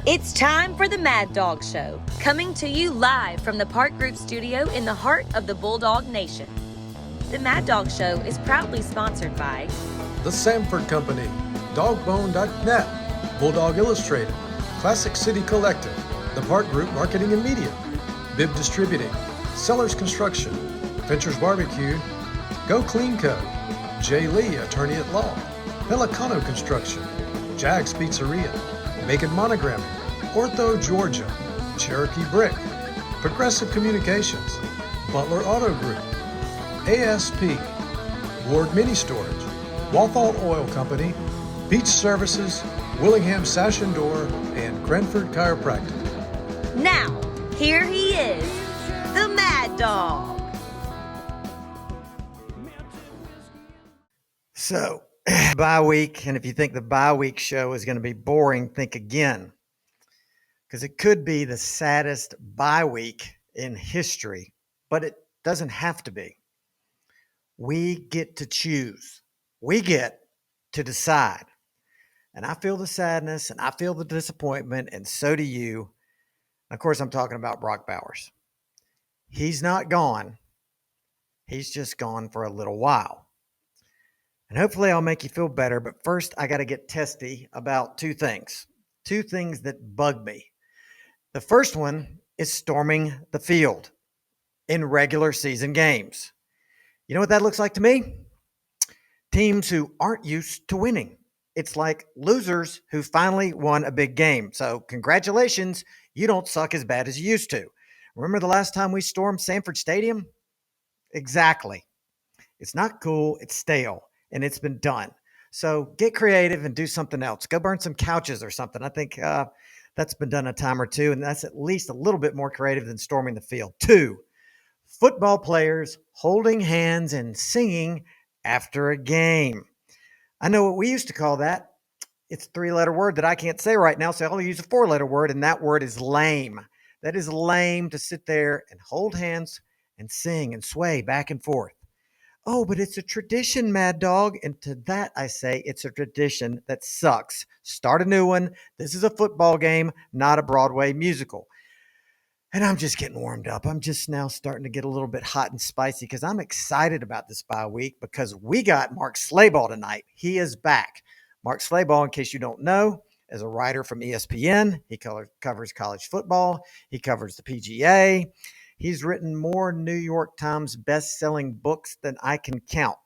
It's time for the Mad Dog Show, coming to you live from the Park Group studio in the heart of the Bulldog Nation. The Mad Dog Show is proudly sponsored by The Sanford Company, Dogbone.net, Bulldog Illustrated, Classic City Collective, The Park Group Marketing and Media, Bib Distributing, Sellers Construction, Fincher's Barbecue, Go Clean Co., Jay Lee, Attorney at Law, Pelicano Construction, Jags Pizzeria, Macon Monogramming, Ortho Georgia, Cherokee Brick, Progressive Communications, Butler Auto Group, ASP, Ward Mini Storage, Walthall Oil Company, Beach Services, Willingham Sash and Door, and Cranford Chiropractic. Now, here he is, the Mad Dog. So, bye week, and if you think the bye week show is going to be boring, think again, because it could be the saddest bye week in history, but it doesn't have to be. We get to choose. We get to decide. And I feel the sadness, and I feel the disappointment, and so do you. Of course, I'm talking about Brock Bowers. He's not gone. He's just gone for a little while. And hopefully I'll make you feel better. But first, I got to get testy about two things that bug me. The first one is storming the field in regular season games. You know what that looks like to me? Teams who aren't used to winning. It's like losers who finally won a big game. So congratulations, you don't suck as bad as you used to. Remember the last time we stormed Sanford Stadium? Exactly. It's not cool. It's stale. And it's been done. So get creative and do something else. Go burn some couches or something. I think that's been done a time or two, and that's at least a little bit more creative than storming the field. 2, football players holding hands and singing after a game. I know what we used to call that. It's a 3-letter word that I can't say right now, so I'll use a 4-letter word, and that word is lame. That is lame to sit there and hold hands and sing and sway back and forth. Oh, but it's a tradition, Mad Dog. And to that, I say it's a tradition that sucks. Start a new one. This is a football game, not a Broadway musical. And I'm just getting warmed up. I'm just now starting to get a little bit hot and spicy because I'm excited about this bye week because we got Mark Schlabach tonight. He is back. Mark Schlabach, in case you don't know, is a writer from ESPN. He covers college football. He covers the PGA. He's written more New York Times best-selling books than I can count.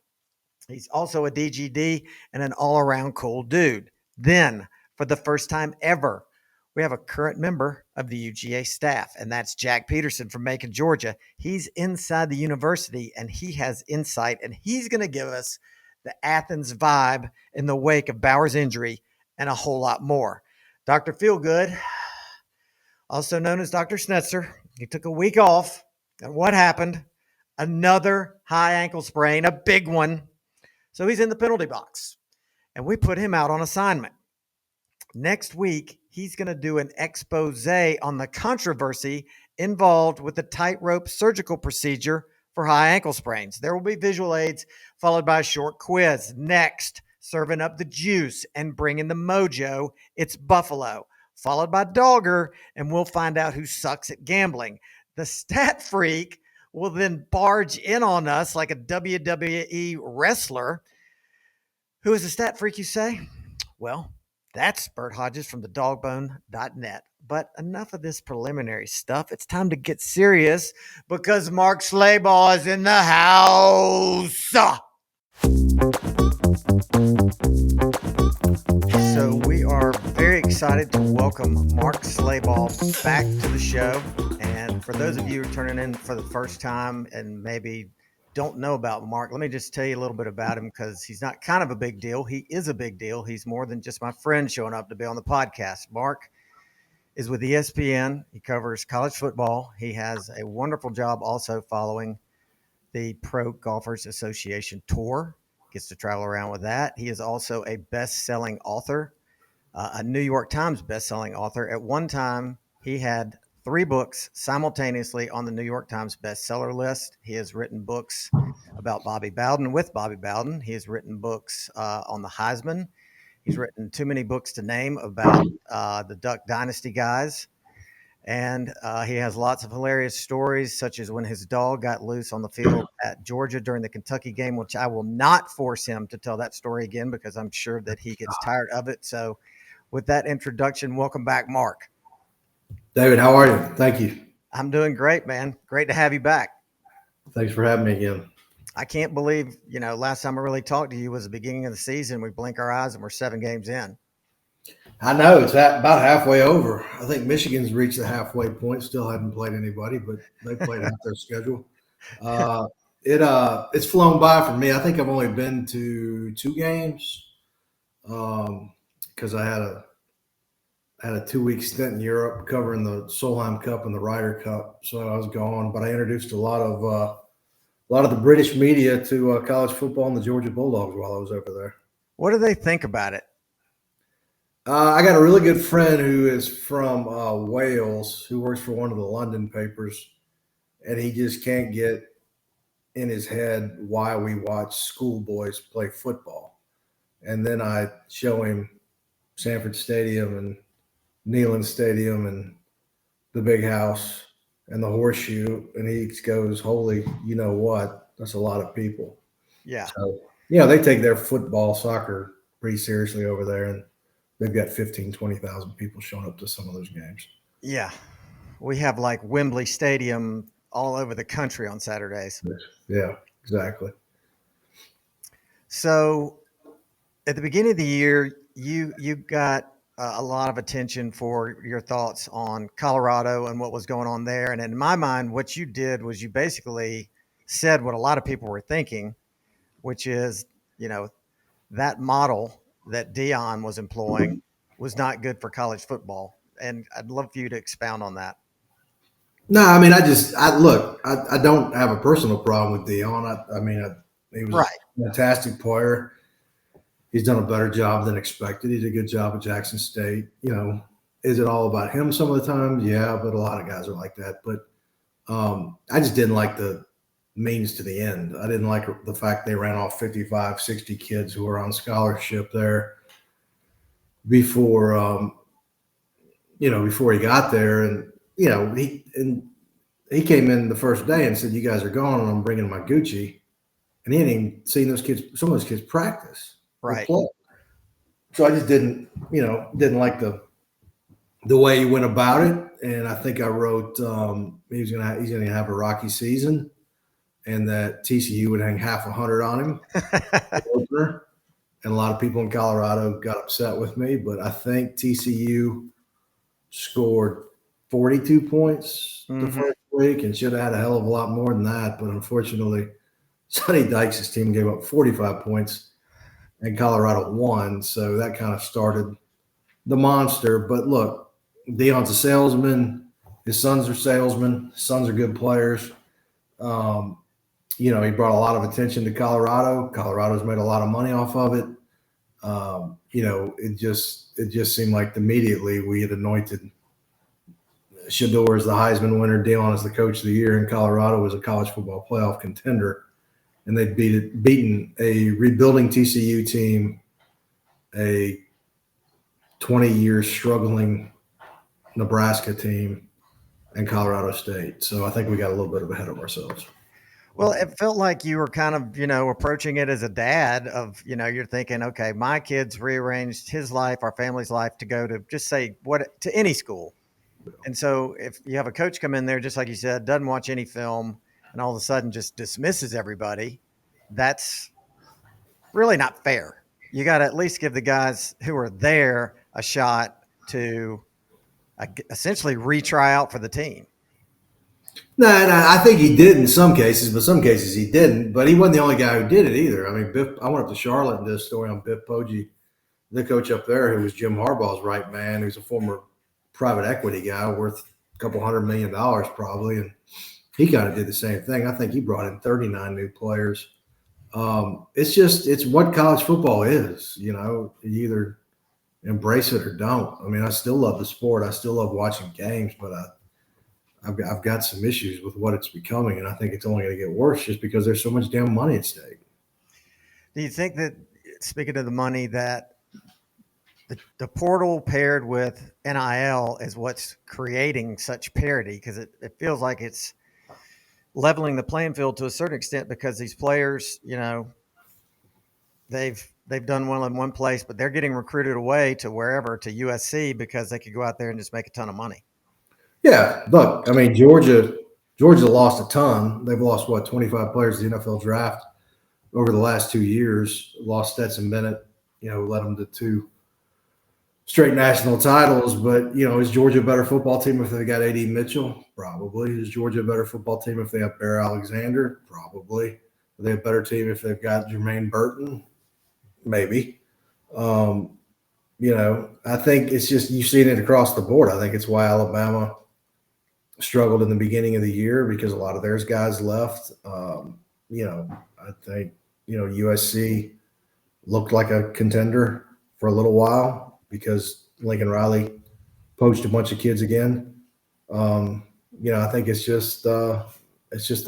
He's also a DGD and an all-around cool dude. Then, for the first time ever, we have a current member of the UGA staff, and that's Jack Peterson from Macon, Georgia. He's inside the university, and he has insight, and he's going to give us the Athens vibe in the wake of Bowers' injury and a whole lot more. Dr. Feelgood, also known as Dr. Schnetzer, he took a week off, and what happened? Another high ankle sprain, a big one. So he's in the penalty box, and we put him out on assignment. Next week, he's going to do an expose on the controversy involved with the tightrope surgical procedure for high ankle sprains. There will be visual aids followed by a short quiz. Next, serving up the juice and bringing the mojo, it's Buffalo, followed by Dogger, and we'll find out who sucks at gambling. The stat freak will then barge in on us like a WWE wrestler. Who is the stat freak, you say? Well, that's Bert Hodges from the Dogbone.net. But enough of this preliminary stuff. It's time to get serious because Mark Schlabach is in the house. So we are very excited to welcome Mark Schlabach back to the show. And for those of you who are turning in for the first time and maybe don't know about Mark, let me just tell you a little bit about him because he's not kind of a big deal. He is a big deal. He's more than just my friend showing up to be on the podcast. Mark is with ESPN. He covers college football. He has a wonderful job also following the Pro Golfers Association Tour. Gets to travel around with that. He is also a best-selling author, a New York Times best-selling author. At one time, he had 3 books simultaneously on the New York Times bestseller list. He has written books about Bobby Bowden with Bobby Bowden. He has written books on the Heisman. He's written too many books to name about the Duck Dynasty guys. And he has lots of hilarious stories, such as when his dog got loose on the field at Georgia during the Kentucky game, which I will not force him to tell that story again because I'm sure that he gets tired of it. So, with that introduction, welcome back, Mark. David, how are you? Thank you. I'm doing great, man. Great to have you back. Thanks for having me again. I can't believe, last time I really talked to you was the beginning of the season. We blink our eyes and we're 7 games in. I know it's about halfway over. I think Michigan's reached the halfway point. Still haven't played anybody, but they played half their schedule. It's flown by for me. I think I've only been to 2 games because I had a 2-week stint in Europe covering the Solheim Cup and the Ryder Cup, so I was gone. But I introduced a lot of the British media to college football and the Georgia Bulldogs while I was over there. What do they think about it? I got a really good friend who is from Wales who works for one of the London papers, and he just can't get in his head why we watch schoolboys play football. And then I show him Sanford Stadium and Neyland Stadium and the Big House and the Horseshoe, and he goes, holy, you know what? That's a lot of people. Yeah. So, they take their football, soccer pretty seriously over there, and they've got 15, 20,000 people showing up to some of those games. Yeah. We have like Wembley Stadium all over the country on Saturdays. Yeah, exactly. So at the beginning of the year, you got a lot of attention for your thoughts on Colorado and what was going on there. And in my mind, what you did was you basically said what a lot of people were thinking, which is, that model that Dion was employing was not good for college football. And I'd love for you to expound on that. No, I mean, I don't have a personal problem with Dion. He was a fantastic player. He's done a better job than expected. He did a good job at Jackson State. Is it all about him some of the time? Yeah, but a lot of guys are like that. But I just didn't like the means to the end. I didn't like the fact they ran off 55, 60 kids who were on scholarship there before he got there. And, he came in the first day and said, you guys are gone and I'm bringing my Gucci. And he hadn't even seen some of those kids practice. Right. So I just didn't like the way he went about it. And I think I wrote he's gonna have a rocky season, and that TCU would hang half 100 on him. And a lot of people in Colorado got upset with me, but I think TCU scored 42 points the first week and should have had a hell of a lot more than that. But unfortunately, Sonny Dykes' team gave up 45 points and Colorado won. So that kind of started the monster. But look, Dion's a salesman. His sons are salesmen. His sons are good players. He brought a lot of attention to Colorado. Colorado's made a lot of money off of it. It just seemed like immediately we had anointed Shador as the Heisman winner, Dion as the coach of the year, and Colorado was a college football playoff contender. And they'd beaten a rebuilding TCU team, a 20-year struggling Nebraska team, and Colorado State. So I think we got a little bit ahead of ourselves. Well, it felt like you were kind of, approaching it as a dad of, you're thinking, okay, my kid's rearranged his life, our family's life to go to just say to any school. And so if you have a coach come in there, just like you said, doesn't watch any film and all of a sudden just dismisses everybody, that's really not fair. You got to at least give the guys who are there a shot to essentially retry out for the team. No, I think he did in some cases, but some cases he didn't. But he wasn't the only guy who did it either. I mean, I went up to Charlotte and did a story on Biff Poggi, the coach up there, who was Jim Harbaugh's right man, who's a former private equity guy worth a couple $100 million probably. And he kind of did the same thing. I think he brought in 39 new players. It's what college football is. You either embrace it or don't. I mean, I still love the sport. I still love watching games, but I've got some issues with what it's becoming, and I think it's only going to get worse just because there's so much damn money at stake. Do you think that, speaking of the money, that the portal paired with NIL is what's creating such parity, because it feels like it's leveling the playing field to a certain extent, because these players, they've done well in one place, but they're getting recruited away to wherever, to USC, because they could go out there and just make a ton of money. Yeah, look, I mean, Georgia lost a ton. They've lost 25 players in the NFL draft over the last 2 years. Lost Stetson Bennett, led them to 2 straight national titles. But is Georgia a better football team if they got AD Mitchell? Probably. Is Georgia a better football team if they have Bear Alexander? Probably. Are they a better team if they've got Jermaine Burton? Maybe. I think it's just you've seen it across the board. I think it's why Alabama struggled in the beginning of the year, because a lot of theirs guys left. I think USC looked like a contender for a little while because Lincoln Riley poached a bunch of kids again. I think it's just the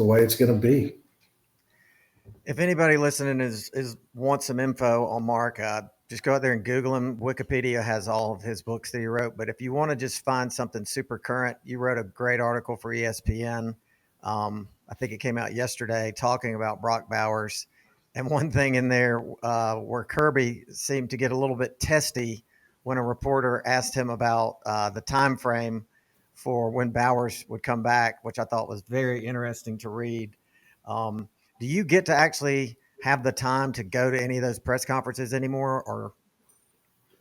way it's going to be. If anybody listening is wants some info on Mark, just go out there and Google him. Wikipedia has all of his books that he wrote. But if you want to just find something super current, you wrote a great article for ESPN. I think it came out yesterday talking about Brock Bowers. And one thing in there where Kirby seemed to get a little bit testy when a reporter asked him about the time frame for when Bowers would come back, which I thought was very interesting to read. Do you get to actually have the time to go to any of those press conferences anymore? Or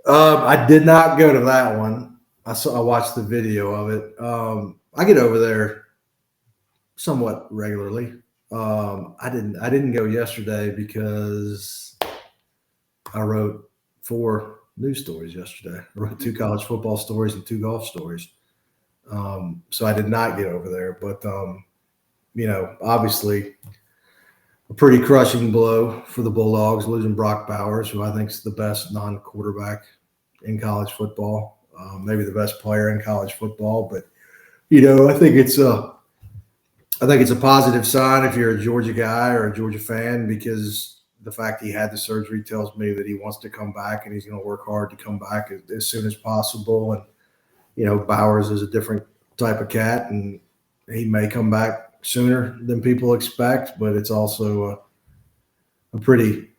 I did not go to that one. I watched the video of it. I get over there somewhat regularly. I didn't go yesterday because I wrote 4 news stories yesterday. I wrote 2 college football stories and 2 golf stories. So I did not get over there, but obviously a pretty crushing blow for the Bulldogs, losing Brock Bowers, who I think is the best non-quarterback in college football, maybe the best player in college football. But I think it's a positive sign if you're a Georgia guy or a Georgia fan, because the fact he had the surgery tells me that he wants to come back and he's going to work hard to come back as soon as possible. And Bowers is a different type of cat, and he may come back sooner than people expect, but it's also a pretty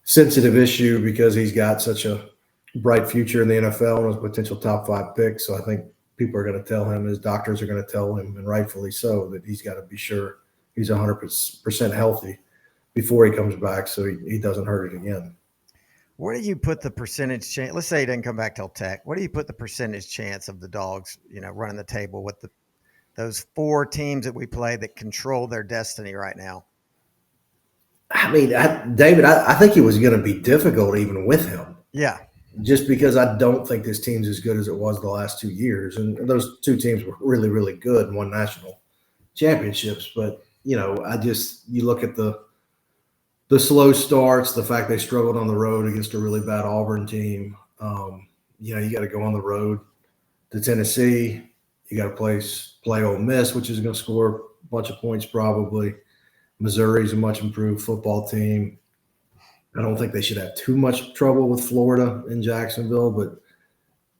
sensitive issue because he's got such a bright future in the NFL and was a potential top 5 pick. So I think people are going to tell him, his doctors are going to tell him, and rightfully so, that he's got to be sure he's 100% healthy before he comes back so he doesn't hurt it again. Where do you put the percentage chance? Let's say he doesn't come back till Tech. What do you put the percentage chance of the Dogs, running the table with those 4 teams that we play that control their destiny right now? I mean, David, I think it was going to be difficult even with him. Yeah. Just because I don't think this team's as good as it was the last 2 years. And those 2 teams were really, really good and won national championships. But, you look at the slow starts, the fact they struggled on the road against a really bad Auburn team. You got to go on the road to Tennessee. You got to play Ole Miss, which is going to score a bunch of points probably. Missouri's a much improved football team. I don't think they should have too much trouble with Florida in Jacksonville, but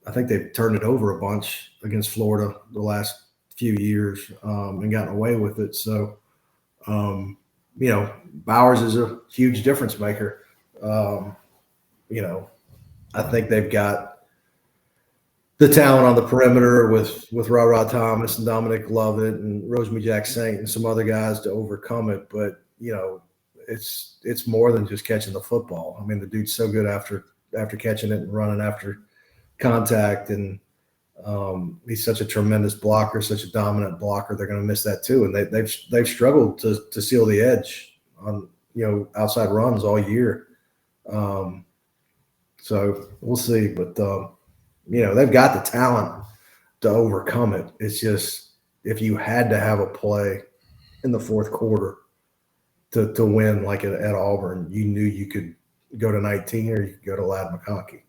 I think they've turned it over a bunch against Florida the last few years and gotten away with it. So, Bowers is a huge difference maker. I think they've got the talent on the perimeter with Ra Thomas and Dominic Lovett and Rosemy Jack-Saint and some other guys to overcome it. But, it's more than just catching the football. I mean, the dude's so good after catching it and running after contact. And he's such a tremendous blocker, such a dominant blocker. They're going to miss that too. And they've struggled to seal the edge on, outside runs all year. So we'll see. But, they've got the talent to overcome it. It's just if you had to have a play in the fourth quarter to win like at Auburn, you knew you could go to 19 or you could go to Ladd McConkey.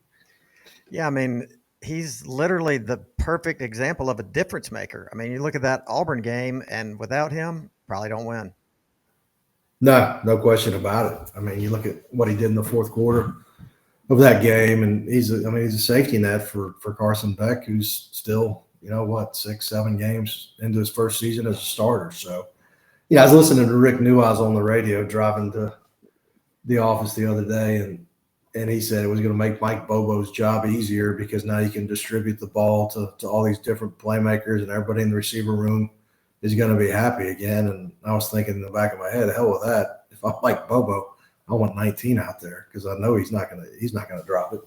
Yeah, I mean, he's literally the perfect example of a difference maker. I mean, you look at that Auburn game, and without him, probably don't win. No question about it. I mean, you look at what he did in the fourth quarter of that game. And he's a safety net for Carson Beck, who's still, 6, 7 games into his first season as a starter. So, I was listening to Rick Newhouse on the radio driving to the office the other day, and he said it was going to make Mike Bobo's job easier because now you can distribute the ball to all these different playmakers, and everybody in the receiver room is going to be happy again. And I was thinking in the back of my head, hell with that. If I'm Mike Bobo, I want 19 out there because I know he's not gonna drop it.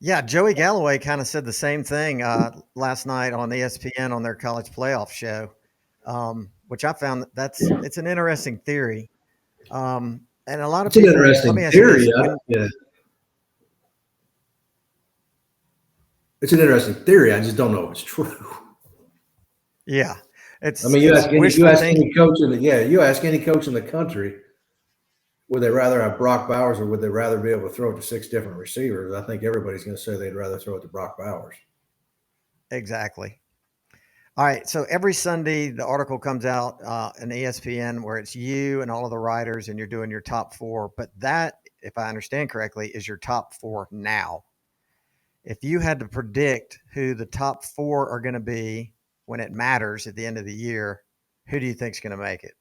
Yeah, Joey Galloway kind of said the same thing last night on ESPN on their college playoff show, which I found it's an interesting theory. And a lot of It's an people. Let interesting me ask you theory. this: Yeah. It's an interesting theory. I just don't know if it's true. yeah, it's. I mean, you ask wishful thinking. any coach you ask any coach in the country, would they rather have Brock Bowers or would they rather be able to throw it to 6 different receivers? I think everybody's going to say they'd rather throw it to Brock Bowers. Exactly. All right. So every Sunday, the article comes out in ESPN where it's you and all of the writers, and you're doing your top 4. But that, if I understand correctly, is your top 4 now. If you had to predict who the top 4 are going to be when it matters at the end of the year, who do you think is going to make it?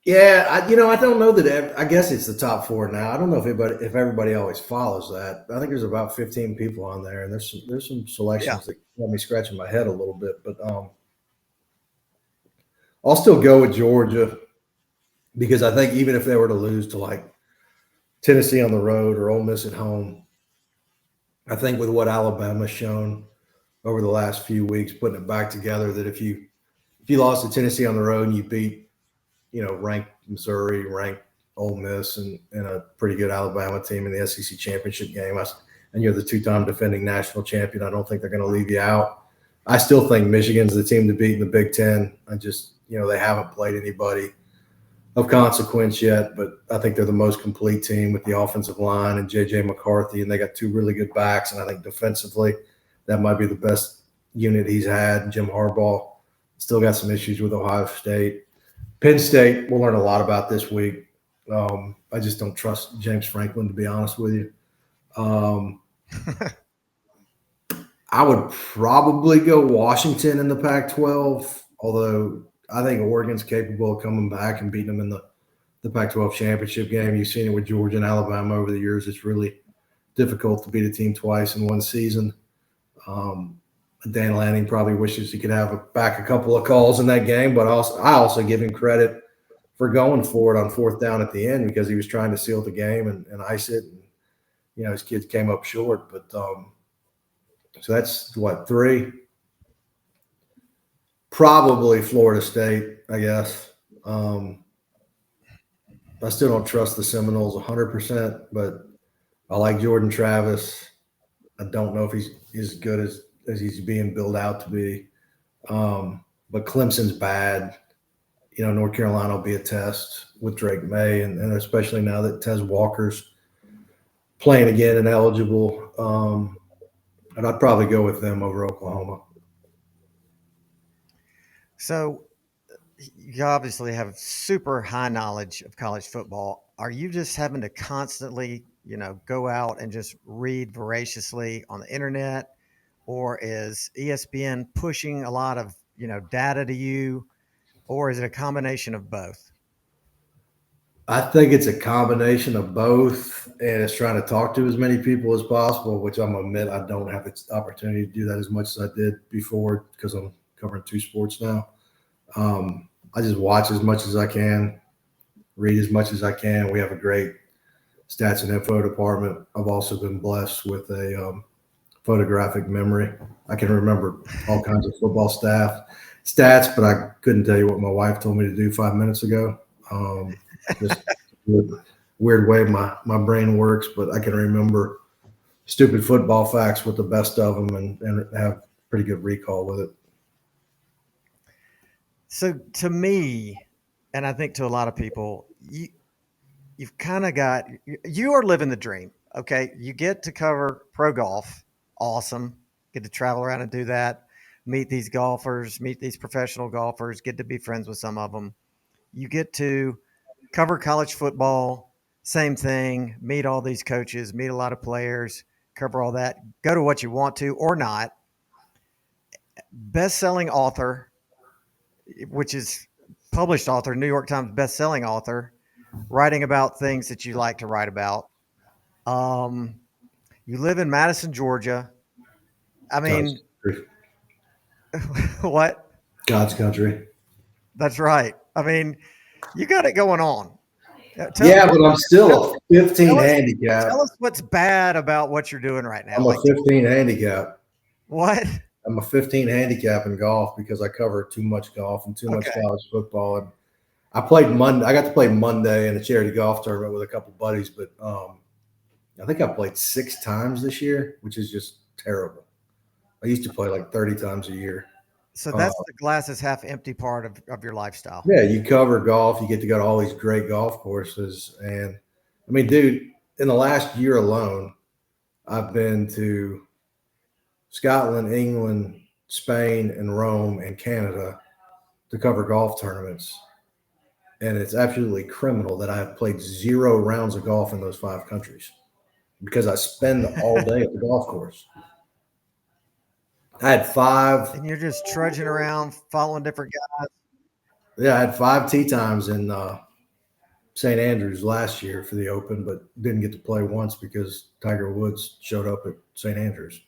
Yeah, I don't know that. I guess it's the top 4 now. I don't know if everybody always follows that. I think there's about 15 people on there, and there's some selections that got me scratching my head a little bit. But I'll still go with Georgia because I think even if they were to lose to like Tennessee on the road or Ole Miss at home, I think with what Alabama's shown over the last few weeks, putting it back together, that if you lost to Tennessee on the road and you beat ranked Missouri, ranked Ole Miss, and a pretty good Alabama team in the SEC championship game, and you're the 2-time defending national champion, I don't think they're going to leave you out. I still think Michigan's the team to beat in the Big Ten. I just, they haven't played anybody of consequence yet, but I think they're the most complete team with the offensive line and J.J. McCarthy, and they got 2 really good backs, and I think defensively that might be the best unit he's had. Jim Harbaugh still got some issues with Ohio State. Penn State, we'll learn a lot about this week. I just don't trust James Franklin, to be honest with you. I would probably go Washington in the Pac-12, although I think Oregon's capable of coming back and beating them in the Pac-12 championship game. You've seen it with Georgia and Alabama over the years. It's really difficult to beat a team twice in one season. Dan Lanning probably wishes he could have back a couple of calls in that game, but I also give him credit for going for it on 4th down at the end because he was trying to seal the game and ice it. And, his kids came up short. But so that's what, 3? Probably Florida State, I guess. I still don't trust the Seminoles 100%, but I like Jordan Travis. I don't know if he's as good as he's being billed out to be. But Clemson's bad. North Carolina will be a test with Drake May, and especially now that Tez Walker's playing again and eligible. And I'd probably go with them over Oklahoma. So you obviously have super high knowledge of college football. Are you just having to constantly, go out and just read voraciously on the internet? Or is ESPN pushing a lot of, data to you? Or is it a combination of both? I think it's a combination of both, and it's trying to talk to as many people as possible, which I'm going to admit I don't have the opportunity to do that as much as I did before because I'm covering 2 sports now. I just watch as much as I can, read as much as I can. We have a great stats and info department. I've also been blessed with a photographic memory. I can remember all kinds of football stats, but I couldn't tell you what my wife told me to do 5 minutes ago. Just weird way my brain works, but I can remember stupid football facts with the best of them and have pretty good recall with it. So to me, and I think to a lot of people, you've kind of you are living the dream. Okay. You get to cover pro golf. Awesome. Get to travel around and do that. Meet these golfers, meet these professional golfers, get to be friends with some of them. You get to cover college football same thing. Meet all these coaches, meet a lot of players, cover all that. Go to what you want to or not. Best-selling author, which is published author, New York Times best-selling author, writing about things that you like to write about. You live in Madison, Georgia. I God's mean, country. what? God's country. That's right. I mean, you got it going on. Yeah, but I'm still a 15 tell us, handicap. tell us what's bad about what you're doing right now. I'm a 15 handicap. What? I'm a 15 handicap in golf because I cover too much golf and too much college football. And I played Monday. I got to play Monday in a charity golf tournament with a couple buddies, but I think I played 6 times this year, which is just terrible. I used to play like 30 times a year. So that's the glass is half empty part of your lifestyle. Yeah, you cover golf. You get to go to all these great golf courses. And I mean, dude, in the last year alone, I've been to Scotland, England, Spain, and Rome and Canada to cover golf tournaments. And it's absolutely criminal that I have played 0 rounds of golf in those 5 countries because I spend all day at the golf course. I had 5. And you're just trudging around, following different guys. Yeah, I had 5 tee times in St. Andrews last year for the Open, but didn't get to play once because Tiger Woods showed up at St. Andrews.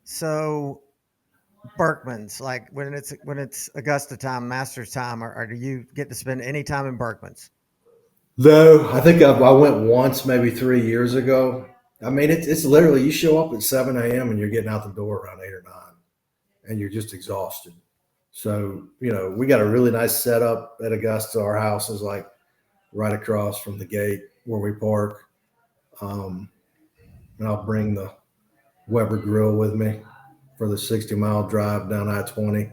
So Berkman's, like when it's Augusta time, Masters time, or do you get to spend any time in Berkman's? Though I think I went once, maybe 3 years ago. I mean, it's literally you show up at 7 a.m. and you're getting out the door around 8 or 9, and you're just exhausted. So, we got a really nice setup at Augusta. Our house is like right across from the gate where we park. And I'll bring the Weber grill with me for the 60-mile drive down I-20.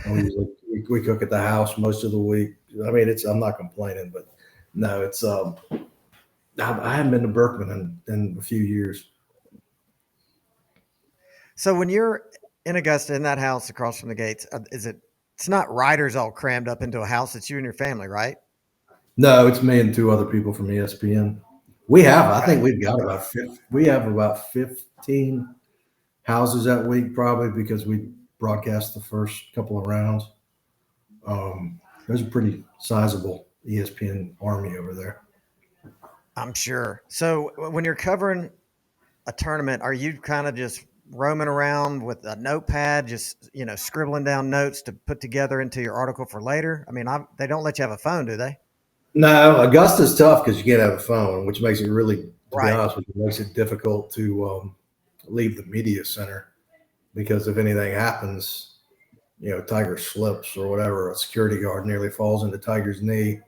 And we cook at the house most of the week. I mean, I'm not complaining, but no, it's I haven't been to Berkman in a few years. So when you're in Augusta in that house across from the gates, it's not riders all crammed up into a house. It's you and your family, right? No, it's me and 2 other people from ESPN. I think we've got about 15 houses that week, probably because we broadcast the first couple of rounds. There's a pretty sizable ESPN army over there. I'm sure. So when you're covering a tournament, are you kind of just roaming around with a notepad, just, scribbling down notes to put together into your article for later? I mean, they don't let you have a phone, do they? No, Augusta's tough because you can't have a phone, which makes it really, to Right. be honest with you, makes it difficult to leave the media center because if anything happens, Tiger slips or whatever, a security guard nearly falls into Tiger's knee.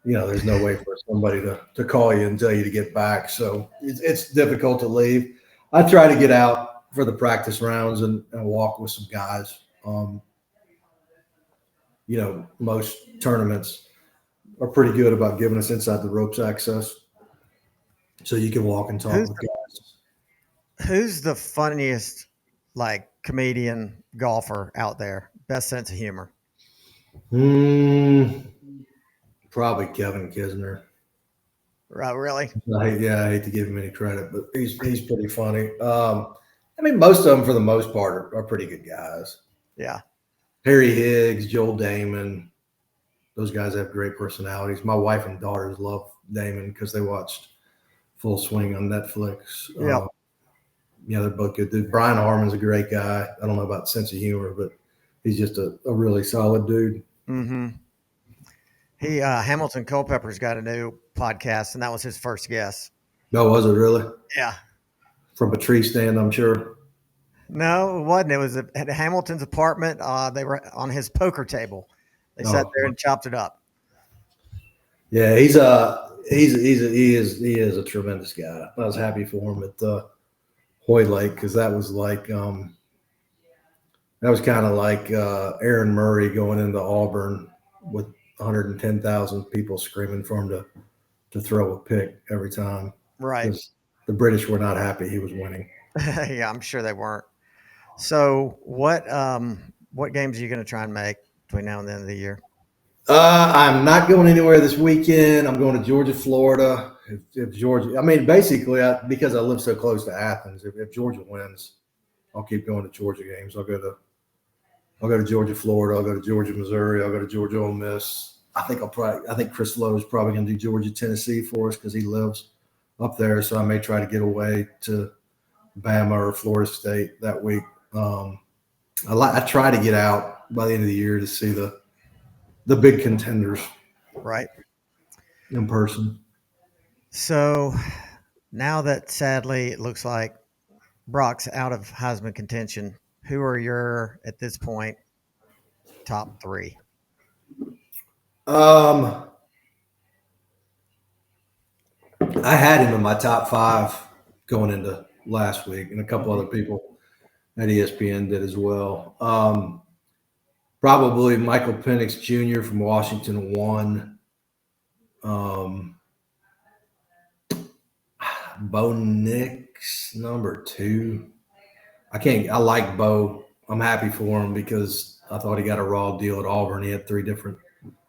There's no way for somebody to call you and tell you to get back. So it's difficult to leave. I try to get out for the practice rounds and walk with some guys. Most tournaments are pretty good about giving us inside the ropes access. So you can walk and talk with guys. Who's the funniest, comedian golfer out there? Best sense of humor? Probably Kevin Kisner. Right, really? I hate to give him any credit, but he's pretty funny. I mean, most of them, for the most part, are pretty good guys. Yeah. Harry Higgs, Joel Damon, those guys have great personalities. My wife and daughters love Damon because they watched Full Swing on Netflix. Yeah. They're both good. Brian Harmon's a great guy. I don't know about sense of humor, but he's just a really solid dude. Mm-hmm. He Hamilton Culpepper's got a new podcast, and that was his first guest. Oh, was it really? Yeah. From a tree stand, I'm sure. No, it wasn't. It was at Hamilton's apartment. They were on his poker table. They sat there and chopped it up. Yeah, he is a tremendous guy. I was happy for him at Hoy Lake because that was kind of like Aaron Murray going into Auburn with 110,000 people screaming for him to throw a pick every time. Right. The British were not happy he was winning. Yeah, I'm sure they weren't. So what games are you going to try and make between now and the end of the year? I'm not going anywhere this weekend. I'm going to Georgia, Florida. If Georgia, I mean, basically, because I live so close to Athens, if Georgia wins, I'll keep going to Georgia games. I'll go to Georgia, Florida. I'll go to Georgia, Missouri. I'll go to Georgia, Ole Miss. I think Chris Lowe is probably going to do Georgia, Tennessee for us because he lives up there. So I may try to get away to Bama or Florida State that week. I try to get out by the end of the year to see the big contenders Right. in person. So now that sadly it looks like Brock's out of Heisman contention, who are your, at this point, top three? I had him in my top five going into last week, and a couple other people at ESPN did as well. Probably Michael Penix Jr. from Washington, one. Bo Nix, number two. I like Bo. I'm happy for him because I thought he got a raw deal at Auburn. He had three different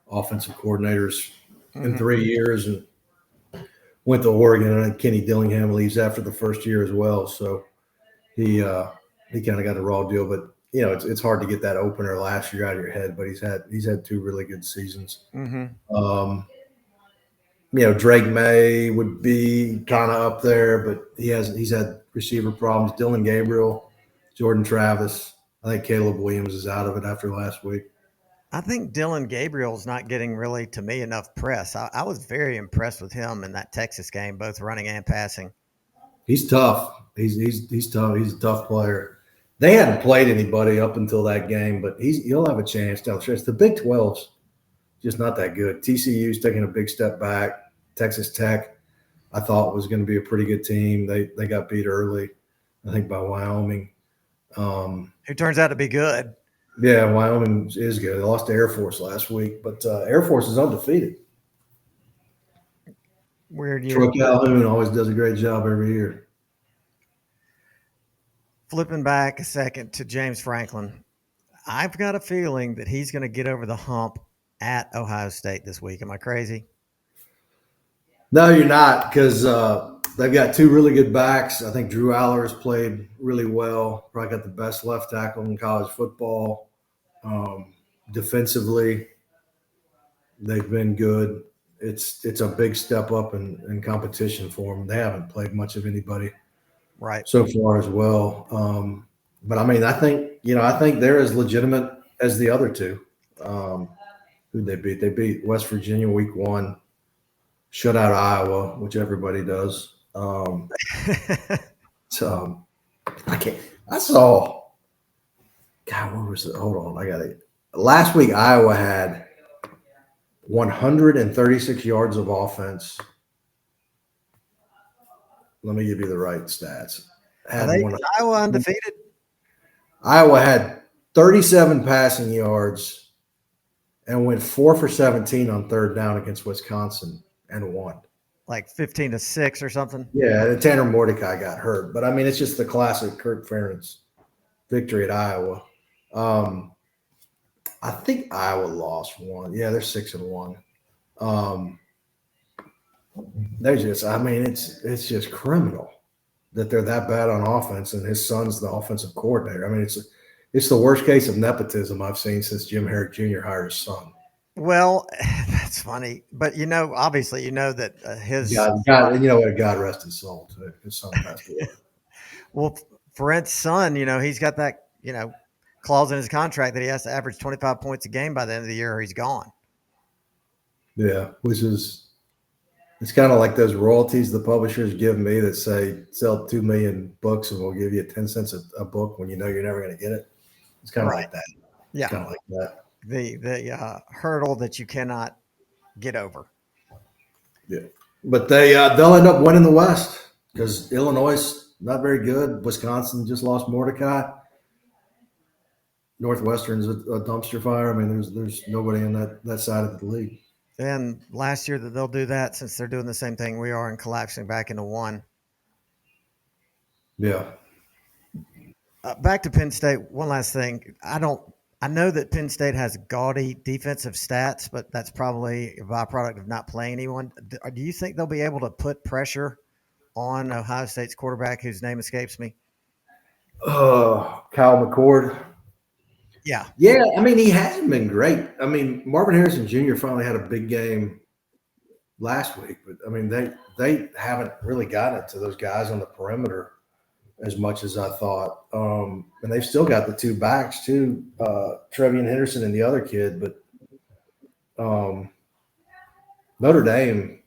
offensive coordinators in 3 years and went to Oregon. And Kenny Dillingham leaves after the first year as well. So he kind of got a raw deal. But, it's hard to get that opener last year out of your head. But he's had two really good seasons. Drake May would be kind of up there, but he's had receiver problems. Dylan Gabriel, Jordan Travis. I think Caleb Williams is out of it after last week. I think Dylan Gabriel's not getting really, to me, enough press. I was very impressed with him in that Texas game, both running and passing. He's tough. He's tough. He's a tough player. They hadn't played anybody up until that game, but he'll have a chance down the stretch. The Big 12's just not that good. TCU's taking a big step back. Texas Tech, I thought was going to be a pretty good team. They got beat early, I think, by Wyoming. Who turns out to be good. Yeah, Wyoming is good. They lost to Air Force last week, but Air Force is undefeated. Weird year. Troy Calhoun always does a great job every year. Flipping back a second to James Franklin, I've got a feeling that he's going to get over the hump at Ohio State this week. Am I crazy? No, you're not, because they've got two really good backs. I think Drew Aller has played really well. Probably got the best left tackle in college football. Defensively, they've been good. It's a big step up in competition for them. They haven't played much of anybody so far as well. But I mean, I think they're as legitimate as the other two. Who'd they beat? They beat West Virginia week 1. Shut out Iowa, which everybody does. So I saw. God, where was it? Hold on, I got it. Last week, Iowa had 136 yards of offense. Let me give you the right stats. Iowa undefeated? Iowa had 37 passing yards and went 4 for 17 on third down against Wisconsin and won. Like 15-6 or something? Yeah, and Tanner Mordecai got hurt. But, I mean, it's just the classic Kirk Ferentz victory at Iowa. I think Iowa lost one. Yeah, they're 6-1. They're just, I mean, it's just criminal that they're that bad on offense, and his son's the offensive coordinator. I mean, it's the worst case of nepotism I've seen since Jim Herrick Jr. hired his son. Well, that's funny, but obviously, that his God rest his soul too. His son passed away. Well, Ferent's son, he's got that clause in his contract that he has to average 25 points a game by the end of the year, or he's gone. Yeah, it's kind of like those royalties the publishers give me that say sell 2 million books and we'll give you 10 cents a book when you know you're never going to get it. It's kind of like that. Yeah, it's kind of like that. The hurdle that you cannot get over. Yeah, but they'll end up winning the West because Illinois is not very good. Wisconsin just lost Mordecai. Northwestern's a dumpster fire. I mean, there's nobody in that side of the league. And last year that they'll do that since they're doing the same thing we are and collapsing back into one. Yeah. Back to Penn State. One last thing. I know that Penn State has gaudy defensive stats, but that's probably a byproduct of not playing anyone. Do you think they'll be able to put pressure on Ohio State's quarterback, whose name escapes me? Kyle McCord. Yeah. Yeah, I mean, he hasn't been great. I mean, Marvin Harrison Jr. finally had a big game last week, but I mean, they haven't really gotten it to those guys on the perimeter as much as I thought. And they've still got the two backs too, Trevian Henderson and the other kid. But Notre Dame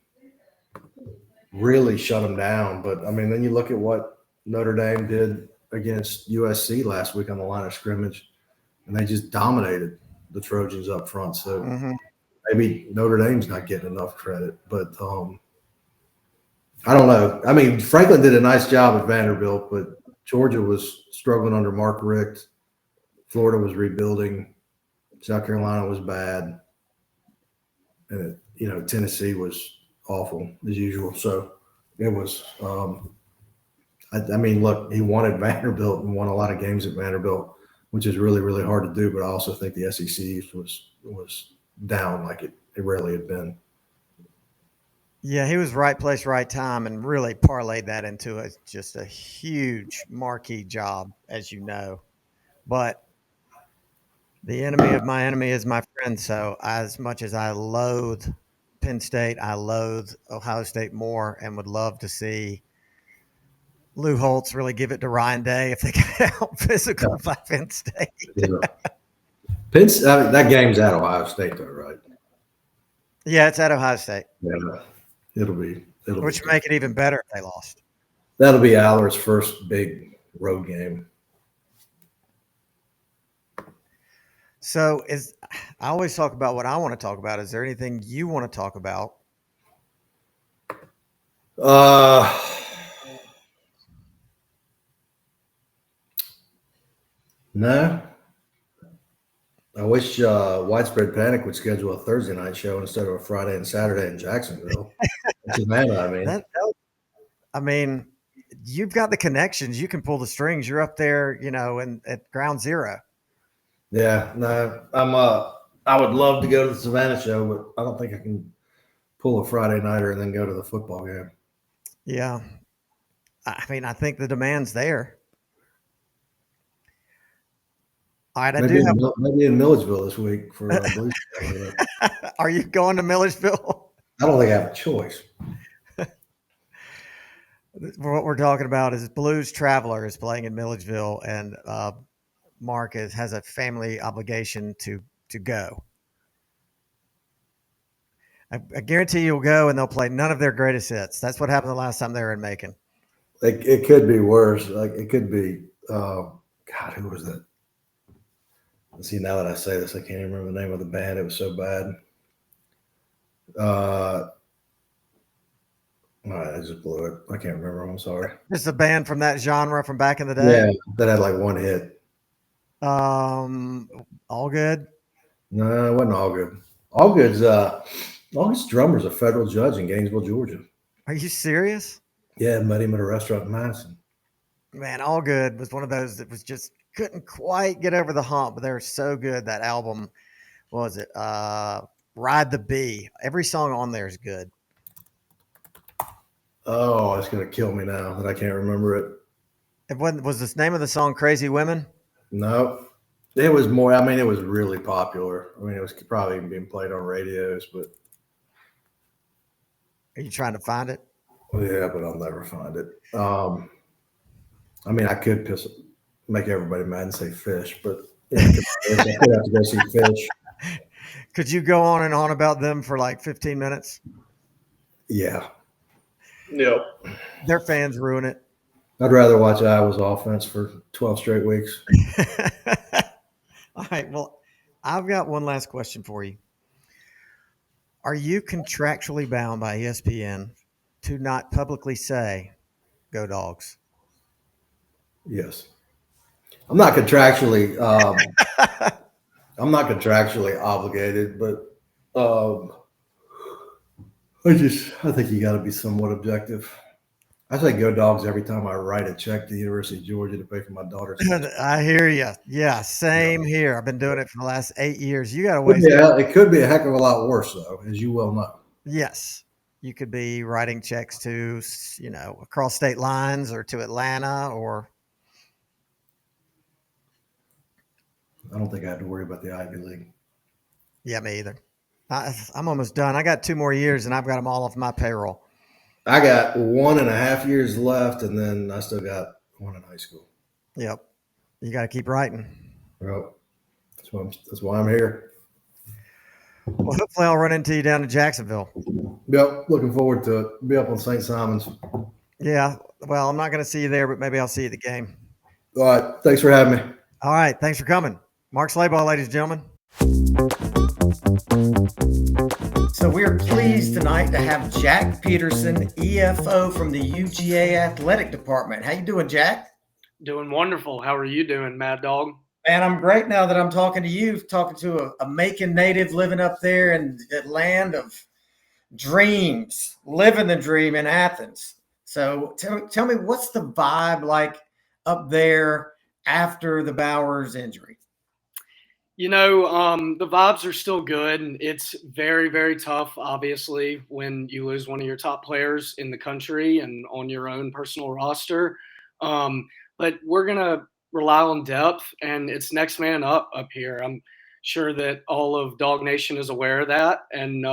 really shut them down. But I mean, then you look at what Notre Dame did against USC last week on the line of scrimmage, and they just dominated the Trojans up front. So maybe Notre Dame's not getting enough credit, but I don't know. I mean, Franklin did a nice job at Vanderbilt, but Georgia was struggling under Mark Richt. Florida was rebuilding. South Carolina was bad. And, Tennessee was awful as usual. So it was I mean, look, he wanted Vanderbilt and won a lot of games at Vanderbilt, which is really, really hard to do. But I also think the SEC was down like it rarely had been. Yeah, he was right place, right time, and really parlayed that into just a huge marquee job, as you know. But the enemy of my enemy is my friend. So as much as I loathe Penn State, I loathe Ohio State more and would love to see Lou Holtz really give it to Ryan Day if they get out physical by Penn State. Yeah. That game's at Ohio State, though, right? Yeah, it's at Ohio State. Yeah, which would make it even better if they lost. That'll be Aller's first big road game. So I always talk about what I want to talk about. Is there anything you want to talk about? No. I wish Widespread Panic would schedule a Thursday night show instead of a Friday and Saturday in Jacksonville. I mean, you've got the connections. You can pull the strings. You're up there, at ground zero. Yeah, no, I would love to go to the Savannah show, but I don't think I can pull a Friday nighter and then go to the football game. Yeah. I mean, I think the demand's there. All right, maybe in Milledgeville this week for Blues. Are you going to Milledgeville? I don't think I have a choice. What we're talking about is Blues Traveler is playing in Milledgeville, and Mark has a family obligation to go. I guarantee you'll go, and they'll play none of their greatest hits. That's what happened the last time they were in Macon. It could be worse. Like it could be. God, who was that? Let's see. Now that I say this, I can't even remember the name of the band. It was so bad. I just blew it. I can't remember. I'm sorry. It's a band from that genre from back in the day. Yeah, that had like one hit. All Good. No, it wasn't All Good. All Good's drummer's a federal judge in Gainesville, Georgia. Are you serious? Yeah, I met him at a restaurant in Madison. Man, All Good was one of those that was just couldn't quite get over the hump, but they were so good. That album, what was it? Ride the Bee. Every song on there is good. Oh, it's gonna kill me now that I can't remember it. Was the name of the song Crazy Women? No. It was more. I mean, it was really popular. I mean, it was probably even being played on radios. But are you trying to find it? Yeah, but I'll never find it. I mean, I could make everybody mad and say Fish, but I could have to go see Fish. Could you go on and on about them for like 15 minutes? Yeah. Yep. Their fans ruin it. I'd rather watch Iowa's offense for 12 straight weeks. All right. Well, I've got one last question for you. Are you contractually bound by ESPN to not publicly say, "Go Dogs"? Yes. I'm not contractually obligated, but I think you got to be somewhat objective. I say go Dogs every time I write a check to the University of Georgia to pay for my daughter's school. I hear you. Yeah, same here. I've been doing it for the last 8 years. You got to waste. Yeah, it could be a heck of a lot worse, though, as you well know. Yes. You could be writing checks to, across state lines or to Atlanta or. I don't think I have to worry about the Ivy League. Yeah, me either. I'm almost done. I got 2 more years and I've got them all off my payroll. I got 1.5 years left, and then I still got one in high school. Yep. You got to keep writing. Well, that's why I'm here. Well, hopefully I'll run into you down in Jacksonville. Yep, looking forward to it. Be up on St. Simon's. Yeah. Well, I'm not going to see you there, but maybe I'll see you at the game. All right. Thanks for having me. All right. Thanks for coming. Mark Schlabach, ladies and gentlemen. So we are pleased tonight to have Jack Peterson, EFO from the UGA Athletic Department. How you doing, Jack? Doing wonderful. How are you doing, Mad Dog? And I'm great now that I'm talking to you, talking to a Macon native living up there in the land of dreams, living the dream in Athens. So tell me, what's the vibe like up there after the Bowers injury? The vibes are still good. It's very, very tough, obviously, when you lose one of your top players in the country and on your own personal roster. But we're going to rely on depth, and it's next man up here. I'm sure that all of Dawg Nation is aware of that. And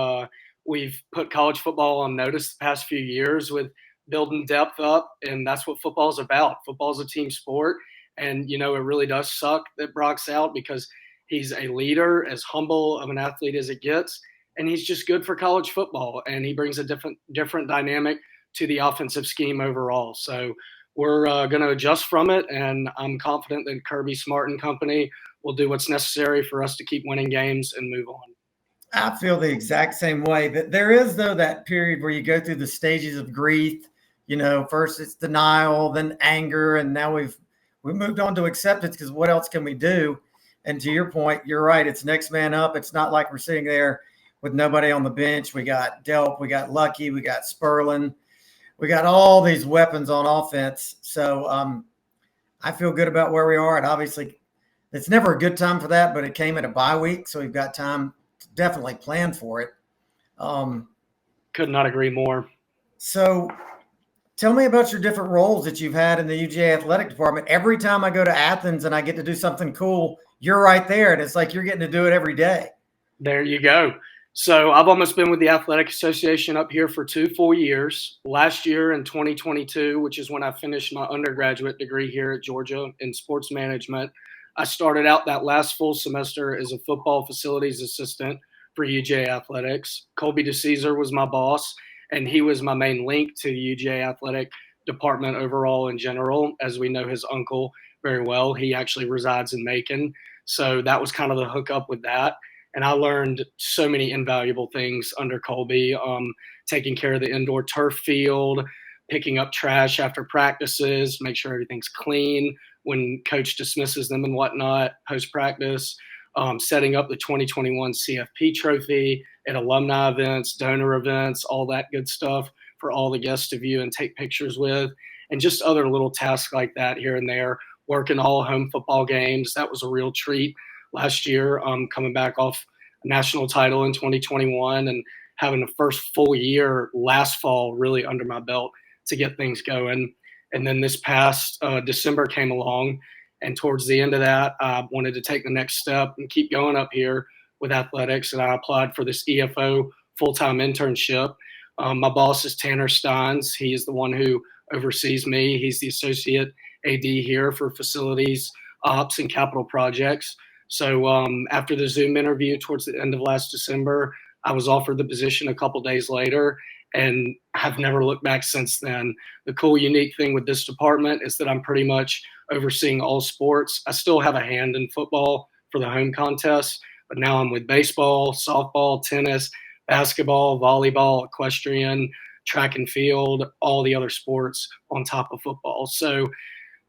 we've put college football on notice the past few years with building depth up, and that's what football is about. Football is a team sport, and, it really does suck that Brock's out because he's a leader, as humble of an athlete as it gets, and he's just good for college football, and he brings a different dynamic to the offensive scheme overall. So we're going to adjust from it, and I'm confident that Kirby Smart and company will do what's necessary for us to keep winning games and move on. I feel the exact same way. That there is, though, that period where you go through the stages of grief. First it's denial, then anger, and now we've moved on to acceptance because what else can we do? And to your point, you're right. It's next man up. It's not like we're sitting there with nobody on the bench. We got Delp, we got Lucky, we got Sperlin. We got all these weapons on offense. So I feel good about where we are. And obviously, it's never a good time for that, but it came at a bye week. So we've got time to definitely plan for it. Could not agree more. So tell me about your different roles that you've had in the UGA Athletic Department. Every time I go to Athens and I get to do something cool, you're right there. And it's like you're getting to do it every day. There you go. So I've almost been with the Athletic Association up here for 2 full years. Last year in 2022, which is when I finished my undergraduate degree here at Georgia in sports management, I started out that last full semester as a football facilities assistant for UGA Athletics. Colby DeCesar was my boss, and he was my main link to the UGA Athletic Department overall in general. As we know his uncle very well, he actually resides in Macon. So that was kind of the hookup with that. And I learned so many invaluable things under Colby, taking care of the indoor turf field, picking up trash after practices, make sure everything's clean when coach dismisses them and whatnot, post-practice, setting up the 2021 CFP trophy at alumni events, donor events, all that good stuff for all the guests to view and take pictures with, and just other little tasks like that here and there, working all home football games. That was a real treat last year, coming back off a national title in 2021 and having the first full year last fall really under my belt to get things going. And then this past December came along, and towards the end of that, I wanted to take the next step and keep going up here with athletics, and I applied for this EFO full-time internship. My boss is Tanner Steins. He is the one who oversees me. He's the associate AD here for facilities, ops, and capital projects. So after the Zoom interview towards the end of last December, I was offered the position a couple days later, and I've never looked back since then. The cool, unique thing with this department is that I'm pretty much overseeing all sports. I still have a hand in football for the home contests, but now I'm with baseball, softball, tennis, basketball, volleyball, equestrian, track and field, all the other sports on top of football. So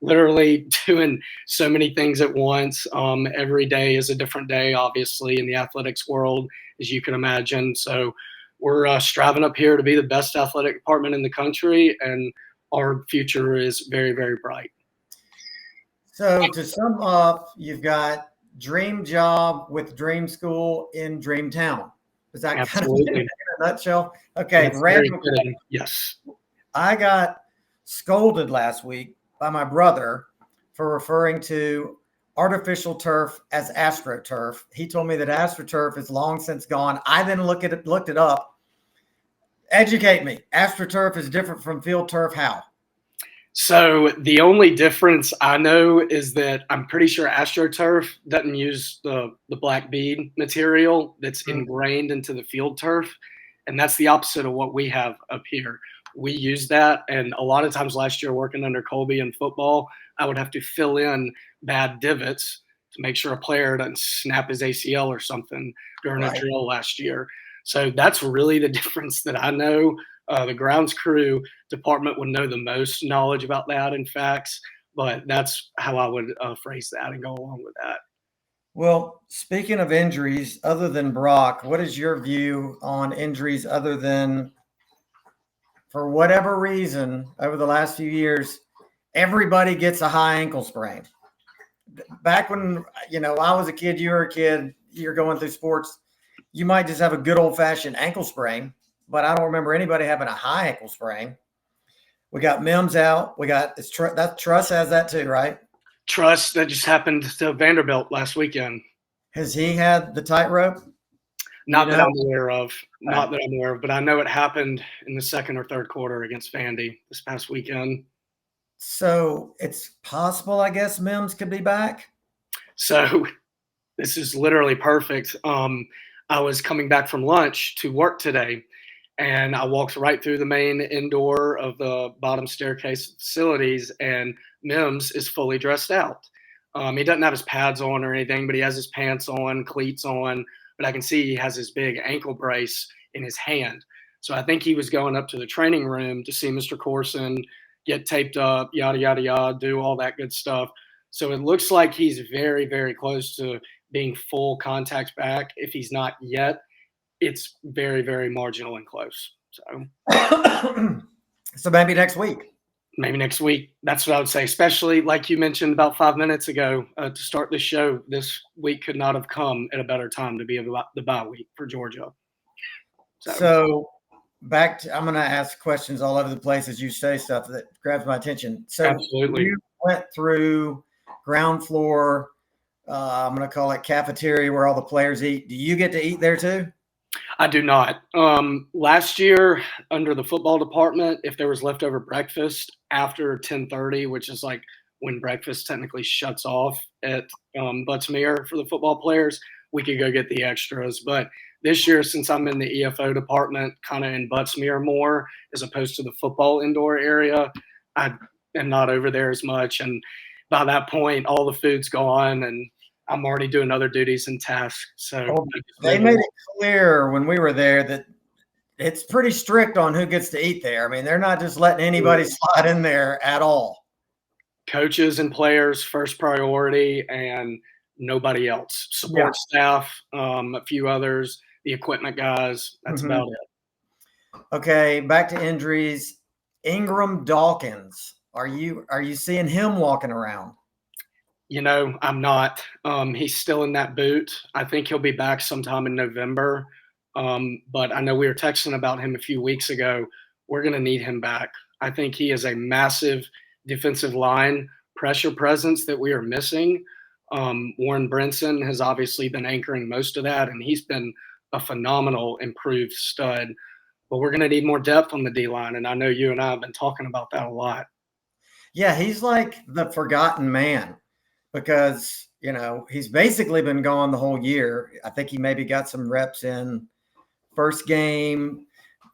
literally doing so many things at once. Every day is a different day, obviously, in the athletics world, as you can imagine. So we're striving up here to be the best athletic department in the country, and our future is very, very bright. So to sum up, you've got dream job with dream school in Dreamtown. Is that kind of Absolutely. in a nutshell? Okay, That's very random. fitting. Yes. I got scolded last week by my brother for referring to artificial turf as astroturf. He told me that astroturf is long since gone. I then looked it up. Educate me. AstroTurf is different from field turf. How? So the only difference I know is that I'm pretty sure AstroTurf doesn't use the black bead material that's ingrained into the field turf. And that's the opposite of what we have up here. We use that. And a lot of times last year working under Colby in football, I would have to fill in bad divots to make sure a player doesn't snap his ACL or something during a drill last year. So that's really the difference that I know. The grounds crew department would know the most knowledge about that and facts, but that's how I would phrase that and go along with that. Well, speaking of injuries, other than Brock, what is your view on injuries other than, for whatever reason, over the last few years, everybody gets a high ankle sprain? Back when, I was a kid, you were a kid, you're going through sports, you might just have a good old-fashioned ankle sprain, but I don't remember anybody having a high ankle sprain. We got Mims out. We got that Truss has that too, right? Truss, that just happened to Vanderbilt last weekend. Has he had the tightrope? Not that I'm aware of. Not that I'm aware of, but I know it happened in the second or third quarter against Vandy this past weekend. So it's possible, I guess, Mims could be back. So this is literally perfect. I was coming back from lunch to work today, and I walked right through the main indoor of the bottom staircase facilities, and Mims is fully dressed out. He doesn't have his pads on or anything, but he has his pants on, cleats on, but I can see he has his big ankle brace in his hand. So I think he was going up to the training room to see Mr. Corson, get taped up, yada, yada, yada, do all that good stuff. So it looks like he's very, very close to being full contact back. If he's not yet, it's very, very marginal and close. So maybe next week. Maybe next week. That's what I would say, especially like you mentioned about 5 minutes ago to start the show. This week could not have come at a better time to be the bye week for Georgia. So back to, I'm going to ask questions all over the place as you say stuff that grabs my attention. So absolutely. You went through ground floor, I'm going to call it cafeteria, where all the players eat. Do you get to eat there too? I do not. Last year under the football department, if there was leftover breakfast after 10:30, which is like when breakfast technically shuts off at Buttsmere for the football players, we could go get the extras. But this year, since I'm in the EFO department, kind of in Buttsmere more, as opposed to the football indoor area, I am not over there as much. And by that point, all the food's gone and I'm already doing other duties and tasks. So they made it clear when we were there that it's pretty strict on who gets to eat there. I mean, they're not just letting anybody slide in there at all. Coaches and players first priority and nobody else. Support staff, a few others, the equipment guys. That's about it. Okay, back to injuries. Ingram Dawkins. Are you seeing him walking around? I'm not. He's still in that boot. I think he'll be back sometime in November. But I know we were texting about him a few weeks ago. We're going to need him back. I think he is a massive defensive line pressure presence that we are missing. Warren Brinson has obviously been anchoring most of that, and he's been a phenomenal improved stud. But we're going to need more depth on the D-line, and I know you and I have been talking about that a lot. Yeah, he's like the forgotten man. Because, he's basically been gone the whole year. I think he maybe got some reps in first game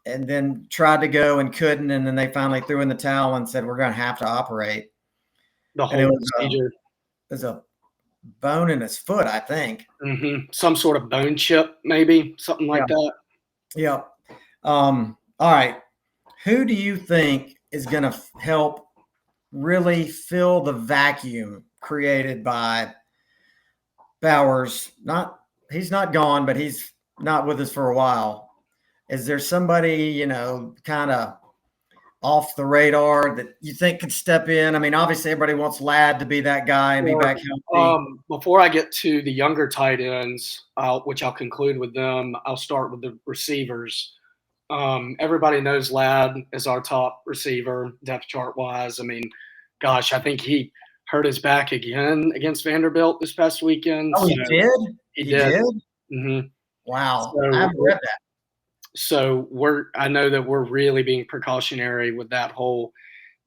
and then tried to go and couldn't. And then they finally threw in the towel and said, we're going to have to operate. The whole procedure. It was a bone in his foot, I think. Mm-hmm. Some sort of bone chip, maybe, something like that. Yeah. All right. Who do you think is going to help really fill the vacuum created by Bowers? He's not gone, but he's not with us for a while. Is there somebody, kind of off the radar that you think could step in? I mean, obviously everybody wants Ladd to be that guy and be back healthy. Before I get to the younger tight ends, which I'll conclude with them, I'll start with the receivers. Everybody knows Ladd is our top receiver, depth chart wise. I mean, gosh, I think he hurt his back again against Vanderbilt this past weekend. Oh, he did? He did. Mm-hmm. Wow. So, I haven't read that. So I know that we're really being precautionary with that whole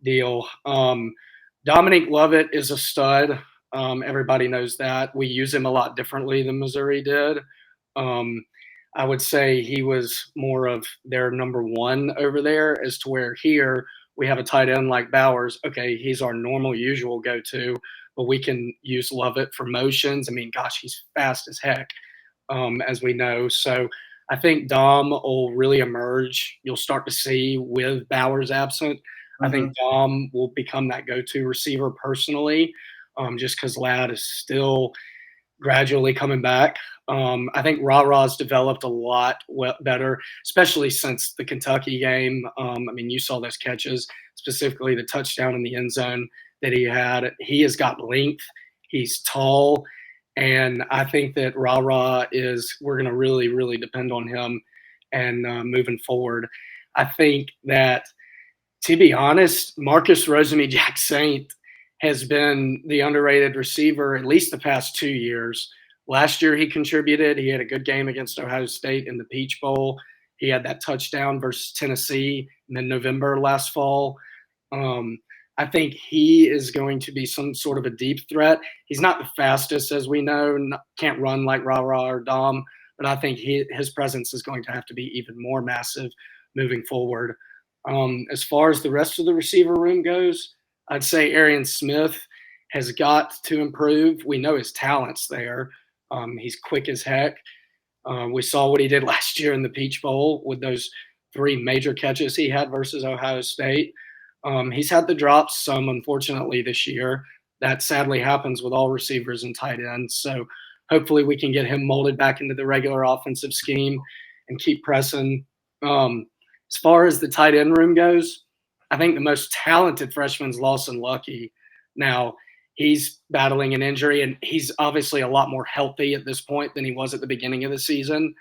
deal. Dominic Lovett is a stud. Everybody knows that. We use him a lot differently than Missouri did. I would say he was more of their number one over there, as to where here we have a tight end like Bowers. Okay, he's our normal, usual go-to, but we can use Lovett for motions. I mean, gosh, he's fast as heck, as we know. So I think Dom will really emerge. You'll start to see with Bowers absent. I think Dom will become that go-to receiver personally, just because Ladd is still gradually coming back. I think Ra-Ra's developed a lot better, especially since the Kentucky game. I mean, you saw those catches, specifically the touchdown in the end zone that he had. He has got length. He's tall. And I think that Ra-Ra we're going to really, really depend on him and moving forward. I think that, to be honest, Marcus Rosemy-Jack-Saint has been the underrated receiver at least the past 2 years. Last year he contributed. He had a good game against Ohio State in the Peach Bowl. He had that touchdown versus Tennessee in November last fall. I think he is going to be some sort of a deep threat. He's not the fastest, as we know, can't run like Ra-Ra or Dom, but I think his presence is going to have to be even more massive moving forward. As far as the rest of the receiver room goes, I'd say Arian Smith has got to improve. We know his talent's there. He's quick as heck. We saw what he did last year in the Peach Bowl with those 3 major catches he had versus Ohio State. He's had the drops some, unfortunately, this year. That sadly happens with all receivers and tight ends. So hopefully we can get him molded back into the regular offensive scheme and keep pressing. As far as the tight end room goes, I think the most talented freshman is Lawson Lucky. Now, he's battling an injury, and he's obviously a lot more healthy at this point than he was at the beginning of the season.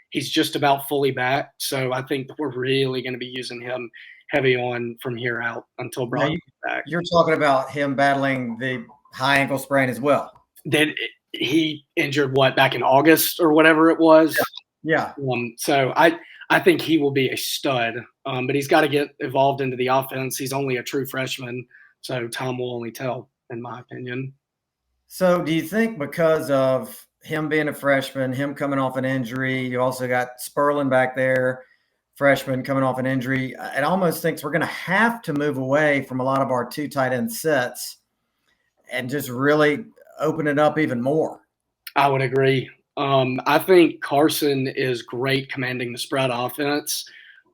He's just about fully back, so I think we're really going to be using him heavy on from here out until Brock gets back. You're talking about him battling the high ankle sprain as well. Did he injured back in August or whatever it was? Yeah. So I think he will be a stud, but he's got to get evolved into the offense. He's only a true freshman, so time will only tell, in my opinion. So do you think because of him being a freshman, him coming off an injury, you also got Sperlin back there, freshman coming off an injury, it almost thinks we're going to have to move away from a lot of our 2 tight end sets and just really open it up even more? I would agree. I think Carson is great commanding the spread offense,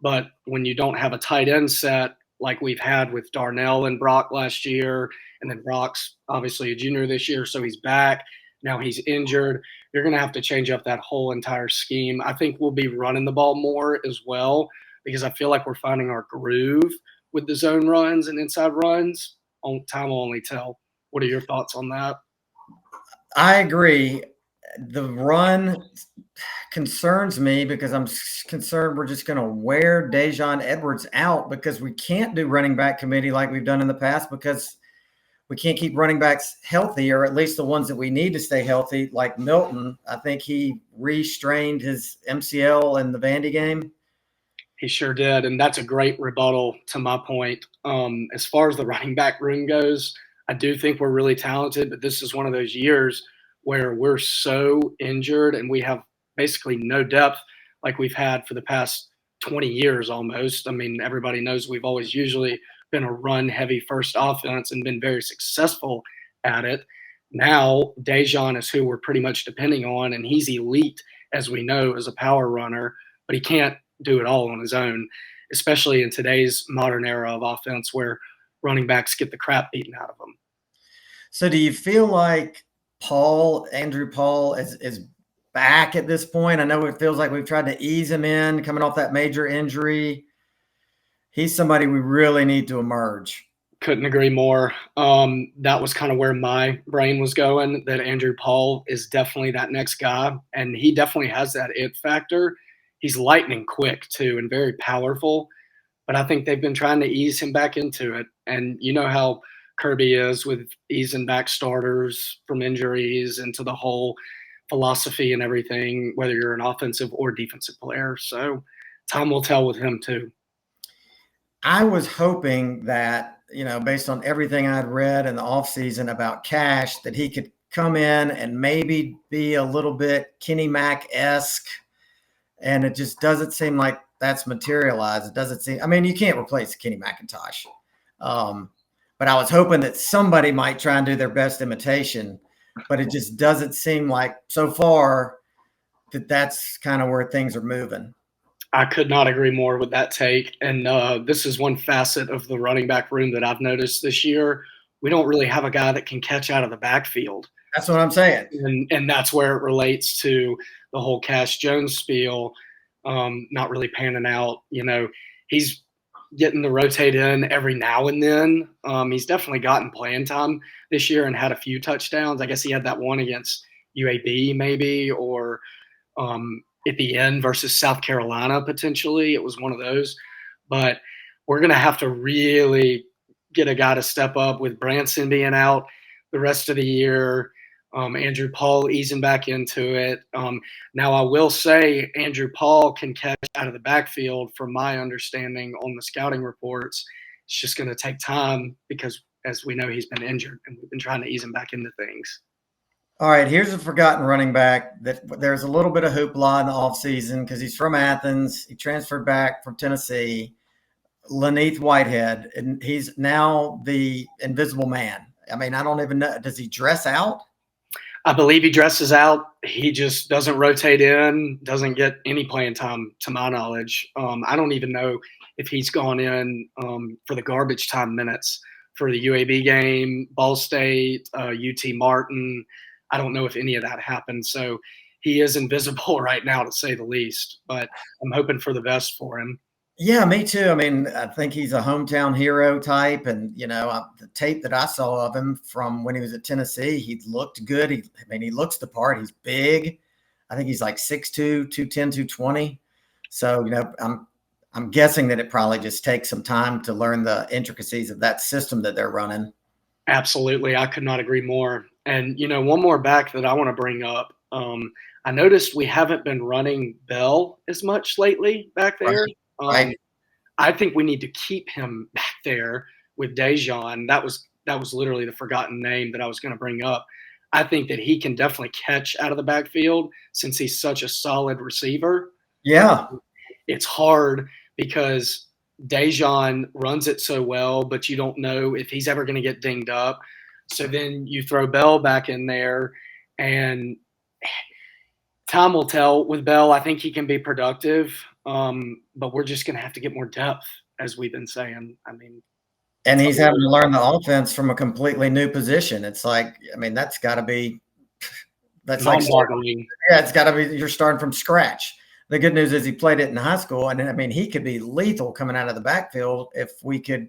but when you don't have a tight end set like we've had with Darnell and Brock last year, and then Brock's obviously a junior this year, so he's back. Now he's injured. You're going to have to change up that whole entire scheme. I think we'll be running the ball more as well, because I feel like we're finding our groove with the zone runs and inside runs. Time will only tell. What are your thoughts on that? I agree. The run concerns me because I'm concerned we're just going to wear Dejon Edwards out, because we can't do running back committee like we've done in the past, because we can't keep running backs healthy, or at least the ones that we need to stay healthy, like Milton. I think he restrained his MCL in the Vandy game. He sure did, and that's a great rebuttal to my point. As far as the running back room goes, I do think we're really talented, but this is one of those years where we're so injured and we have basically no depth like we've had for the past 20 years almost. I mean, everybody knows we've always usually been a run-heavy first offense and been very successful at it. Now, Dejon is who we're pretty much depending on, and he's elite, as we know, as a power runner, but he can't do it all on his own, especially in today's modern era of offense where running backs get the crap beaten out of them. So do you feel like Andrew Paul is back at this point? I know it feels like we've tried to ease him in coming off that major injury. He's somebody we really need to emerge. Couldn't agree more. That was kind of where my brain was going, that Andrew Paul is definitely that next guy, and he definitely has that it factor. He's lightning quick, too, and very powerful, but I think they've been trying to ease him back into it, and you know how Kirby is with easing back starters from injuries into the whole philosophy and everything, whether you're an offensive or defensive player. So time will tell with him, too. I was hoping that, based on everything I'd read in the offseason about Cash, that he could come in and maybe be a little bit Kenny Mack-esque. And it just doesn't seem like that's materialized. It doesn't seem – I mean, you can't replace Kenny McIntosh. But I was hoping that somebody might try and do their best imitation. But it just doesn't seem like so far that that's kind of where things are moving. I could not agree more with that take. And this is one facet of the running back room that I've noticed this year. We don't really have a guy that can catch out of the backfield. That's what I'm saying. And that's where it relates to the whole Cash Jones spiel, not really panning out. He's getting to rotate in every now and then. He's definitely gotten playing time this year and had a few touchdowns. I guess he had that one against UAB maybe, or at the end versus South Carolina, potentially. It was one of those. But we're going to have to really get a guy to step up with Branson being out the rest of the year, Andrew Paul easing back into it. Now, I will say Andrew Paul can catch out of the backfield from my understanding on the scouting reports. It's just going to take time because, as we know, he's been injured, and we've been trying to ease him back into things. All right, here's a forgotten running back that there's a little bit of hoopla in the offseason because he's from Athens. He transferred back from Tennessee, Laneith Whitehead, and he's now the invisible man. I mean, I don't even know. Does he dress out? I believe he dresses out. He just doesn't rotate in, doesn't get any playing time, to my knowledge. I don't even know if he's gone in for the garbage time minutes for the UAB game, Ball State, UT Martin. I don't know if any of that happened. So he is invisible right now, to say the least. But I'm hoping for the best for him. Yeah, me too. I mean, I think he's a hometown hero type. And, the tape that I saw of him from when he was at Tennessee, he looked good. He looks the part. He's big. I think he's like 6'2", 210, 220. So, I'm guessing that it probably just takes some time to learn the intricacies of that system that they're running. Absolutely. I could not agree more. And, one more back that I want to bring up. I noticed we haven't been running Bell as much lately back there. Right. I think we need to keep him back there with Dejan. That was literally the forgotten name that I was going to bring up. I think that he can definitely catch out of the backfield since he's such a solid receiver. Yeah. It's hard because Dejan runs it so well, but you don't know if he's ever going to get dinged up. So then you throw Bell back in there, and time will tell with Bell. I think he can be productive, but we're just going to have to get more depth, as we've been saying. And he's having to learn the offense from a completely new position. It's like, that's got to be – that's like – yeah, it's got to be – you're starting from scratch. The good news is he played it in high school, and, he could be lethal coming out of the backfield if we could,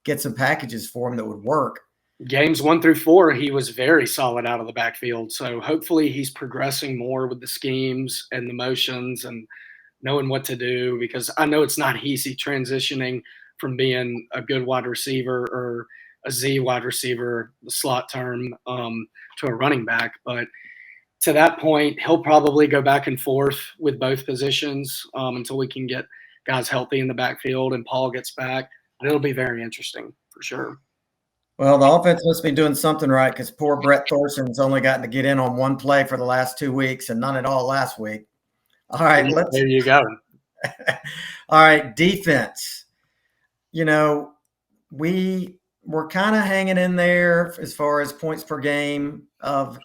get some packages for him that would work. Games 1 through 4, he was very solid out of the backfield. So hopefully he's progressing more with the schemes and the motions and knowing what to do, because I know it's not easy transitioning from being a good wide receiver or a Z wide receiver, the slot term, to a running back. But to that point, he'll probably go back and forth with both positions until we can get guys healthy in the backfield and Paul gets back. And it'll be very interesting for sure. Well, the offense must be doing something right because poor Brett Thorson's only gotten to get in on one play for the last 2 weeks and none at all last week. All right. There you go. All right. Defense. We were kind of hanging in there as far as points per game of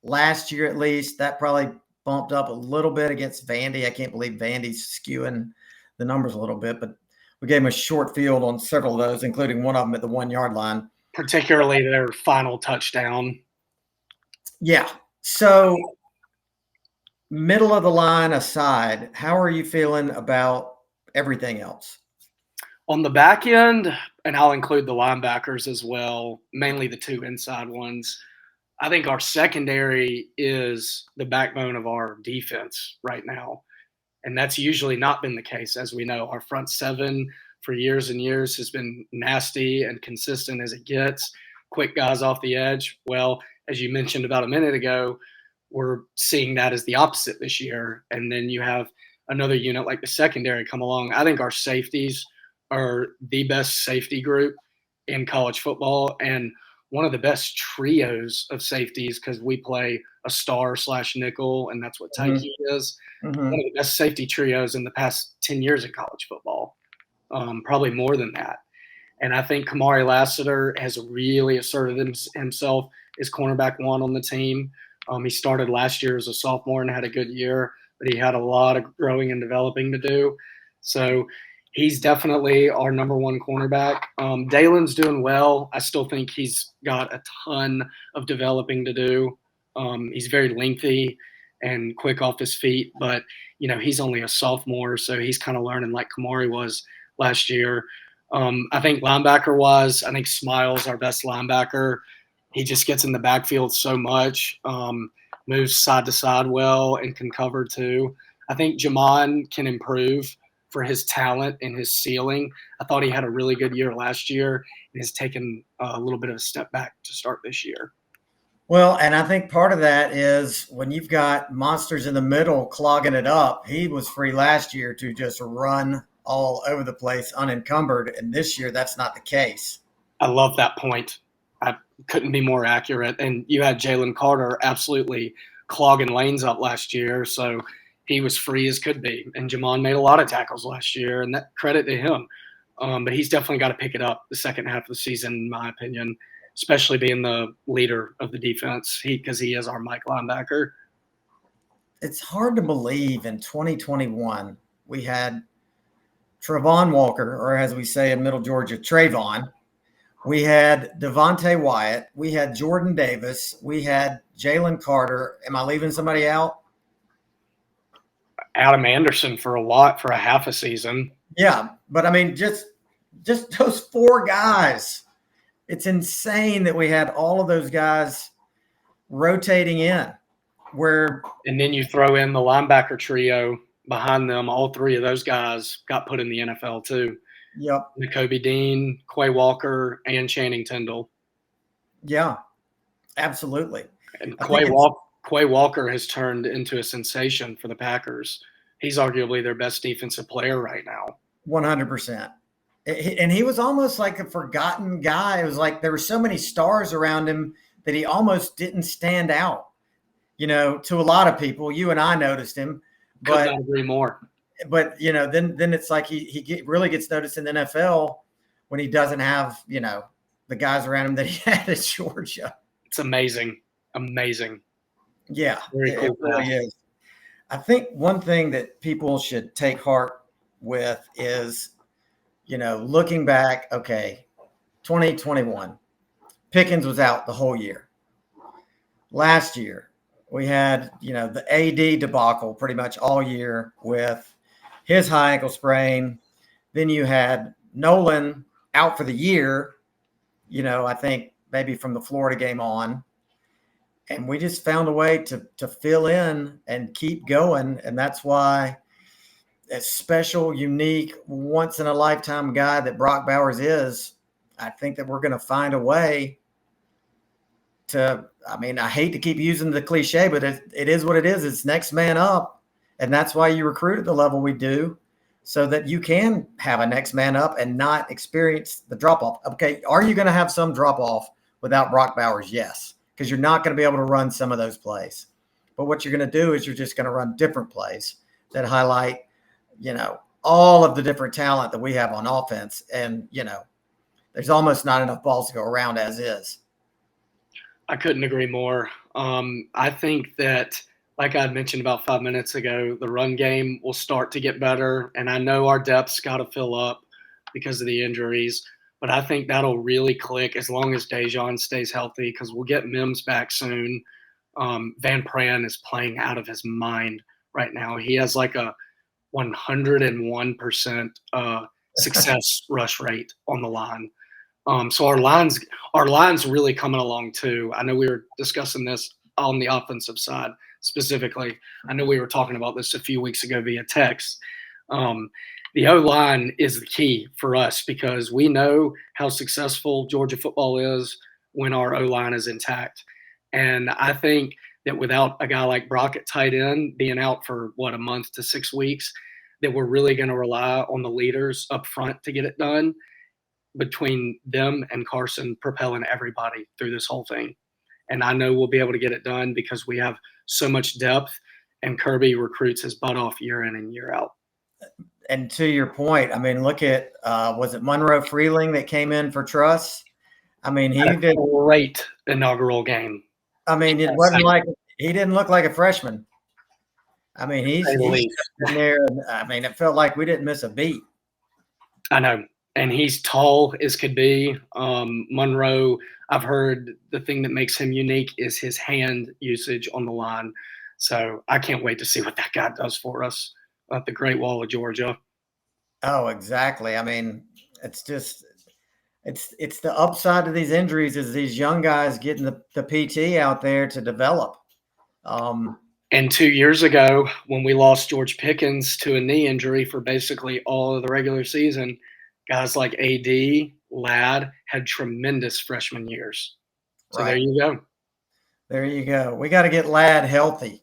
last year, at least. That probably bumped up a little bit against Vandy. I can't believe Vandy's skewing the numbers a little bit, but we gave him a short field on several of those, including one of them at the 1 yard line. Particularly their final touchdown. Yeah. So middle of the line aside, how are you feeling about everything else? On the back end, and I'll include the linebackers as well, mainly the two inside ones, I think our secondary is the backbone of our defense right now. And that's usually not been the case. As we know, our front seven for years and years has been nasty and consistent as it gets, quick guys off the edge. Well, as you mentioned about a minute ago, we're seeing that as the opposite this year. And then you have another unit like the secondary come along. I think our safeties are the best safety group in college football and one of the best trios of safeties because we play a star slash nickel, and that's what Tyke is. Mm-hmm. One of the best safety trios in the past 10 years in college football, probably more than that. And I think Kamari Lassiter has really asserted himself as cornerback one on the team. He started last year as a sophomore and had a good year, but he had a lot of growing and developing to do. So he's definitely our number one cornerback. Dalen's doing well. I still think he's got a ton of developing to do. He's very lengthy and quick off his feet, but he's only a sophomore, so he's kind of learning like Kamari was last year. I think linebacker-wise, I think Smiles our best linebacker. He just gets in the backfield so much, moves side to side well, and can cover too. I think Jamon can improve for his talent and his ceiling. I thought he had a really good year last year and has taken a little bit of a step back to start this year. Well, and I think part of that is when you've got monsters in the middle clogging it up. He was free last year to just run all over the place unencumbered, and this year that's not the case. I love that point. I couldn't be more accurate. And you had Jalen Carter absolutely clogging lanes up last year, so he was free as could be. And Jamon made a lot of tackles last year, and that credit to him. But he's definitely got to pick it up the second half of the season, in my opinion, especially being the leader of the defense because he is our Mike linebacker. It's hard to believe in 2021 we had Travon Walker, or as we say in Middle Georgia, Trayvon. We had Devontae Wyatt. We had Jordan Davis. We had Jalen Carter. Am I leaving somebody out? Adam Anderson for a half a season. Yeah, but I mean, just those four guys. It's insane that we had all of those guys rotating in. And then you throw in the linebacker trio behind them. All three of those guys got put in the NFL too. Yep. Nakobe Dean, Quay Walker, and Channing Tindall. Yeah, absolutely. And Quay Walker has turned into a sensation for the Packers. He's arguably their best defensive player right now. 100%. And he was almost like a forgotten guy. It was like there were so many stars around him that he almost didn't stand out, to a lot of people. You and I noticed him. Could not agree more. But, then it's like he really gets noticed in the NFL when he doesn't have, the guys around him that he had at Georgia. It's amazing. Amazing. Yeah, Very cool. It really is. I think one thing that people should take heart with is, looking back, okay, 2021, Pickens was out the whole year. Last year, we had, the AD debacle pretty much all year with his high ankle sprain. Then you had Nolan out for the year, I think maybe from the Florida game on. And we just found a way to fill in and keep going. And that's why a special, unique, once-in-a-lifetime guy that Brock Bowers is, I think that we're going to find a way to – I hate to keep using the cliche, but it is what it is. It's next man up. And that's why you recruit at the level we do, so that you can have a next man up and not experience the drop-off. Okay, are you going to have some drop-off without Brock Bowers? Yes, because you're not going to be able to run some of those plays. But what you're going to do is you're just going to run different plays that highlight, all of the different talent that we have on offense. And, there's almost not enough balls to go around as is. I couldn't agree more. I think that, like I mentioned about 5 minutes ago, the run game will start to get better. And I know our depth's got to fill up because of the injuries. But I think that'll really click as long as Dejon stays healthy, because we'll get Mims back soon. Van Pran is playing out of his mind right now. He has like a 101% success rush rate on the line. So our line's really coming along too. I know we were discussing this on the offensive side specifically. I know we were talking about this a few weeks ago via text. The O-line is the key for us because we know how successful Georgia football is when our O-line is intact. And I think that without a guy like Brock at tight end being out for, a month to 6 weeks, that we're really going to rely on the leaders up front to get it done, between them and Carson propelling everybody through this whole thing. And I know we'll be able to get it done because we have so much depth, and Kirby recruits his butt off year in and year out. And to your point, I mean, look at, was it Monroe Freeling that came in for Truss? I mean, he did a great inaugural game. I mean, it wasn't like he didn't look like a freshman. I mean, he's in there. And, I mean, it felt like we didn't miss a beat. I know. And he's tall as could be. Monroe, I've heard the thing that makes him unique is his hand usage on the line. So I can't wait to see what that guy does for us at the Great Wall of Georgia. Oh, exactly. I mean, it's just it's the upside of these injuries is these young guys getting the PT out there to develop. And 2 years ago, when we lost George Pickens to a knee injury for basically all of the regular season, guys like AD, Ladd had tremendous freshman years. So There you go. There you go. We got to get Ladd healthy.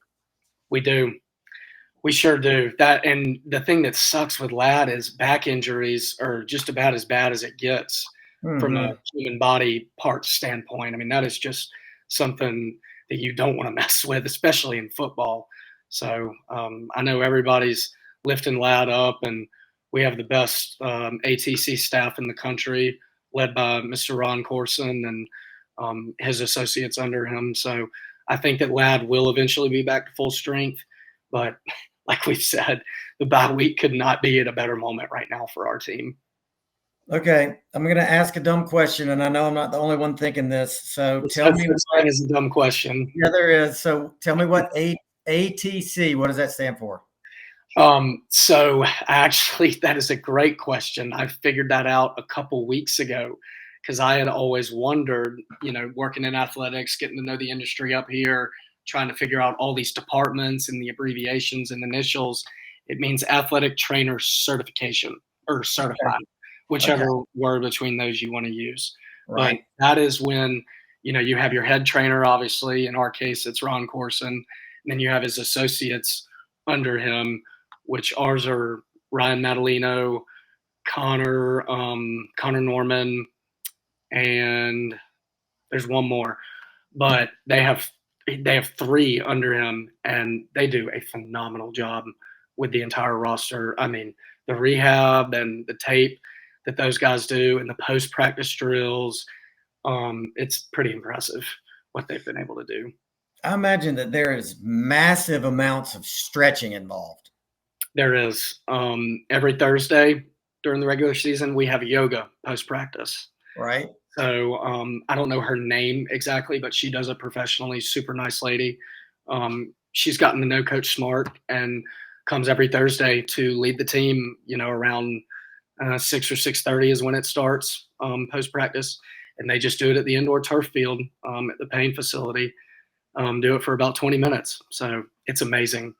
We do. We sure do. And the thing that sucks with Ladd is back injuries are just about as bad as it gets from a human body parts standpoint. I mean, that is just something that you don't want to mess with, especially in football. So I know everybody's lifting Ladd up, and we have the best ATC staff in the country, led by Mr. Ron Corson and his associates under him. So I think that Ladd will eventually be back to full strength. But like we've said, the bye week could not be at a better moment right now for our team. Okay, I'm going to ask a dumb question, and I know I'm not the only one thinking this. So tell me what is a dumb question. Yeah, there is. So tell me what ATC, what does that stand for? So actually, that is a great question. I figured that out a couple weeks ago because I had always wondered, working in athletics, getting to know the industry up here, trying to figure out all these departments and the abbreviations and initials. It means athletic trainer certification or certified, whichever word between those you want to use. Right. But that is when, you have your head trainer, obviously. In our case, it's Ron Corson. And then you have his associates under him, which ours are Ryan Madalino, Connor Norman, and there's one more. But they have 3 under him, and they do a phenomenal job with the entire roster. I mean, the rehab and the tape that those guys do and the post-practice drills, it's pretty impressive what they've been able to do. I imagine that there is massive amounts of stretching involved. There is. Every Thursday during the regular season, we have yoga post-practice. Right. So I don't know her name exactly, but she does it professionally. Super nice lady. She's gotten to know Coach Smart and comes every Thursday to lead the team, around 6 or 6:30 is when it starts post-practice. And they just do it at the indoor turf field at the Payne facility. Do it for about 20 minutes. So it's amazing.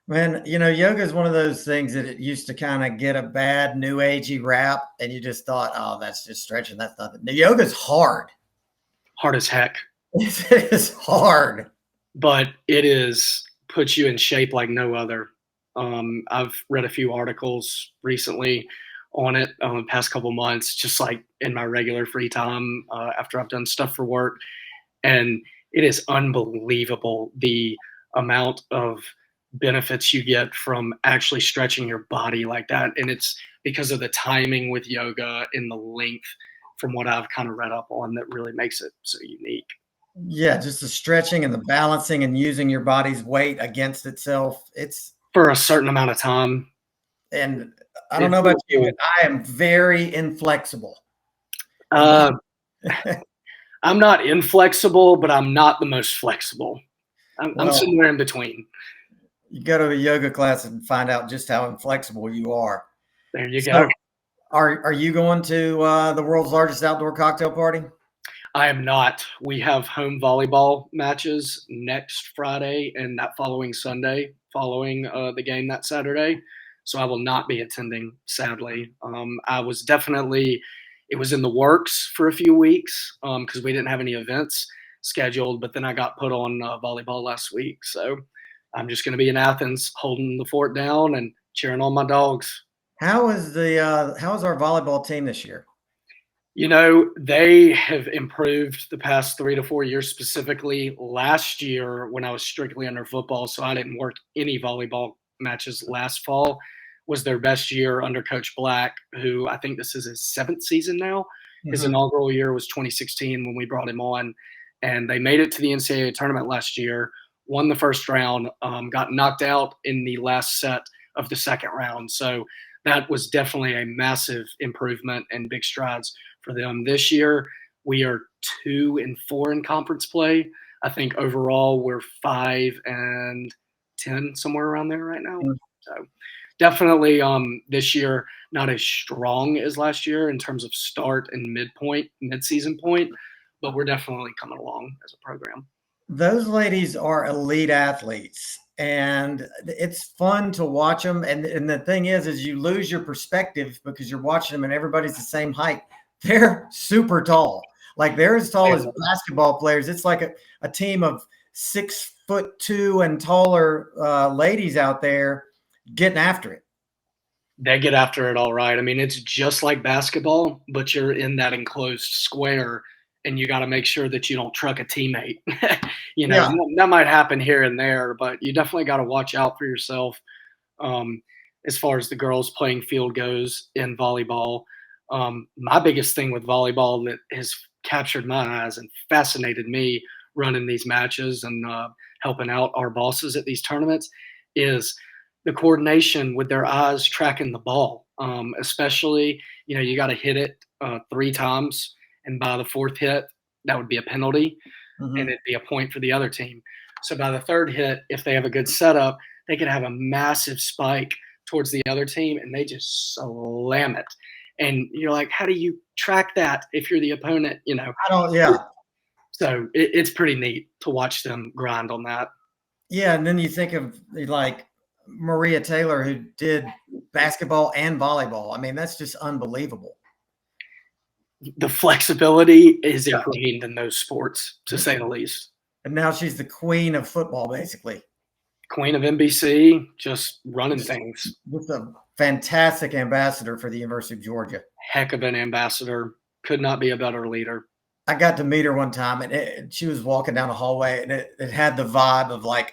Man, yoga is one of those things that it used to kind of get a bad new agey rap, and you just thought, oh, that's just stretching. That's nothing. The yoga's hard. Hard as heck. It is hard. But it puts you in shape like no other. I've read a few articles recently on it the past couple months, just like in my regular free time after I've done stuff for work. And it is unbelievable the amount of benefits you get from actually stretching your body like that. And it's because of the timing with yoga and the length from what I've kind of read up on that really makes it so unique. Yeah, just the stretching and the balancing and using your body's weight against itself. It's for a certain amount of time. And I don't know about you, but I am very inflexible. I'm not inflexible, but I'm not the most flexible. I'm somewhere in between. You go to a yoga class and find out just how inflexible you are. There you go. Are you going to the world's largest outdoor cocktail party? I am not. We have home volleyball matches next Friday and that following Sunday, following the game that Saturday. So I will not be attending, sadly. I was definitely, it was in the works for a few weeks because we didn't have any events scheduled, but then I got put on volleyball last week. So I'm just going to be in Athens holding the fort down and cheering on my dogs. How is our volleyball team this year? You know, they have improved the past 3 to 4 years, specifically last year when I was strictly under football. So I didn't work any volleyball matches last fall, was their best year under Coach Black, who I think this is his 7th season now. His inaugural year was 2016 when we brought him on, and they made it to the NCAA tournament last year, won the first round, got knocked out in the last set of the second round. So that was definitely a massive improvement and big strides for them. This year, we are 2-4 in conference play. I think overall we're 5-10, somewhere around there right now. So definitely this year not as strong as last year in terms of start and mid-season point, but we're definitely coming along as a program. Those ladies are elite athletes, and it's fun to watch them. And the thing is you lose your perspective because you're watching them and everybody's the same height. They're super tall. Like they're as tall as basketball players. It's like a team of 6'2" and taller ladies out there getting after it. They get after it all right. I mean, it's just like basketball, but you're in that enclosed square and you got to make sure that you don't truck a teammate. That might happen here and there, but you definitely got to watch out for yourself as far as the girls playing field goes in volleyball. My biggest thing with volleyball that has captured my eyes and fascinated me running these matches and helping out our bosses at these tournaments is the coordination with their eyes tracking the ball. Especially, you got to hit it 3 times, and by the 4th hit, that would be a penalty, and it'd be a point for the other team. So by the 3rd hit, if they have a good setup, they could have a massive spike towards the other team, and they just slam it. And you're like, how do you track that if you're the opponent? So it's pretty neat to watch them grind on that. Yeah, and then you think of like Maria Taylor, who did basketball and volleyball. I mean, that's just unbelievable. The flexibility is ingrained in those sports, to say the least. And now she's the queen of football, basically. Queen of NBC, just running things. Just a fantastic ambassador for the University of Georgia. Heck of an ambassador. Could not be a better leader. I got to meet her one time, and she was walking down a hallway, and it had the vibe of like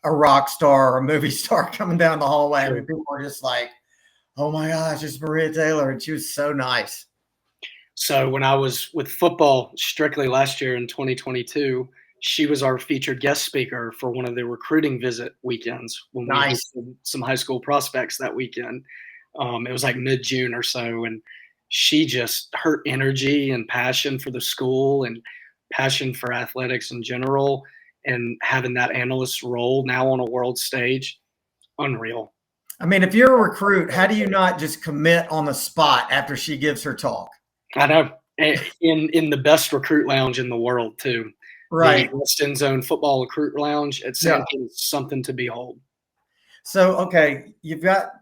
a rock star or a movie star coming down the hallway. I mean, people were just like, oh my gosh, it's Maria Taylor. And she was so nice. So when I was with football strictly last year in 2022, she was our featured guest speaker for one of the recruiting visit weekends when we had some high school prospects that weekend. It was like mid-June or so, and her energy and passion for the school and passion for athletics in general and having that analyst role now on a world stage, unreal. I mean, if you're a recruit, how do you not just commit on the spot after she gives her talk? I know. In the best recruit lounge in the world, too. Right. The West End Zone Football Recruit Lounge at Sanford is something to behold. So, okay, you've got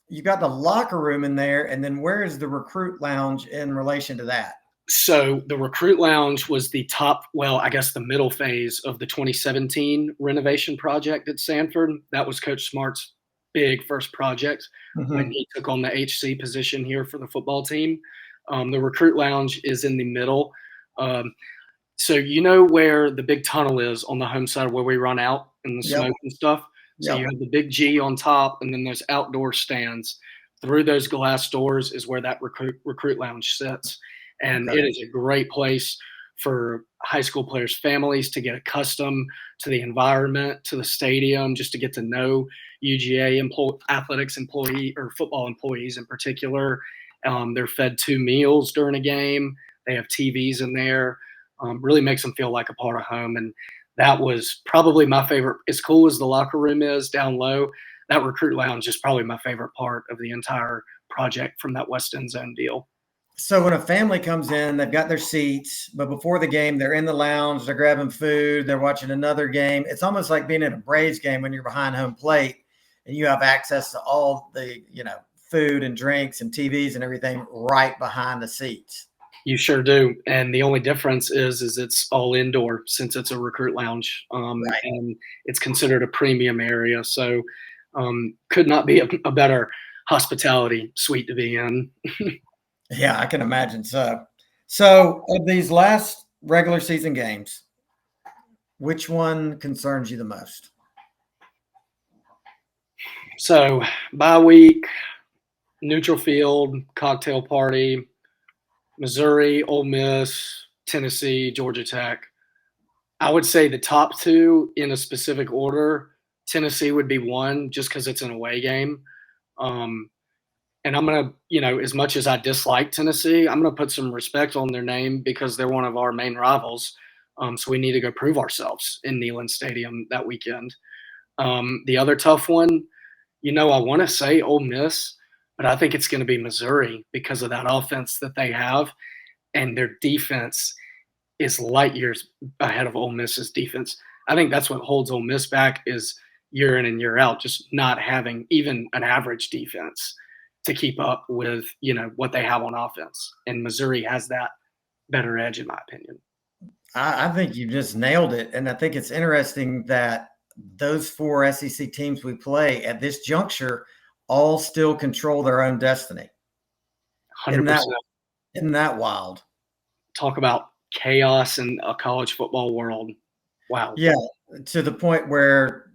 the locker room in there, and then where is the recruit lounge in relation to that? So the recruit lounge was the the middle phase of the 2017 renovation project at Sanford. That was Coach Smart's big first project when he took on the HC position here for the football team. The recruit lounge is in the middle. So you know where the big tunnel is on the home side where we run out and the smoke and stuff? So you have the big G on top and then those outdoor stands. Through those glass doors is where that recruit lounge sits. And it is a great place for high school players' families to get accustomed to the environment, to the stadium, just to get to know UGA athletics employee or football employees in particular. They're fed 2 meals during a game. They have TVs in there. Really makes them feel like a part of home. And that was probably my favorite. As cool as the locker room is down low, that recruit lounge is probably my favorite part of the entire project from that West End Zone deal. So when a family comes in, they've got their seats, but before the game, they're in the lounge, they're grabbing food, they're watching another game. It's almost like being at a Braves game when you're behind home plate and you have access to all the, food and drinks and TVs and everything right behind the seats. You sure do. And the only difference is it's all indoor since it's a recruit lounge, Right. and it's considered a premium area. So could not be a better hospitality suite to be in. Yeah, I can imagine so. So of these last regular season games, which one concerns you the most? So bye week, neutral field, cocktail party, Missouri, Ole Miss, Tennessee, Georgia Tech. I would say the top two in a specific order. Tennessee would be one just because it's an away game. And I'm going to, as much as I dislike Tennessee, I'm going to put some respect on their name because they're one of our main rivals. So we need to go prove ourselves in Neyland Stadium that weekend. The other tough one, I want to say Ole Miss, but I think it's going to be Missouri because of that offense that they have. And their defense is light years ahead of Ole Miss's defense. I think that's what holds Ole Miss back is year in and year out, just not having even an average defense to keep up with, what they have on offense. And Missouri has that better edge, in my opinion. I think you just nailed it. And I think it's interesting that those four SEC teams we play at this juncture all still control their own destiny. 100%. Isn't that wild? Talk about chaos in a college football world. Wow. Yeah, to the point where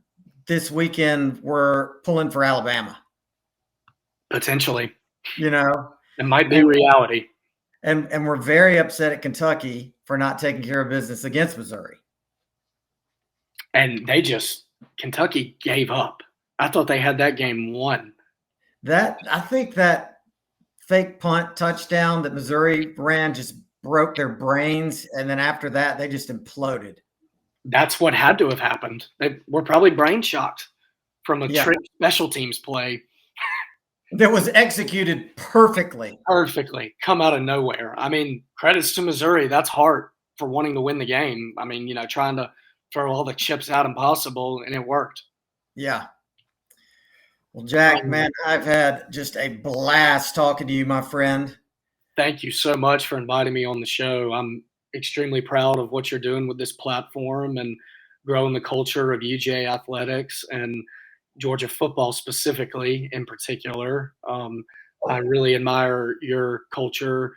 this weekend we're pulling for Alabama. Potentially. It might be reality. And we're very upset at Kentucky for not taking care of business against Missouri. And Kentucky gave up. I thought they had that game won. I think that fake punt touchdown that Missouri ran just broke their brains. And then after that, they just imploded. That's what had to have happened. They were probably brain shocked from a trick special teams play. That was executed perfectly. Perfectly. Come out of nowhere. I mean, credits to Missouri. That's hard for wanting to win the game. I mean, trying to throw all the chips out impossible, and it worked. Yeah. Well, Jack, man, I've had just a blast talking to you, my friend. Thank you so much for inviting me on the show. I'm extremely proud of what you're doing with this platform and growing the culture of UGA athletics and Georgia football specifically in particular. I really admire your culture,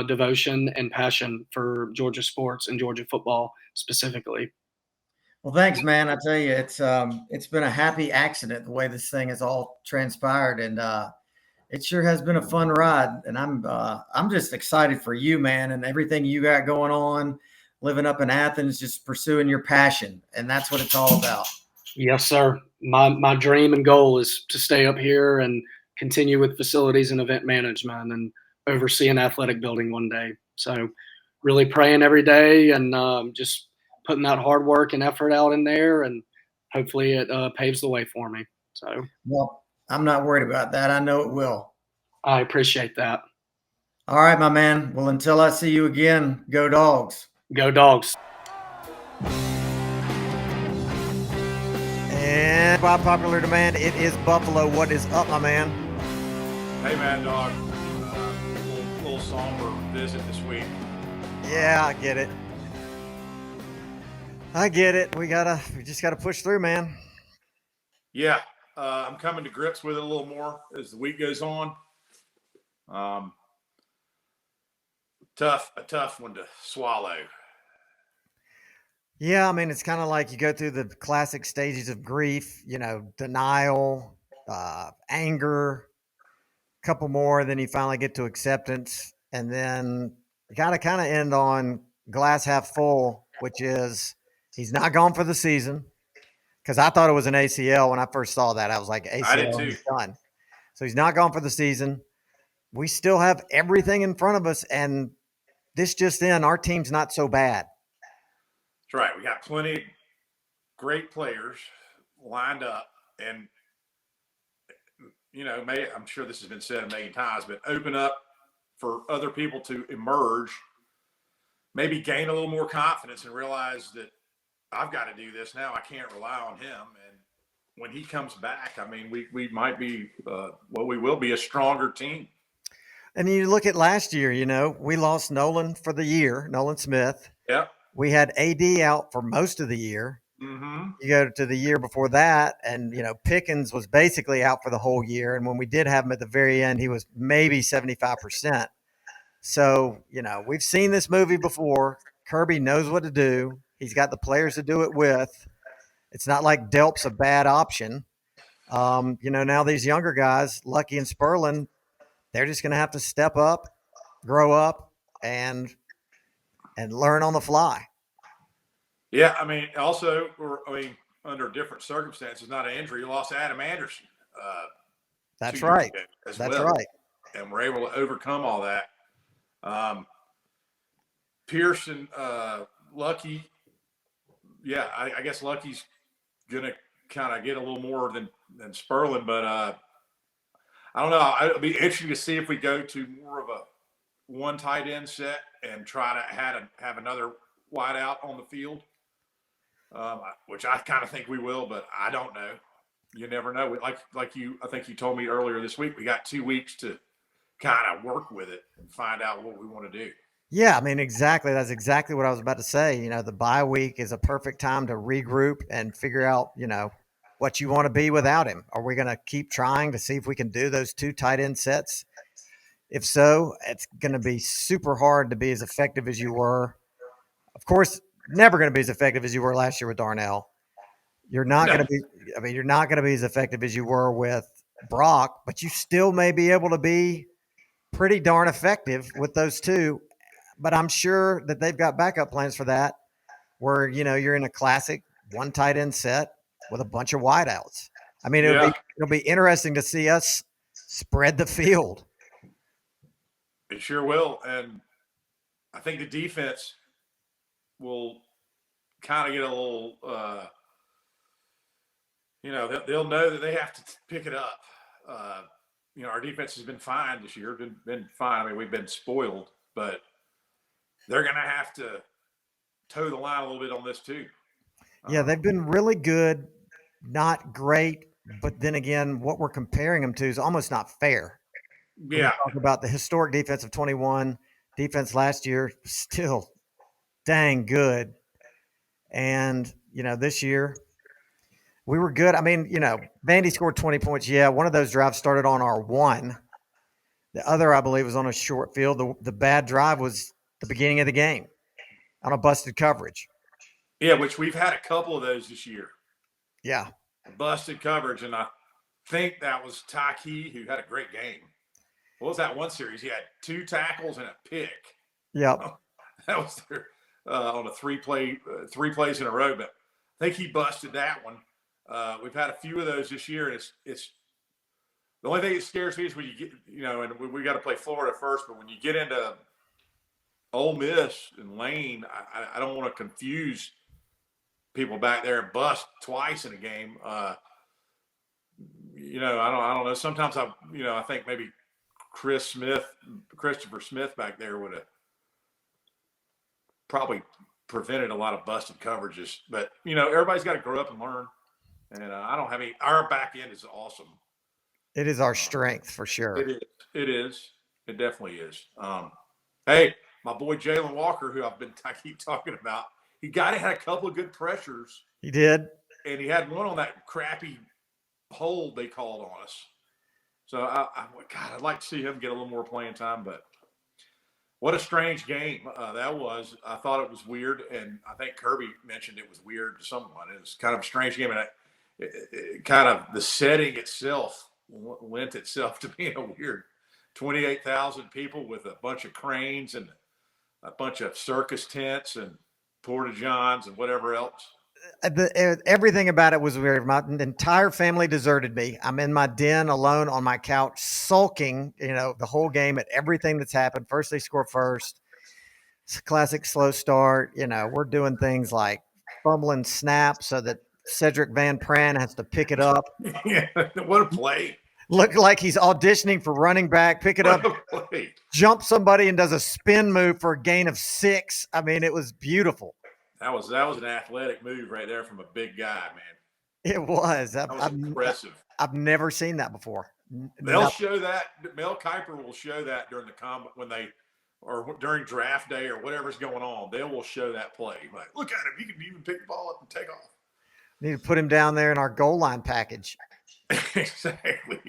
devotion, and passion for Georgia sports and Georgia football specifically. Well, thanks, man. I tell you, it's been a happy accident the way this thing has all transpired, and it sure has been a fun ride. And I'm just excited for you, man, and everything you got going on, living up in Athens, just pursuing your passion, and that's what it's all about. Yes, sir. My dream and goal is to stay up here and continue with facilities and event management and oversee an athletic building one day. So really praying every day and just putting that hard work and effort out in there, and hopefully it paves the way for me. So, well, I'm not worried about that. I know it will. I appreciate that. All right, my man. Well, until I see you again, go Dogs. Go Dogs. And by popular demand, it is Buffalo. What is up, my man? Hey, man, Dawg. Little somber visit this week. Yeah, I get it. We just gotta push through, man. Yeah, I'm coming to grips with it a little more as the week goes on. A tough one to swallow. Yeah, I mean, it's kind of like you go through the classic stages of grief, denial, anger, a couple more, then you finally get to acceptance. And then you got to kind of end on glass half full, which is he's not gone for the season. Because I thought it was an ACL when I first saw that. I was like, ACL, I did too. He's done. So he's not gone for the season. We still have everything in front of us. And this just in, our team's not so bad. That's right. We got plenty great players lined up. And, I'm sure this has been said a million times, but open up for other people to emerge, maybe gain a little more confidence and realize that I've got to do this now. I can't rely on him. And when he comes back, I mean, we might be, we will be a stronger team. And you look at last year, we lost Nolan for the year, Nolan Smith. Yep. We had AD out for most of the year. Mm-hmm. You go to the year before that, and, Pickens was basically out for the whole year. And when we did have him at the very end, he was maybe 75%. So, we've seen this movie before. Kirby knows what to do. He's got the players to do it with. It's not like Delp's a bad option. Now these younger guys, Lucky and Sperlin, they're just going to have to step up, grow up, and learn on the fly. Yeah, I mean, also, under different circumstances, not an injury, you lost Adam Anderson. That's right. That's well. Right. And we're able to overcome all that. Pearson, Lucky, yeah, I guess Lucky's going to kind of get a little more than Sperlin, but I don't know. It'll be interesting to see if we go to more of a one tight end set and try to have another wide out on the field, which I kind of think we will, but I don't know. You never know. I think you told me earlier this week, we got 2 weeks to kind of work with it and find out what we want to do. Yeah, I mean, exactly. That's exactly what I was about to say. The bye week is a perfect time to regroup and figure out, what you want to be without him. Are we going to keep trying to see if we can do those 2 tight end sets? If so, it's going to be super hard to be as effective as you were. Of course, never going to be as effective as you were last year with Darnell. You're not going to be. I mean, you're not going to be as effective as you were with Brock, but you still may be able to be pretty darn effective with those 2. But I'm sure that they've got backup plans for that, where you're in a classic one tight end set with a bunch of wideouts. I mean, it'll be interesting to see us spread the field. It sure will, and I think the defense will kind of get a little. They'll know that they have to pick it up. Our defense has been fine this year. Been fine. I mean, we've been spoiled, but they're going to have to toe the line a little bit on this too. Yeah, they've been really good, not great, but then again, what we're comparing them to is almost not fair. Yeah. Talk about the historic defense of 21, defense last year, still dang good. And, this year we were good. I mean, Vandy scored 20 points. Yeah, one of those drives started on our 1. The other, I believe, was on a short field. The bad drive was the beginning of the game on a busted coverage. Yeah, which we've had a couple of those this year. Yeah. Busted coverage, and I think that was Taki, who had a great game. What was that one series? He had 2 tackles and a pick. Yep. That was on a 3 plays in a row, but I think he busted that one. We've had a few of those this year, and it's the only thing that scares me is when you get, and we got to play Florida first, but when you get into Ole Miss and Lane, I don't want to confuse people back there and bust twice in a game. I don't know. Sometimes I think maybe Christopher Smith back there would have probably prevented a lot of busted coverages. But everybody's got to grow up and learn. And I don't have any. Our back end is awesome. It is our strength for sure. It is. It is. It definitely is. Hey, my boy Jalen Walker, who I keep talking about, he had a couple of good pressures. He did, and he had one on that crappy hold they called on us. So I'd like to see him get a little more playing time. But what a strange game that was. I thought it was weird, and I think Kirby mentioned it was weird to someone. It was kind of a strange game, and it kind of the setting itself lent itself to being a weird 28,000 people with a bunch of cranes and a bunch of circus tents and porta-johns and whatever else. Everything about it was weird. My entire family deserted me. I'm in my den alone on my couch, sulking, the whole game at everything that's happened. First, they score first. It's a classic slow start. We're doing things like fumbling snaps so that Cedric Van Pran has to pick it up. Yeah, what a play. Looked like he's auditioning for running back, pick it up, Play. jump somebody and does a spin move for a gain of 6. I mean, it was beautiful. That was an athletic move right there from a big guy, man. It was. That was impressive. I've never seen that before. They'll show that. Mel Kiper will show that during the when they or during draft day or whatever's going on. They will show that play. Like, look at him. He can even pick the ball up and take off. Need to put him down there in our goal line package. Exactly.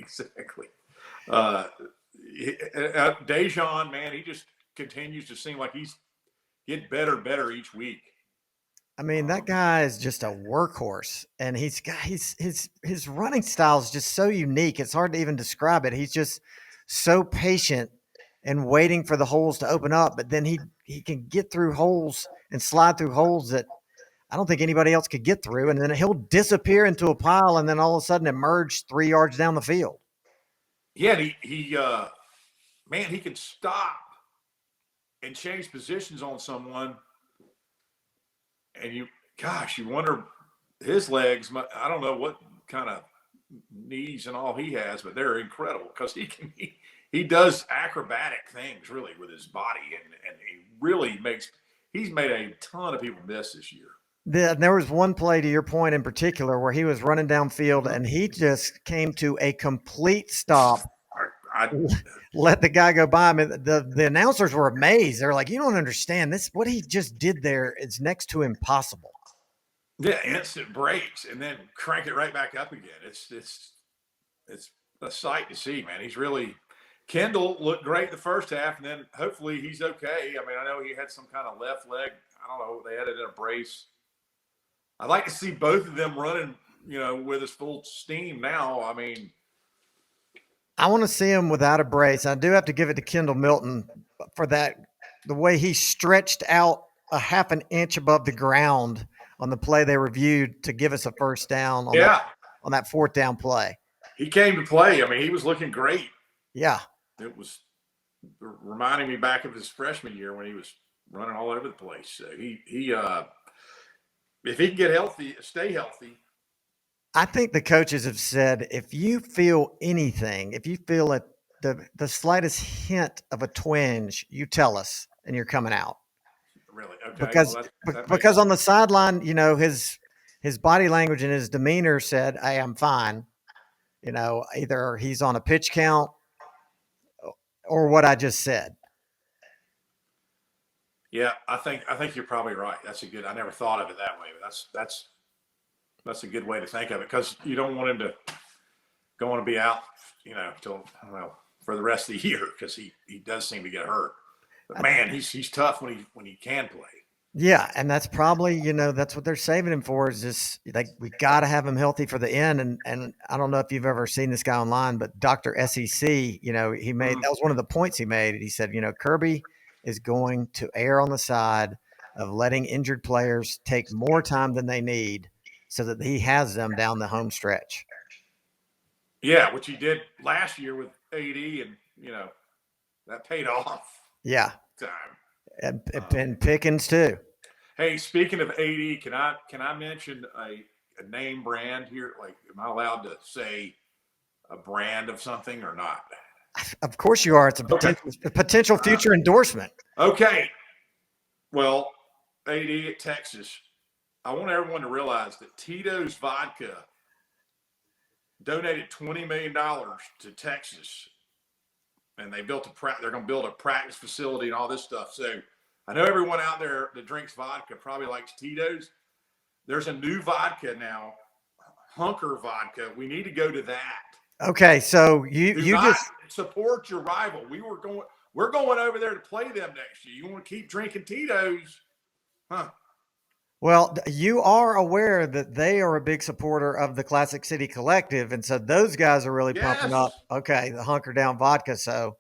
Dejon, man, he just continues to seem like he's getting better each week. I mean, that guy is just a workhorse, and his running style is just so unique. It's hard to even describe it. He's just so patient and waiting for the holes to open up, but then he can get through holes and slide through holes that I don't think anybody else could get through, and then he'll disappear into a pile and then all of a sudden emerge 3 yards down the field. Yeah, he can stop and change positions on someone. And you wonder his legs. I don't know what kind of knees and all he has, but they're incredible because he does acrobatic things really with his body, and he really he's made a ton of people miss this year. There was one play, to your point in particular, where he was running downfield and he just came to a complete stop. Let the guy go by him. The announcers were amazed. They're like, "You don't understand this. What he just did there is next to impossible." Yeah, instant brakes and then crank it right back up again. It's a sight to see, man. He's really Kendall looked great the first half, and then hopefully he's okay. I mean, I know he had some kind of left leg. I don't know. They had it in a brace. I'd like to see both of them running, with his full steam now. I mean, I want to see him without a brace. I do have to give it to Kendall Milton for that. The way he stretched out a half an inch above the ground on the play they reviewed to give us a first down on that fourth down play. He came to play. I mean, he was looking great. Yeah. It was reminding me back of his freshman year when he was running all over the place. So he if he can get healthy, stay healthy. I think the coaches have said, if you feel anything, if you feel the slightest hint of a twinge, you tell us and you're coming out. Really? Okay. Because on the sideline, his body language and his demeanor said, "Hey, I'm fine." Either he's on a pitch count or what I just said. Yeah, I think you're probably right. I never thought of it that way, but that's a good way to think of it, because you don't want him to be out, till for the rest of the year, because he does seem to get hurt. But man, he's tough when he can play. Yeah, and that's probably that's what they're saving him for, is just like, we got to have him healthy for the end. And I don't know if you've ever seen this guy online, but Dr. SEC, he made that was one of the points he made. He said, Kirby is going to err on the side of letting injured players take more time than they need, so that he has them down the home stretch. Yeah, which he did last year with AD, and that paid off. Yeah, time. And Pickens too. Hey, speaking of AD, can I mention a name brand here? Like, am I allowed to say a brand of something or not? Of course you are. It's a potential future endorsement. Okay. Well, AD at Texas. I want everyone to realize that Tito's Vodka donated $20 million to Texas, and they're going to build a practice facility and all this stuff. So I know everyone out there that drinks vodka probably likes Tito's. There's a new vodka now, Hunker Vodka. We need to go to that. Okay, so you just support your rival. We're going over there to play them next year. You want to keep drinking Tito's, huh? Well, you are aware that they are a big supporter of the Classic City Collective, and so those guys are really pumping up. Okay, the Hunker Down Vodka. So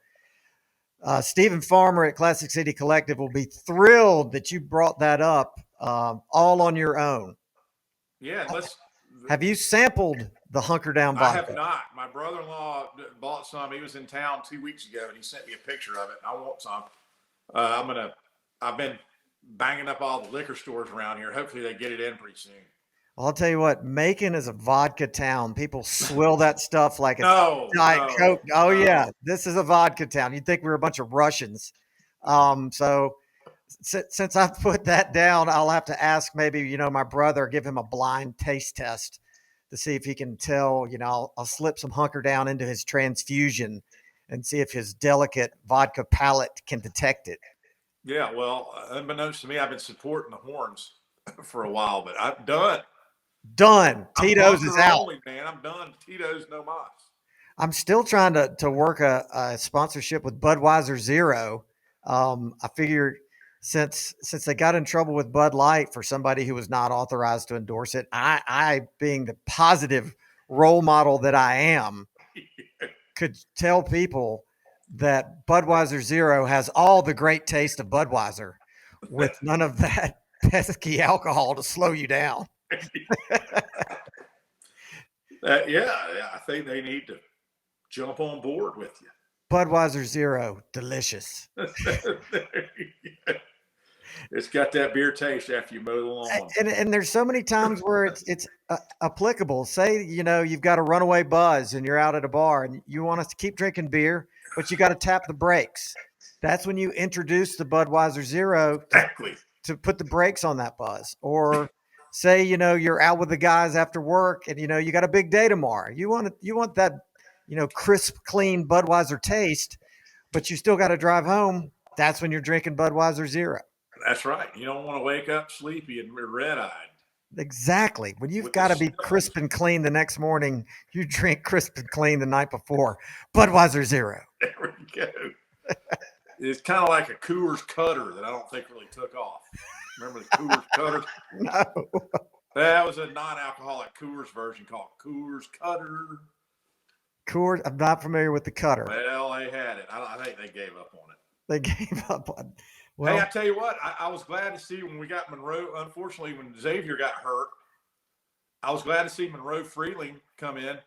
Stephen Farmer at Classic City Collective will be thrilled that you brought that up, all on your own. Yeah, have you sampled the Hunker Down Vodka? I have not. My brother-in-law bought some. He was in town 2 weeks ago, and he sent me a picture of it. I want some. I've been banging up all the liquor stores around here. Hopefully they get it in pretty soon. Well, I'll tell you what, Macon is a vodka town. People swill that stuff like it's No, Diet no, Coke. Oh, yeah, no. this is a vodka town. You'd think we were a bunch of Russians. So since I've put that down, I'll have to ask maybe, my brother, give him a blind taste test to see if he can tell, I'll slip some hunker down into his transfusion and see if his delicate vodka palate can detect it. Yeah, well, unbeknownst to me, I've been supporting the Horns for a while, but I'm done. Done. I'm Tito's is bunker out. only, man. I'm done. Tito's no mas. I'm still trying to work a sponsorship with Budweiser Zero. I figured since they got in trouble with Bud Light for somebody who was not authorized to endorse it, I being the positive role model that I am, could tell people that Budweiser Zero has all the great taste of Budweiser with none of that pesky alcohol to slow you down. Yeah, I think they need to jump on board with you. Budweiser Zero, delicious. It's got that beer taste after you mow the lawn. And there's so many times where it's applicable. Say, you've got a runaway buzz and you're out at a bar and you want us to keep drinking beer, but you got to tap the brakes. That's when you introduce the Budweiser Zero Exactly. to put the brakes on that buzz. Or say, you're out with the guys after work and, you got a big day tomorrow. You want that, crisp, clean Budweiser taste, but you still got to drive home. That's when you're drinking Budweiser Zero. That's right. You don't want to wake up sleepy and red-eyed. Exactly. When you've With got to the be smells. crisp and clean the next morning, you drink crisp and clean the night before. Budweiser Zero. There we go. It's kind of like a Coors Cutter that I don't think really took off. Remember the Coors Cutter? No. That was a non-alcoholic Coors version called Coors Cutter. Coors. I'm not familiar with the Cutter. Well, they had it. I think they gave up on it. They gave up on. Well, Hey, I tell you what, I was glad to see when we got Monroe. Unfortunately, when Xavier got hurt, I was glad to see Monroe Freeling come in.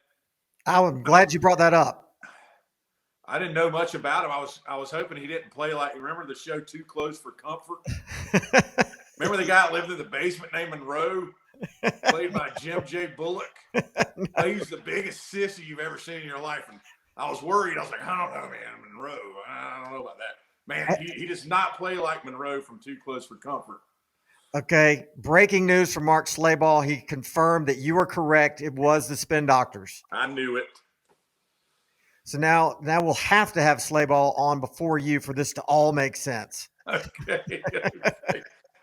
I'm glad you brought that up. I didn't know much about him. I was hoping he didn't play like. Remember the show Too Close for Comfort? Remember the guy that lived in the basement named Monroe, played by Jim J. Bullock? No. He was the biggest sissy you've ever seen in your life, and I was worried. I was like, I don't know, man, Monroe. I don't know about that. Man, he does not play like Monroe from Too Close for Comfort. Okay, breaking news from Mark Schlabach. He confirmed that you were correct. It was the Spin Doctors. I knew it. So now we'll have to have Schlabach on before you for this to all make sense. Okay.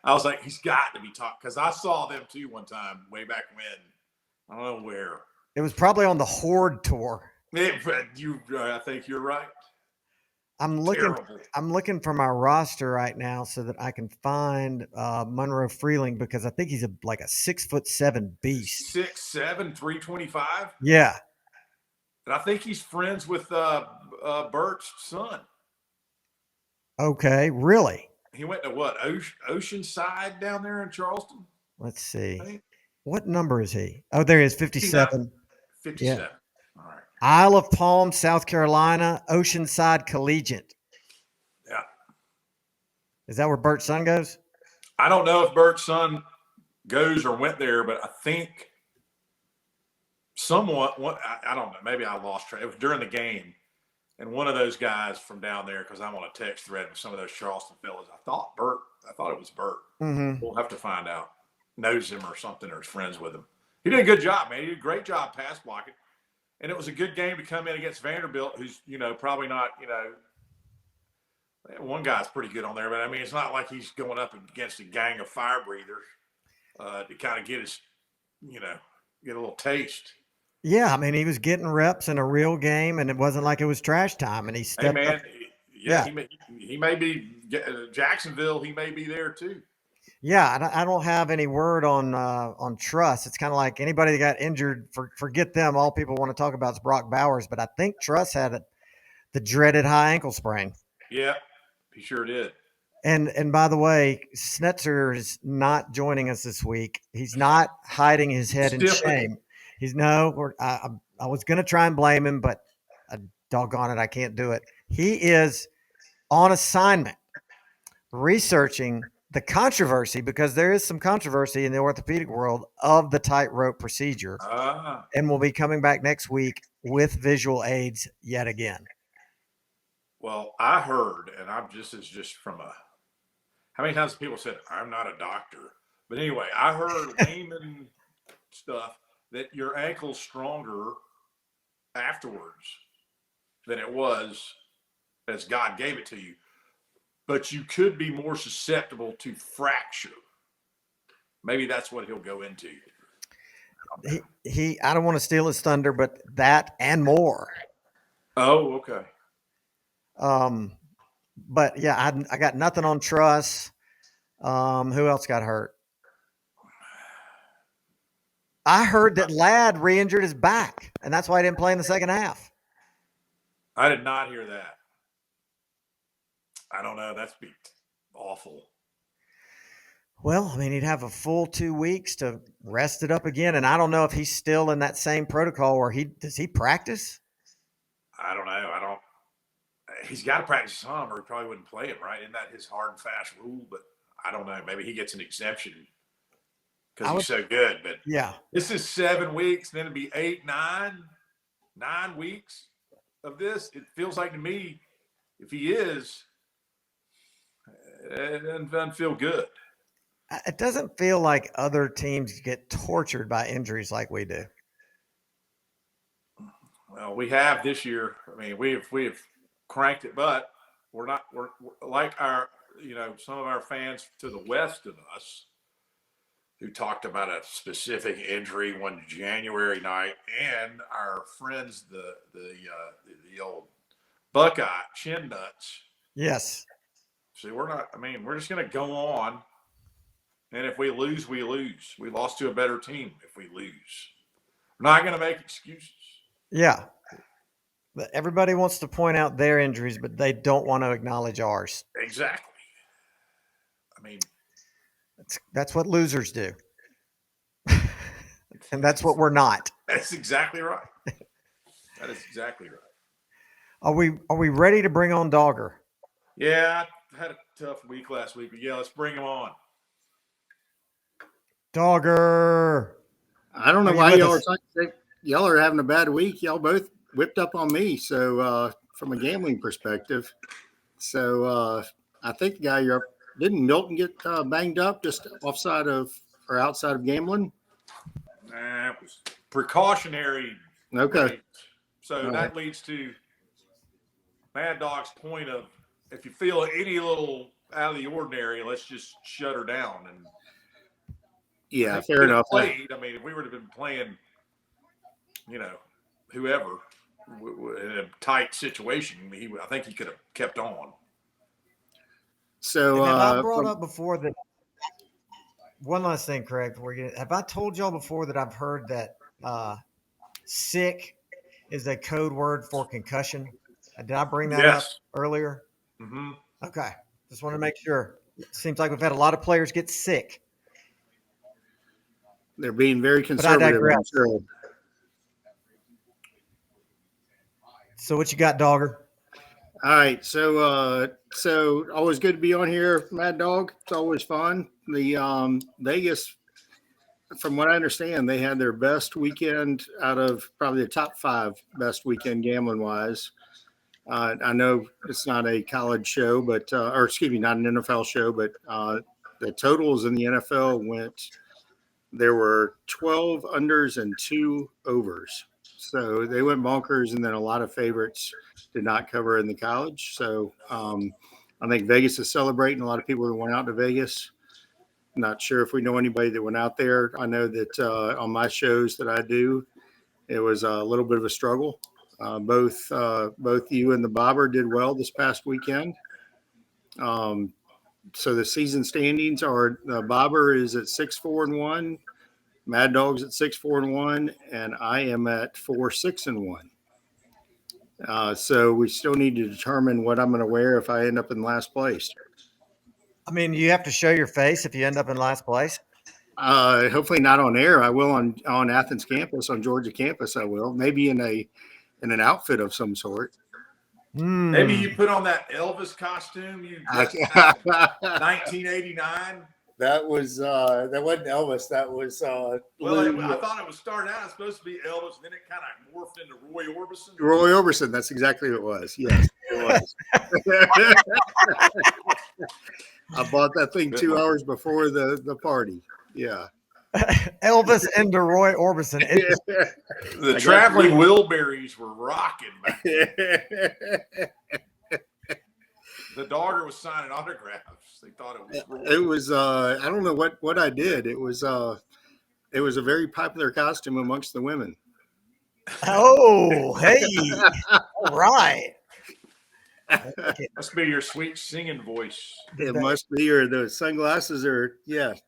I was like, he's got to be talking, because I saw them too one time way back when. I don't know where. It was probably on the Horde tour. I think you're right. I'm looking for my roster right now so that I can find Monroe Freeling, because I think he's like a 6'7" beast. 6'7", 325. Yeah. And I think he's friends with Bert's son. Okay, really? He went to what? Oceanside down there in Charleston? Let's see. Right? What number is he? Oh, there he is, 57. 57. Yeah. All right. Isle of Palm, South Carolina, Oceanside Collegiate. Yeah. Is that where Bert's son goes? I don't know if Bert's son goes or went there, but I think someone, I don't know, maybe I lost track. It was during the game, and one of those guys from down there, because I'm on a text thread with some of those Charleston fellas, I thought it was Bert. Mm-hmm. We'll have to find out. Knows him or something, or is friends with him. He did a good job, man. He did a great job pass blocking. And it was a good game to come in against Vanderbilt, who's, probably not, one guy's pretty good on there, but I mean, it's not like he's going up against a gang of fire breathers to kind of get his, get a little taste. Yeah, I mean, he was getting reps in a real game, and it wasn't like it was trash time, and he stepped up. Yeah. He may be Jacksonville. He may be there too. Yeah, I don't have any word on Truss. It's kind of like anybody that got injured, forget them. All people want to talk about is Brock Bowers, but I think Truss had the dreaded high ankle sprain. Yeah, he sure did. And by the way, Snetzer is not joining us this week. He's not hiding his head in shame. I was going to try and blame him, but doggone it, I can't do it. He is on assignment researching the controversy, because there is some controversy in the orthopedic world of the tightrope procedure, and we'll be coming back next week with visual aids yet again. Well, I heard, and just from how many times people said, I'm not a doctor. But anyway, I heard layman stuff that your ankle's stronger afterwards than it was as God gave it to you. But you could be more susceptible to fracture. Maybe that's what he'll go into. I don't want to steal his thunder, but that and more. Oh, okay. But yeah, I got nothing on Truss. Who else got hurt? I heard that Ladd re-injured his back, and that's why he didn't play in the second half. I did not hear that. I don't know. That's be awful. Well, I mean, he'd have a full 2 weeks to rest it up again, and I don't know if he's still in that same protocol where does he practice? I don't know. He's got to practice some, or he probably wouldn't play him, right? Isn't that his hard and fast rule? But I don't know. Maybe he gets an exemption because he's so good. But yeah, this is 7 weeks, then it'd be 8, 9 weeks of this. It feels like to me, if he is, it doesn't feel good. It doesn't feel like other teams get tortured by injuries like we do. Well, we have this year. I mean, we've cranked it, but we're like some of our fans to the west of us who talked about a specific injury one January night, and our friends, the old Buckeye chin nuts. Yes. See, we're not. I mean, we're just going to go on, and if we lose, we lose. We lost to a better team. If we lose, we're not going to make excuses. Yeah. But everybody wants to point out their injuries, but they don't want to acknowledge ours. Exactly. I mean, that's what losers do. And that's what we're not. That's exactly right. That is exactly right. Are we ready to bring on Dawg? Yeah, I had a tough week last week, but yeah, let's bring him on. Dawg. I don't know why y'all are having a bad week. Y'all both whipped up on me. So from a gambling perspective, I think the guy didn't Milton get banged up just outside of gambling? Nah, it was precautionary. Okay. Rates. So that leads to Mad Dog's point of if you feel any little out of the ordinary, let's just shut her down. And yeah, fair enough. I mean, if we would have been playing, whoever in a tight situation, I think he could have kept on. So I brought up before that. One last thing, Craig. Have I told y'all before that I've heard that sick is a code word for concussion? Did I bring that up earlier? Mm-hmm. Okay. Just want to make sure. It seems like we've had a lot of players get sick. They're being very conservative. I'm sure. So what you got, Dawg? All right. So always good to be on here, Mad Dog. It's always fun. The Vegas, from what I understand, they had their best weekend out of probably the top 5 best weekend gambling wise. I know it's not a college show, but not an NFL show, but the totals in the NFL there were 12 unders and 2 overs. So they went bonkers, and then a lot of favorites did not cover in the college. So I think Vegas is celebrating. A lot of people that went out to Vegas. Not sure if we know anybody that went out there. I know that on my shows that I do, it was a little bit of a struggle. Both you and the Bobber did well this past weekend. So the season standings are the Bobber is at 6-4-1, Mad Dog's at 6-4-1, and I am at 4-6-1. So we still need to determine what I'm going to wear if I end up in last place. I mean, you have to show your face if you end up in last place. Hopefully not on air. I will on Athens campus, on Georgia campus. I will maybe in an outfit of some sort. Maybe you Mm. put on that Elvis costume you dressed back in 1989. That wasn't Elvis. That was Well, Lou. I thought it was started out. It's supposed to be Elvis, and then it kind of morphed into Roy Orbison. Roy Orbison. That's exactly what it was. Yes, it was. I bought that thing 2 hours before the party. Yeah. Elvis and Roy Orbison. The traveling Wilburys were rocking back then. The daughter was signing autographs. They thought it was Roy. It was I don't know what I did. It was a very popular costume amongst the women. Oh, hey. All right. Must be your sweet singing voice. It must be, or the sunglasses are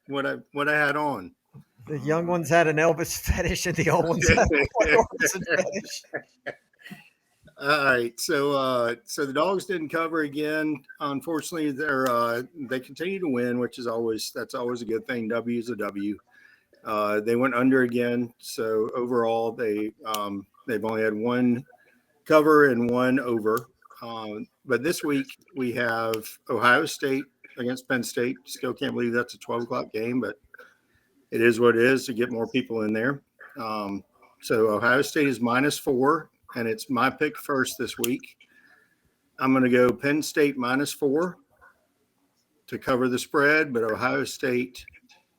what I had on. The young ones had an Elvis fetish and the old ones had a Roy Orbison fetish. All right, so the Dogs didn't cover again. Unfortunately, they continue to win, which is always a good thing. W is a W. They went under again, so overall they've only had one cover and one over. But this week we have Ohio State against Penn State. Still can't believe that's a 12 o'clock game, but it is what it is to get more people in there. So Ohio State is -4, and it's my pick first this week. I'm going to go Penn State -4 to cover the spread, but Ohio State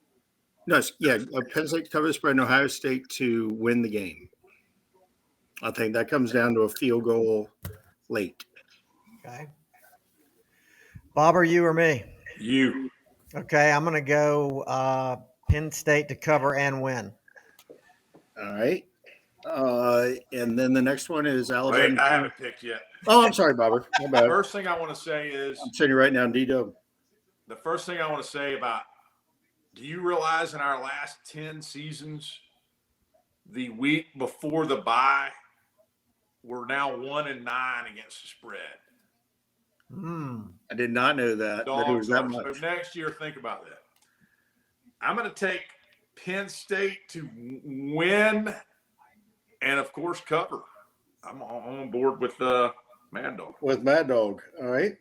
– Penn State to cover the spread and Ohio State to win the game. I think that comes down to a field goal late. Okay. Bob, or you or me? You. Okay, I'm going to go Penn State to cover and win. All right. And then the next one is Alabama. Wait, I haven't picked yet. Oh, I'm sorry, Bobber. My bad. First thing I want to say is I'm sitting right now, D-Dub. the first thing I want to say about, do you realize in our last 10 seasons, the week before the bye, we're now 1-9 against the spread. I did not know that. That it was that much. So next year, think about that. I'm going to take Penn State to win and, of course, cover. I'm on board with Mad Dog. With Mad Dog. All right.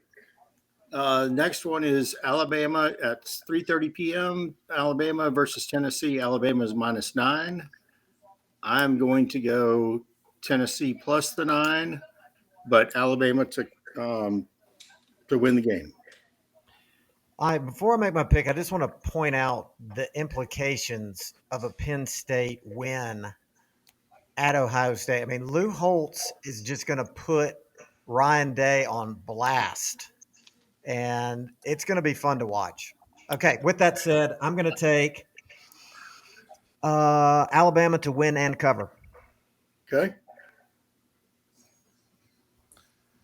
Next one is Alabama at 3:30 p.m. Alabama versus Tennessee. Alabama is -9. I'm going to go Tennessee plus the 9, but Alabama to win the game. Before I make my pick, I just want to point out the implications of a Penn State win at Ohio State. I mean, Lou Holtz is just going to put Ryan Day on blast, and it's going to be fun to watch. Okay, with that said, I'm going to take Alabama to win and cover. Okay.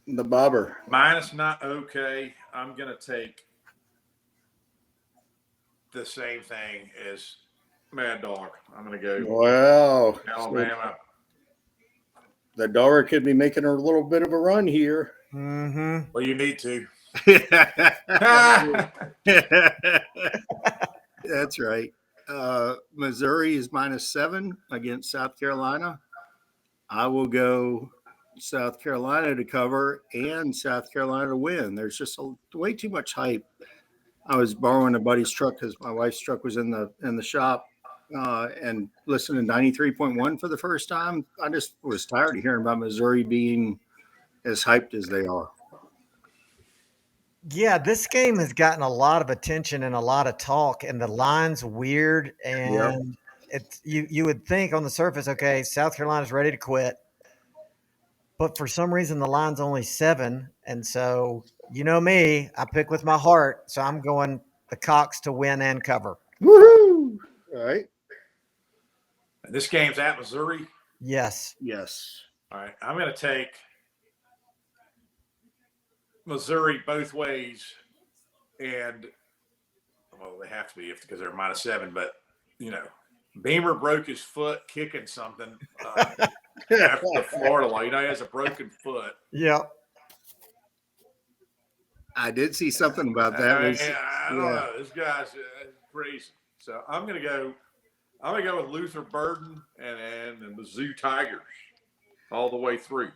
The Bobber. Minus not okay. I'm going to take the same thing as Mad Dog. I'm going to go Wow. Alabama. The Dog could be making a little bit of a run here. Mm-hmm. Well, you need to. That's right. Missouri is -7 against South Carolina. I will go South Carolina to cover and South Carolina to win. There's just way too much hype. I was borrowing a buddy's truck because my wife's truck was in the shop, and listening to 93.1 for the first time. I just was tired of hearing about Missouri being as hyped as they are. Yeah, this game has gotten a lot of attention and a lot of talk, and the line's weird. And it's you would think on the surface, okay, South Carolina's ready to quit, but for some reason the line's only 7, and so you know me, I pick with my heart, so I'm going the Cox to win and cover. Woohoo! All right. This game's at Missouri. Yes. Yes. All right. I'm going to take Missouri both ways, and well, they have to be because they're -7. But you know, Beamer broke his foot kicking something after the Florida line. You know, he has a broken foot. Yep. I did see something about that. I don't know. This guy's crazy. So I'm gonna go with Luther Burden and the Mizzou Tigers all the way through.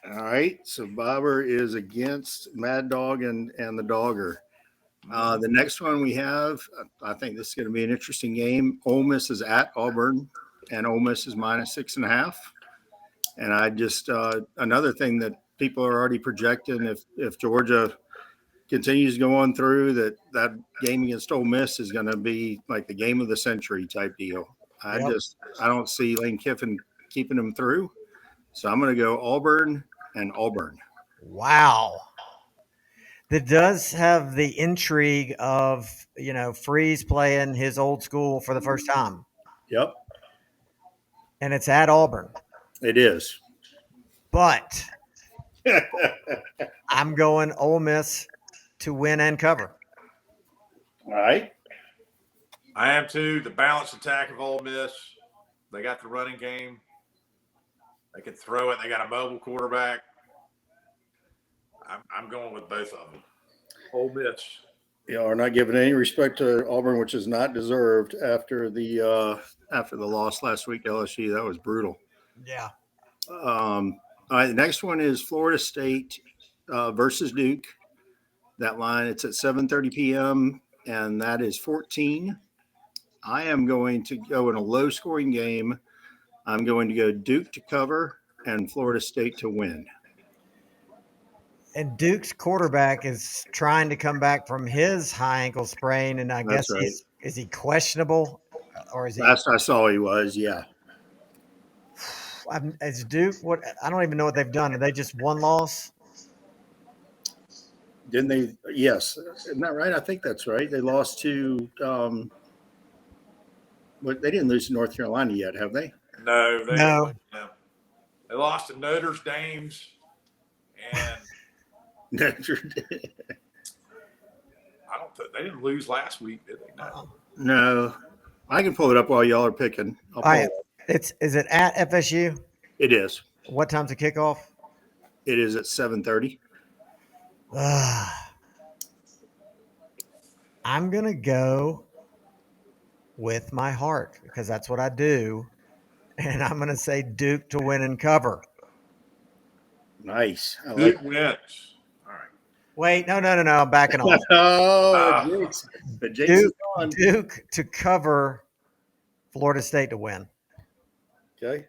All right. So Bobber is against Mad Dog and the Dogger. The next one we have, I think this is going to be an interesting game. Ole Miss is at Auburn, and Ole Miss is -6.5. And I just another thing that people are already projecting if Georgia continues going through that game against Ole Miss is going to be like the game of the century type deal. I don't see Lane Kiffin keeping them through, so I'm going to go Auburn and Auburn. Wow. That does have the intrigue of, Freeze playing his old school for the first time. Yep, And it's at Auburn. it is. But I'm going Ole Miss to win and cover. All right. I am too. The balanced attack of Ole Miss. They got the running game. They can throw it. They got a mobile quarterback. I'm going with both of them. Ole Miss. Yeah, are not giving any respect to Auburn, which is not deserved after the loss last week to LSU. That was brutal. Yeah. All right, the next one is Florida State versus Duke. That line, it's at 7:30 p.m., and that is 14. I am going to go in a low-scoring game. I'm going to go Duke to cover and Florida State to win. And Duke's quarterback is trying to come back from his high ankle sprain, and I guess right. is he questionable, or is he? Last I saw, he was. Yeah. Is Duke what? I don't even know what they've done. Are they just one loss? Didn't they? Yes. Isn't that right? I think that's right. They lost to. But they didn't lose to North Carolina yet, have they? No. No. They lost to Notre Dame's and. Notre I don't think they didn't lose last week, did they? No. I can pull it up while y'all are picking. All right. Is it at FSU? It is. What time's the kickoff? It is at 7:30. I'm gonna go with my heart because that's what I do, and I'm gonna say Duke to win and cover. Nice. I Duke like wins. All right. Wait, no, I'm backing off. Duke to cover, Florida State to win. Okay.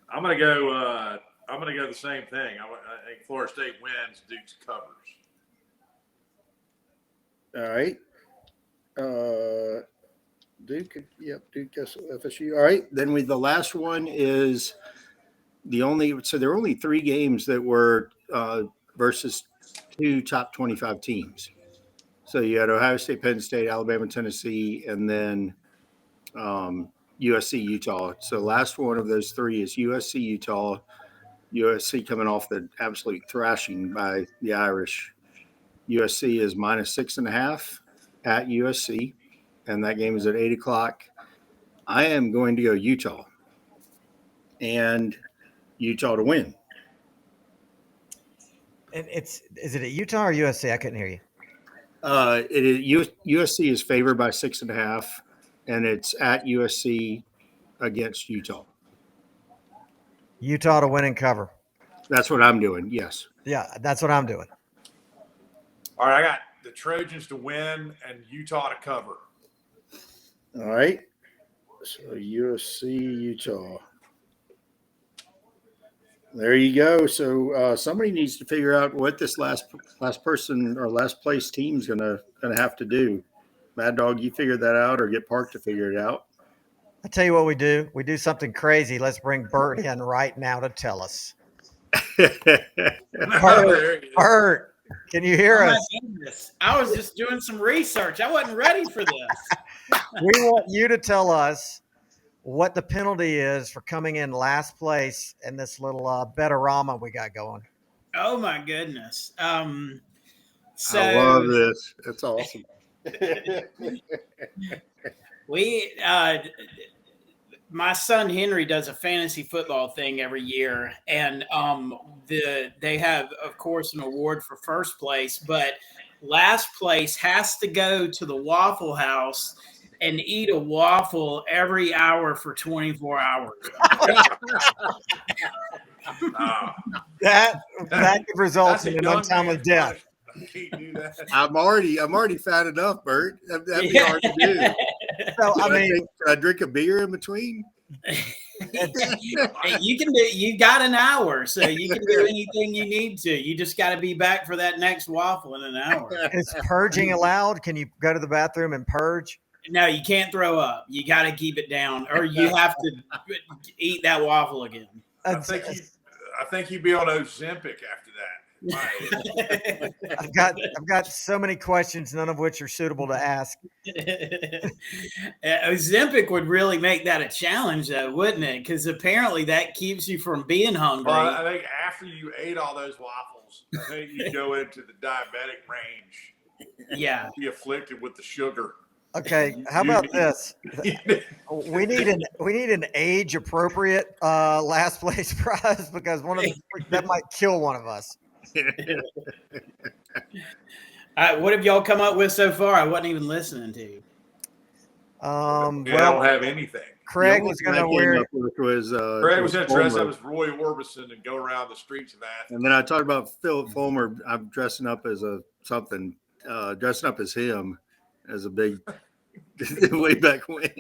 I'm gonna go the same thing. I think Florida State wins. Duke's covers. All right. Duke. Yep. Duke. FSU. All right. Then the last one is so there were only 3 games that were versus 2 top 25 teams. So you had Ohio State, Penn State, Alabama, Tennessee, and then USC, Utah. So last one of those 3 is USC, Utah. USC coming off the absolute thrashing by the Irish. USC is -6.5 at USC, and that game is at 8:00. I am going to go Utah and Utah to win. And is it at Utah or USC? I couldn't hear you. It is USC is favored by 6.5, and it's at USC against Utah. Utah to win and cover. That's what I'm doing. Yes. Yeah, that's what I'm doing. All right, I got the Trojans to win and Utah to cover. All right. So USC, Utah. There you go. So somebody needs to figure out what this last person or last place team is gonna have to do. Mad Dog, you figure that out, or get Park to figure it out. I tell you what we do. We do something crazy. Let's bring Bert in right now to tell us. Bert, can you hear us? My goodness. I was just doing some research. I wasn't ready for this. We want you to tell us what the penalty is for coming in last place in this little betterama we got going. Oh my goodness. So I love this. That's awesome. we my son Henry does a fantasy football thing every year, and they have, of course, an award for first place, but last place has to go to the Waffle House and eat a waffle every hour for 24 hours. That could result That's a in an young untimely man's death. punishment. I can't do that. I'm already fat enough, Bert. That'd be hard to do. So I mean, Should I drink a beer in between? You can do. You got an hour, so you can do anything you need to. You just got to be back for that next waffle in an hour. is purging allowed? Can you go to the bathroom and purge? No, you can't throw up. You got to keep it down, or you have to eat that waffle again. I think you'd be on Ozempic after that. I've got so many questions, none of which are suitable to ask. Ozempic would really make that a challenge, though, wouldn't it? Because apparently that keeps you from being hungry. Well, I think after you ate all those waffles, I think you go into the diabetic range. Yeah. Be afflicted with the sugar. Okay, how about this? We need an age appropriate last place prize because that might kill one of us. What have y'all come up with so far? I wasn't even listening to you. I don't have anything. Craig was going to wear. Craig was going to dress up as Roy Orbison and go around the streets of Athens. And then I talked about Philip Fulmer. I'm dressing up as dressing up as him as a big way back when.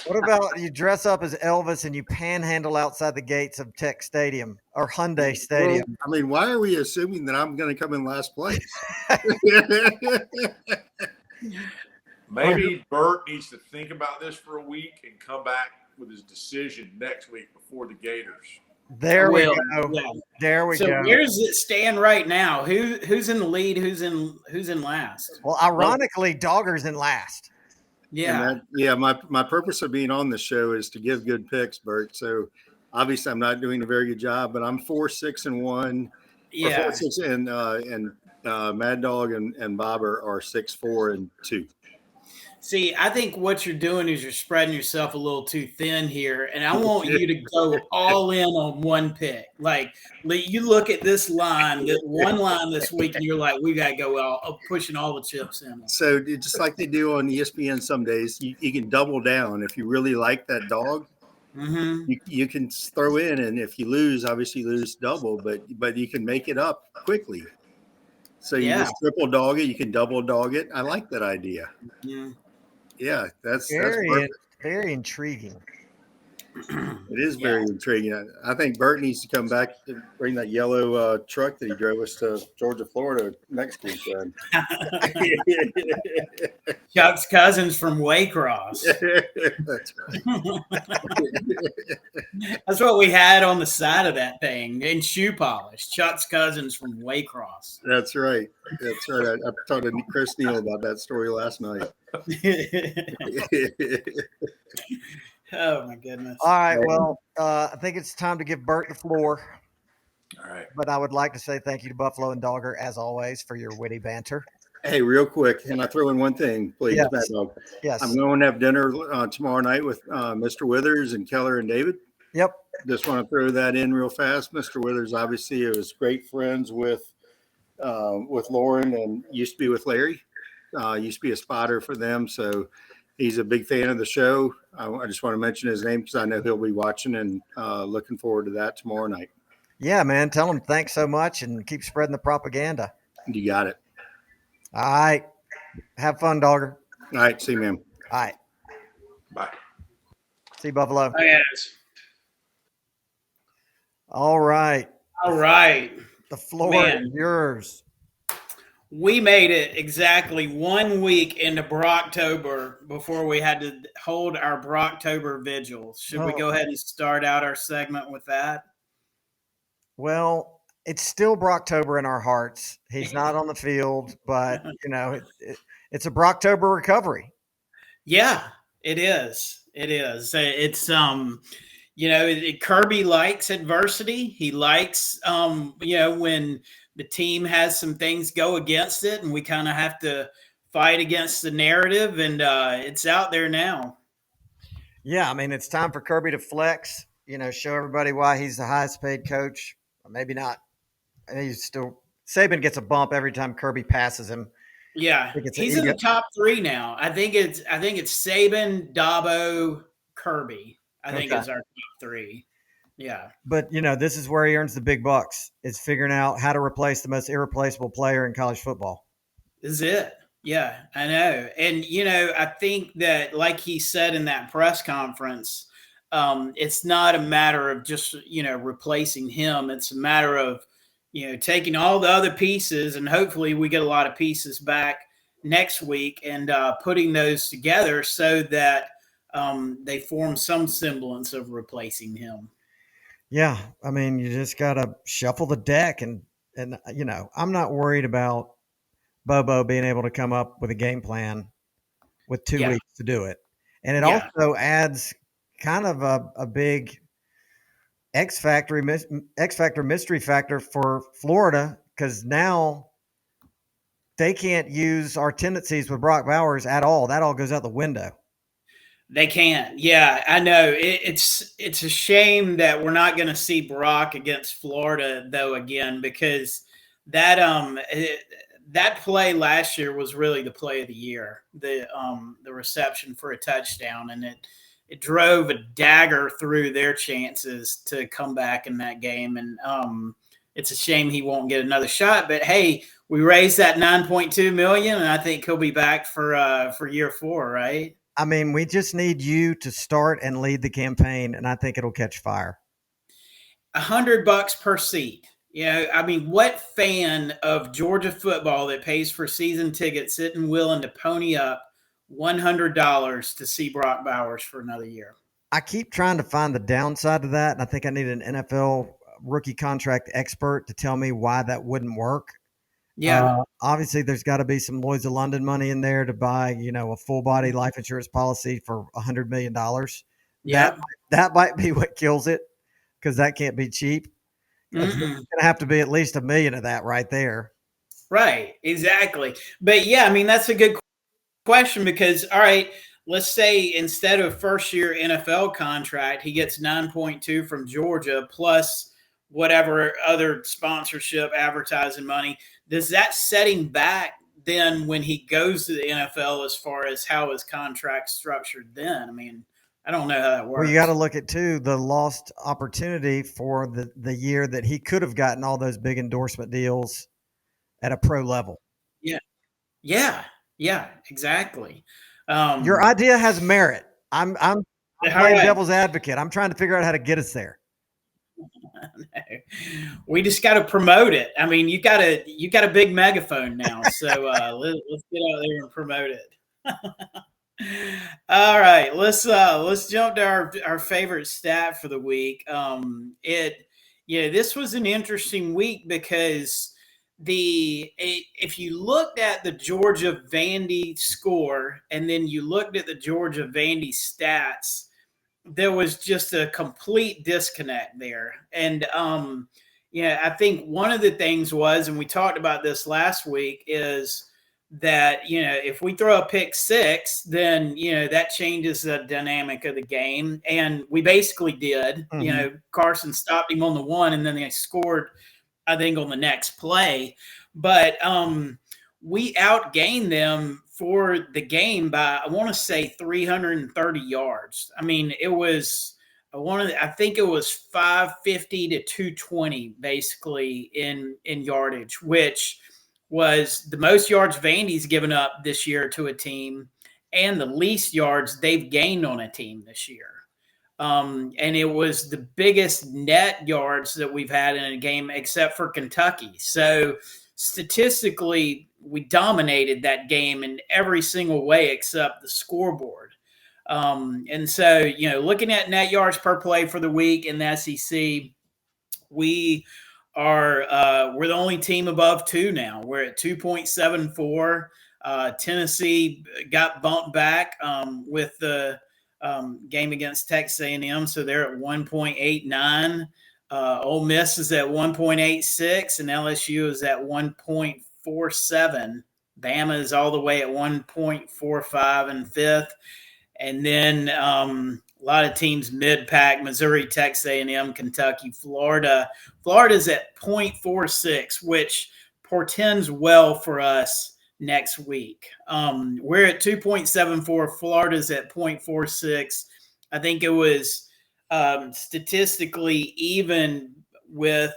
What about you dress up as Elvis and you panhandle outside the gates of Tech Stadium or Hyundai Stadium? Well, I mean, why are we assuming that I'm going to come in last place? Maybe Bert needs to think about this for a week and come back with his decision next week before the Gators. There we go. Yeah. There we go. So where does it stand right now? Who's in the lead? Who's in last? Well, ironically, Dogger's in last. Yeah. My purpose of being on the show is to give good picks, Bert. So obviously I'm not doing a very good job, but I'm 4-6-1. Yeah. 4-6 and Mad Dog and Bob are 6-4-2. See, I think what you're doing is you're spreading yourself a little too thin here, and I want you to go all in on one pick. Like, you look at this line, one line this week, and you're like, we got to go pushing all the chips in. So just like they do on ESPN some days, you can double down. If you really like that dog, you can throw in, and if you lose, obviously you lose double, but you can make it up quickly. So you just triple dog it, you can double dog it. I like that idea. Yeah, that's very intriguing. It is very intriguing. I think Bert needs to come back and bring that yellow truck that he drove us to Georgia, Florida next weekend. Chuck's cousins from Waycross. That's right. That's what we had on the side of that thing in shoe polish. Chuck's cousins from Waycross. That's right. That's right. I talked to Chris Neal about that story last night. Oh my goodness. All right. Well, I think it's time to give Bert the floor. All right. But I would like to say thank you to Buffalo and Dogger, as always, for your witty banter. Hey, real quick, can I throw in one thing, please? Yes. Mad Dog? Yes. I'm going to have dinner tomorrow night with Mr. Withers and Keller and David. Yep. Just want to throw that in real fast. Mr. Withers obviously is great friends with Lauren and used to be with Larry. Used to be a spotter for them, so he's a big fan of the show. I just want to mention his name because I know he'll be watching and looking forward to that tomorrow night. Yeah, man. Tell him thanks so much and keep spreading the propaganda. You got it. All right. Have fun, Dogger. All right. See you, man. All right. Bye. See you, Buffalo. Yes. All right. All right. The floor is yours. We made it exactly 1 week into Brocktober before we had to hold our Brocktober vigil. Should we go ahead and start out our segment with that? Well, it's still Brocktober in our hearts. He's not on the field, but, it's a Brocktober recovery. Yeah, it is. It is. It's, Kirby likes adversity. He likes, when the team has some things go against it and we kind of have to fight against the narrative, and it's out there now. Yeah, I mean, it's time for Kirby to flex, show everybody why he's the highest paid coach. Or maybe not. Saban gets a bump every time Kirby passes him. Yeah, think it's he's in the top 3 now. I think it's Saban, Dabo, Kirby. I think Okay. is our top 3. Yeah. But this is where he earns the big bucks. Is figuring out how to replace the most irreplaceable player in college football. This is it. Yeah, I know. And I think that, like he said in that press conference, it's not a matter of just replacing him. It's a matter of taking all the other pieces, and hopefully we get a lot of pieces back next week, and putting those together so that they form some semblance of replacing him. Yeah, I mean, you just gotta shuffle the deck, and I'm not worried about Bobo being able to come up with a game plan with 2 Yeah. weeks to do it, and it Yeah. also adds kind of a big X factor mystery factor for Florida, because now they can't use our tendencies with Brock Bowers at all. That all goes out the window. They can't. Yeah, I know. It's a shame that we're not going to see Brock against Florida though again, because that that play last year was really the play of the year. The reception for a touchdown, and it drove a dagger through their chances to come back in that game. And it's a shame he won't get another shot. But hey, we raised that $9.2 million, and I think he'll be back for year 4, right? I mean, we just need you to start and lead the campaign, and I think it'll catch fire. $100 per seat. I mean, what fan of Georgia football that pays for season tickets isn't willing to pony up $100 to see Brock Bowers for another year? I keep trying to find the downside to that, and I think I need an NFL rookie contract expert to tell me why that wouldn't work. Yeah. Obviously, there's got to be some Lloyd's of London money in there to buy, a full body life insurance policy for $100 million. Yeah. That might be what kills it, because that can't be cheap. It's going to have to be at least $1 million of that right there. Right. Exactly. But yeah, I mean, that's a good question, because, all right, let's say instead of first year NFL contract, he gets 9.2 from Georgia plus whatever other sponsorship, advertising money. Does that set him back then when he goes to the NFL as far as how his contract's structured then? I mean, I don't know how that works. Well, you got to look at, too, the lost opportunity for the year that he could have gotten all those big endorsement deals at a pro level. Yeah. Yeah. Yeah, exactly. Your idea has merit. I'm playing devil's advocate. I'm trying to figure out how to get us there. We just got to promote it. I mean, you got a big megaphone now, so let's get out there and promote it. All right, let's jump to our favorite stat for the week. This was an interesting week because if you looked at the Georgia Vandy score and then you looked at the Georgia Vandy stats, there was just a complete disconnect there. And I think one of the things was, and we talked about this last week, is that if we throw a pick six, then that changes the dynamic of the game, and we basically did. Carson stopped him on the one, and then they scored, I think, on the next play. But we outgained them for the game by, I want to say, 330 yards. I mean, it was I think it was 550 to 220 basically in yardage, which was the most yards Vandy's given up this year to a team and the least yards they've gained on a team this year. And it was the biggest net yards that we've had in a game except for Kentucky. So statistically, we dominated that game in every single way except the scoreboard. And so, looking at net yards per play for the week in the SEC, we're the only team above 2 now. We're at 2.74. Tennessee got bumped back with the game against Texas A&M, so they're at 1.89. Ole Miss is at 1.86, and LSU is at 1.47. Bama is all the way at 1.45 in fifth. And then a lot of teams mid-pack: Missouri, Texas A&M, Kentucky, Florida. Florida's at 0.46, which portends well for us next week. We're at 2.74. Florida's at 0.46. I think it was statistically even with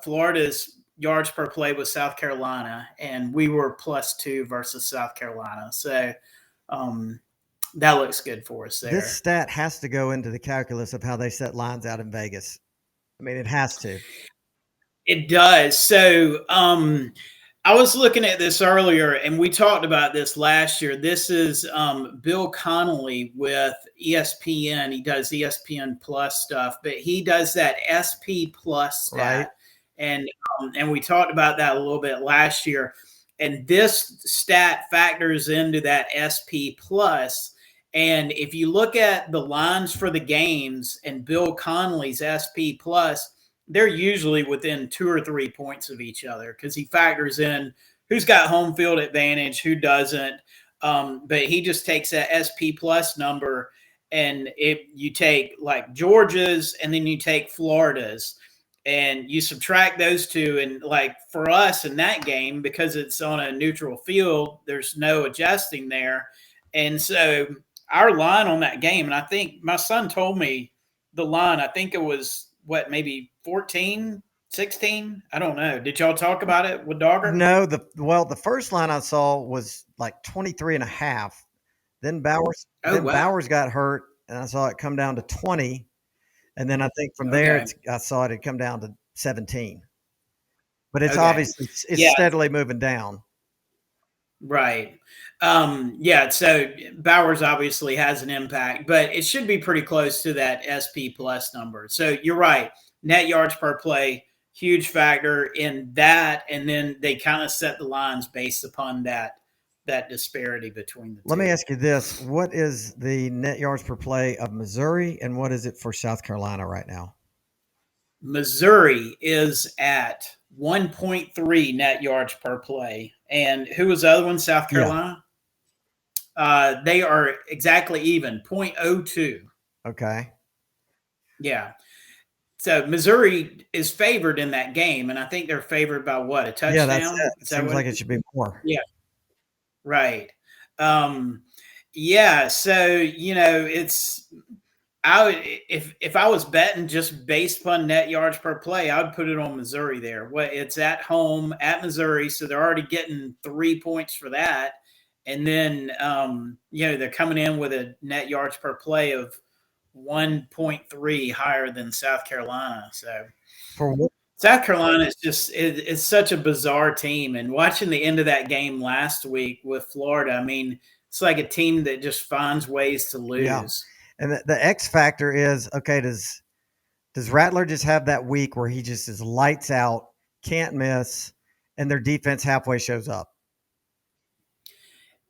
Florida's yards per play with South Carolina, and we were +2 versus South Carolina. So that looks good for us there. This stat has to go into the calculus of how they set lines out in Vegas. I mean, it has to. It does. So I was looking at this earlier, and we talked about this last year. This is Bill Connolly with ESPN. He does ESPN Plus stuff, but he does that SP Plus stat. Right. And we talked about that a little bit last year. And this stat factors into that SP Plus. And if you look at the lines for the games and Bill Connolly's SP Plus, they're usually within 2 or 3 points of each other because he factors in who's got home field advantage, who doesn't. But he just takes that SP Plus number, and you take like Georgia's and then you take Florida's, and you subtract those two. And like for us in that game, because it's on a neutral field, there's no adjusting there. And so our line on that game, and I think my son told me the line, I think it was maybe 14, 16? I don't know. Did y'all talk about it with Dogger? No, the first line I saw was like 23.5. Then Bowers got hurt, and I saw it come down to 20. And then I think from there, I saw it had come down to 17. But it's obviously steadily moving down. Right. So Bowers obviously has an impact, but it should be pretty close to that SP Plus number. So you're right. Net yards per play, huge factor in that. And then they kind of set the lines based upon that disparity between the two. Let me ask you this. What is the net yards per play of Missouri, and what is it for South Carolina right now? Missouri is at 1.3 net yards per play. And who was the other one? South Carolina? Yeah. They are exactly even, 0.02. Okay. Yeah. So Missouri is favored in that game, and I think they're favored by what, a touchdown? Yeah, that's it. It seems like it should be more. Yeah. Right. Yeah. So, it's if I was betting just based upon net yards per play, I would put it on Missouri there. It's at home at Missouri, so they're already getting 3 points for that. And then, they're coming in with a net yards per play of 1.3 higher than South Carolina. So South Carolina is just it's such a bizarre team. And watching the end of that game last week with Florida, I mean, it's like a team that just finds ways to lose. Yeah. And the X factor is, okay, does Rattler just have that week where he just is lights out, can't miss, and their defense halfway shows up?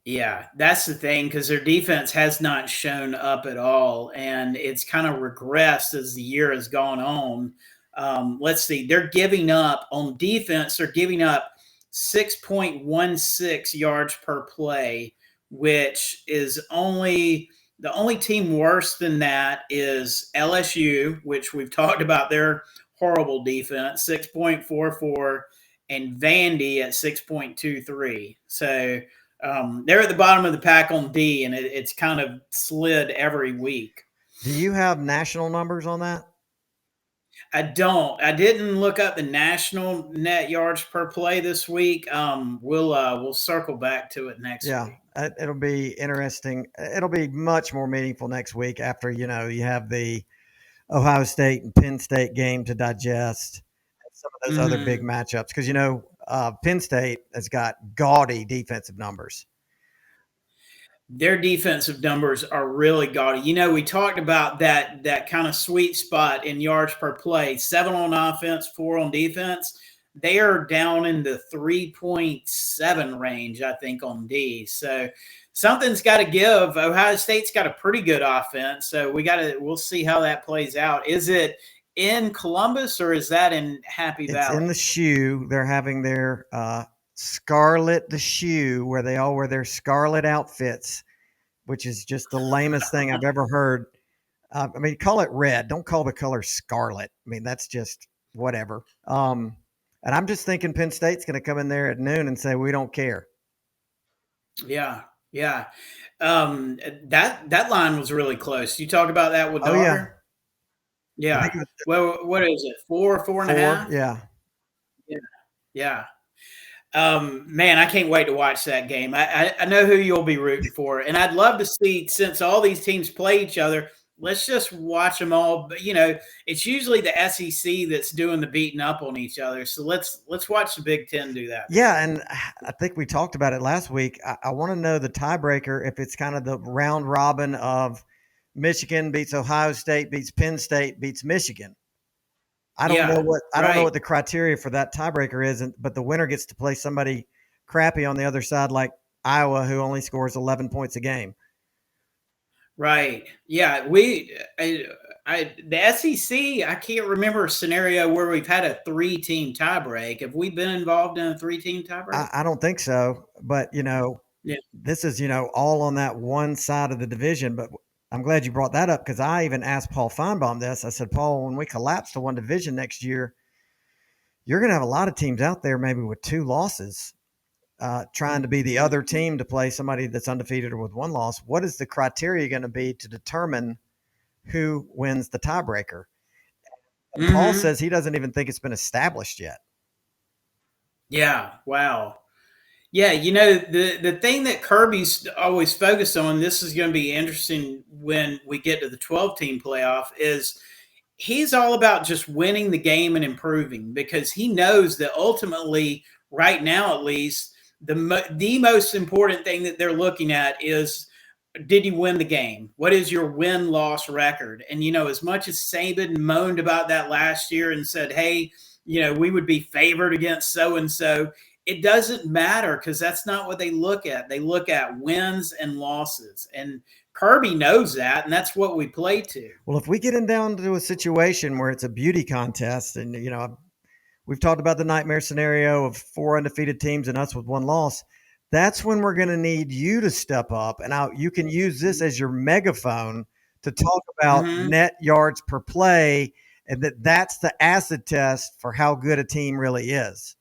Yeah, that's the thing, because their defense has not shown up at all, and it's kind of regressed as the year has gone on. Let's see, they're giving up on defense. They're giving up 6.16 yards per play, which is the only team worse than that is LSU, which we've talked about their horrible defense, 6.44, and Vandy at 6.23. So they're at the bottom of the pack on D, and it's kind of slid every week. Do you have national numbers on that? I don't. I didn't look up the national net yards per play this week. We'll circle back to it next week. It'll be interesting. It'll be much more meaningful next week after, you have the Ohio State and Penn State game to digest, and some of those other big matchups. Because, Penn State has got gaudy defensive numbers. Their defensive numbers are really gaudy. We talked about that kind of sweet spot in yards per play, 7 on offense, 4 on defense. They are down in the 3.7 range, I think, on D. So something's got to give. Ohio State's got a pretty good offense, so we'll see how that plays out. Is it in Columbus or is that in Happy Valley? It's in the shoe. They're having their Scarlet the Shoe, where they all wear their scarlet outfits, which is just the lamest thing I've ever heard. Call it red. Don't call the color scarlet. That's just whatever. And I'm just thinking Penn State's going to come in there at noon and say, we don't care. Yeah, yeah. That line was really close. You talk about that with Oh yeah, Dogger? I think Yeah. it was Well, what is it? Four and a 4. half? Yeah. Yeah. Yeah. Man, I can't wait to watch that game. I know who you'll be rooting for, and I'd love to see, since all these teams play each other, let's just watch them all. But it's usually the SEC that's doing the beating up on each other. So let's watch the Big Ten do that. Yeah, and I think we talked about it last week. I want to know the tiebreaker, if it's kind of the round robin of Michigan beats Ohio State, beats Penn State, beats Michigan. I don't know Yeah, what the criteria for that tiebreaker is, but the winner gets to play somebody crappy on the other side, like Iowa, who only scores 11 points a game. right. Yeah, the SEC. I can't remember a scenario where we've had a 3-team tiebreak. Have we been involved in a 3-team tiebreak? I don't think so, but Yeah. this is all on that one side of the division. But I'm glad you brought that up, because I even asked Paul Feinbaum this. I said, Paul, when we collapse to one division next year, you're going to have a lot of teams out there maybe with 2 losses, trying to be the other team to play somebody that's undefeated or with 1 loss. What is the criteria going to be to determine who wins the tiebreaker? And Paul Mm-hmm. says he doesn't even think it's been established yet. Yeah. Wow. Yeah, the thing that Kirby's always focused on, this is going to be interesting when we get to the 12-team playoff, is he's all about just winning the game and improving, because he knows that ultimately, right now at least, the most important thing that they're looking at is, did you win the game? What is your win-loss record? And, as much as Saban moaned about that last year and said, hey, we would be favored against so-and-so, it doesn't matter, because that's not what they look at. They look at wins and losses. And Kirby knows that, and that's what we play to. Well, if we get down to a situation where it's a beauty contest, and, we've talked about the nightmare scenario of 4 undefeated teams and us with 1 loss, that's when we're going to need you to step up. And you can use this as your megaphone to talk about net yards per play, and that's the acid test for how good a team really is.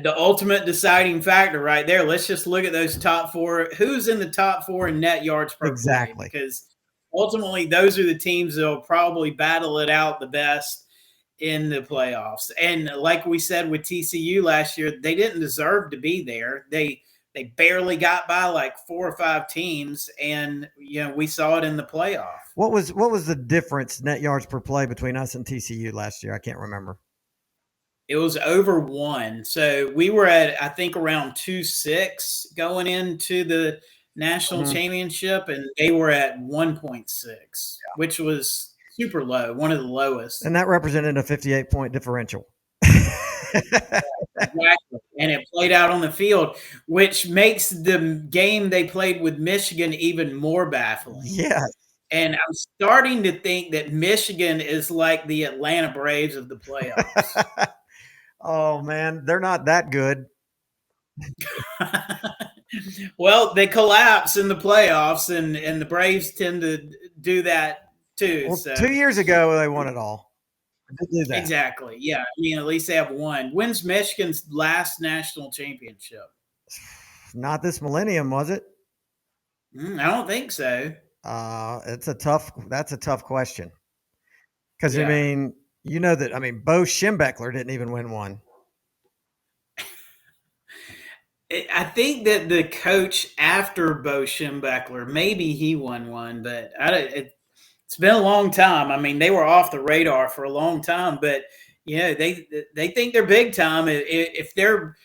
The ultimate deciding factor right there. Let's just look at those top 4. Who's in the top 4 in net yards per play? Because ultimately, those are the teams that will probably battle it out the best in the playoffs. And like we said with TCU last year, they didn't deserve to be there. They barely got by like 4 or 5 teams, and we saw it in the playoff. What was the difference net yards per play between us and TCU last year? I can't remember. It was over 1. So we were at, I think, around 2.6 going into the national championship, and they were at 1.6, which was super low, one of the lowest. And that represented a 58-point differential. Exactly. And it played out on the field, which makes the game they played with Michigan even more baffling. Yeah. And I'm starting to think that Michigan is like the Atlanta Braves of the playoffs. Oh, man, they're not that good. Well, they collapse in the playoffs, and the Braves tend to do that too. Well, so 2 years ago, they won it all. Do that. Exactly. Yeah. I mean, at least they have 1. When's Michigan's last national championship? Not this millennium, was it? I don't think so. That's a tough question. Because, Bo Schembechler didn't even win 1. I think that the coach after Bo Schembechler, maybe he won 1, but it's been a long time. I mean, they were off the radar for a long time, but they think they're big time. If they're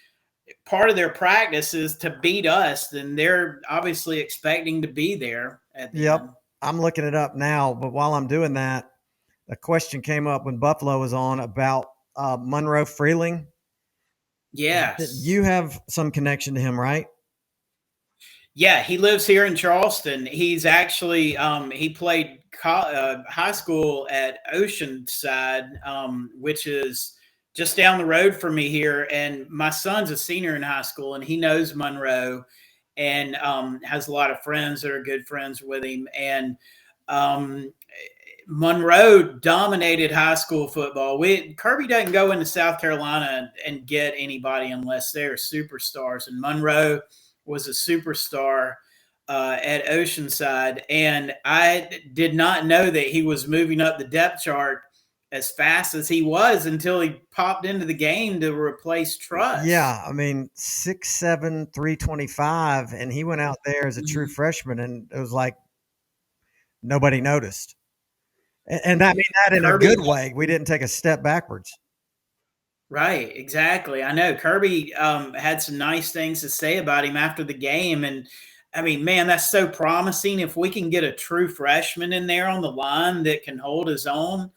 part of their practice is to beat us, then they're obviously expecting to be there at the end. I'm looking it up now, but while I'm doing that, a question came up when Buffalo was on about Monroe Freeling. Yes. You have some connection to him, right? Yeah, he lives here in Charleston. He's actually he played high school at Oceanside, which is just down the road from me here. And my son's a senior in high school, and he knows Monroe, and has a lot of friends that are good friends with him. And Monroe dominated high school football. Kirby doesn't go into South Carolina and get anybody unless they're superstars. And Monroe was a superstar at Oceanside, and I did not know that he was moving up the depth chart as fast as he was until he popped into the game to replace Truss. Yeah, I mean 6'7", 325, and he went out there as a true freshman, and it was like nobody noticed. And I mean that in a Kirby- good way. We didn't take a step backwards. Right, exactly. I know Kirby had some nice things to say about him after the game, and I mean, man, that's so promising. If we can get a true freshman in there on the line that can hold his own,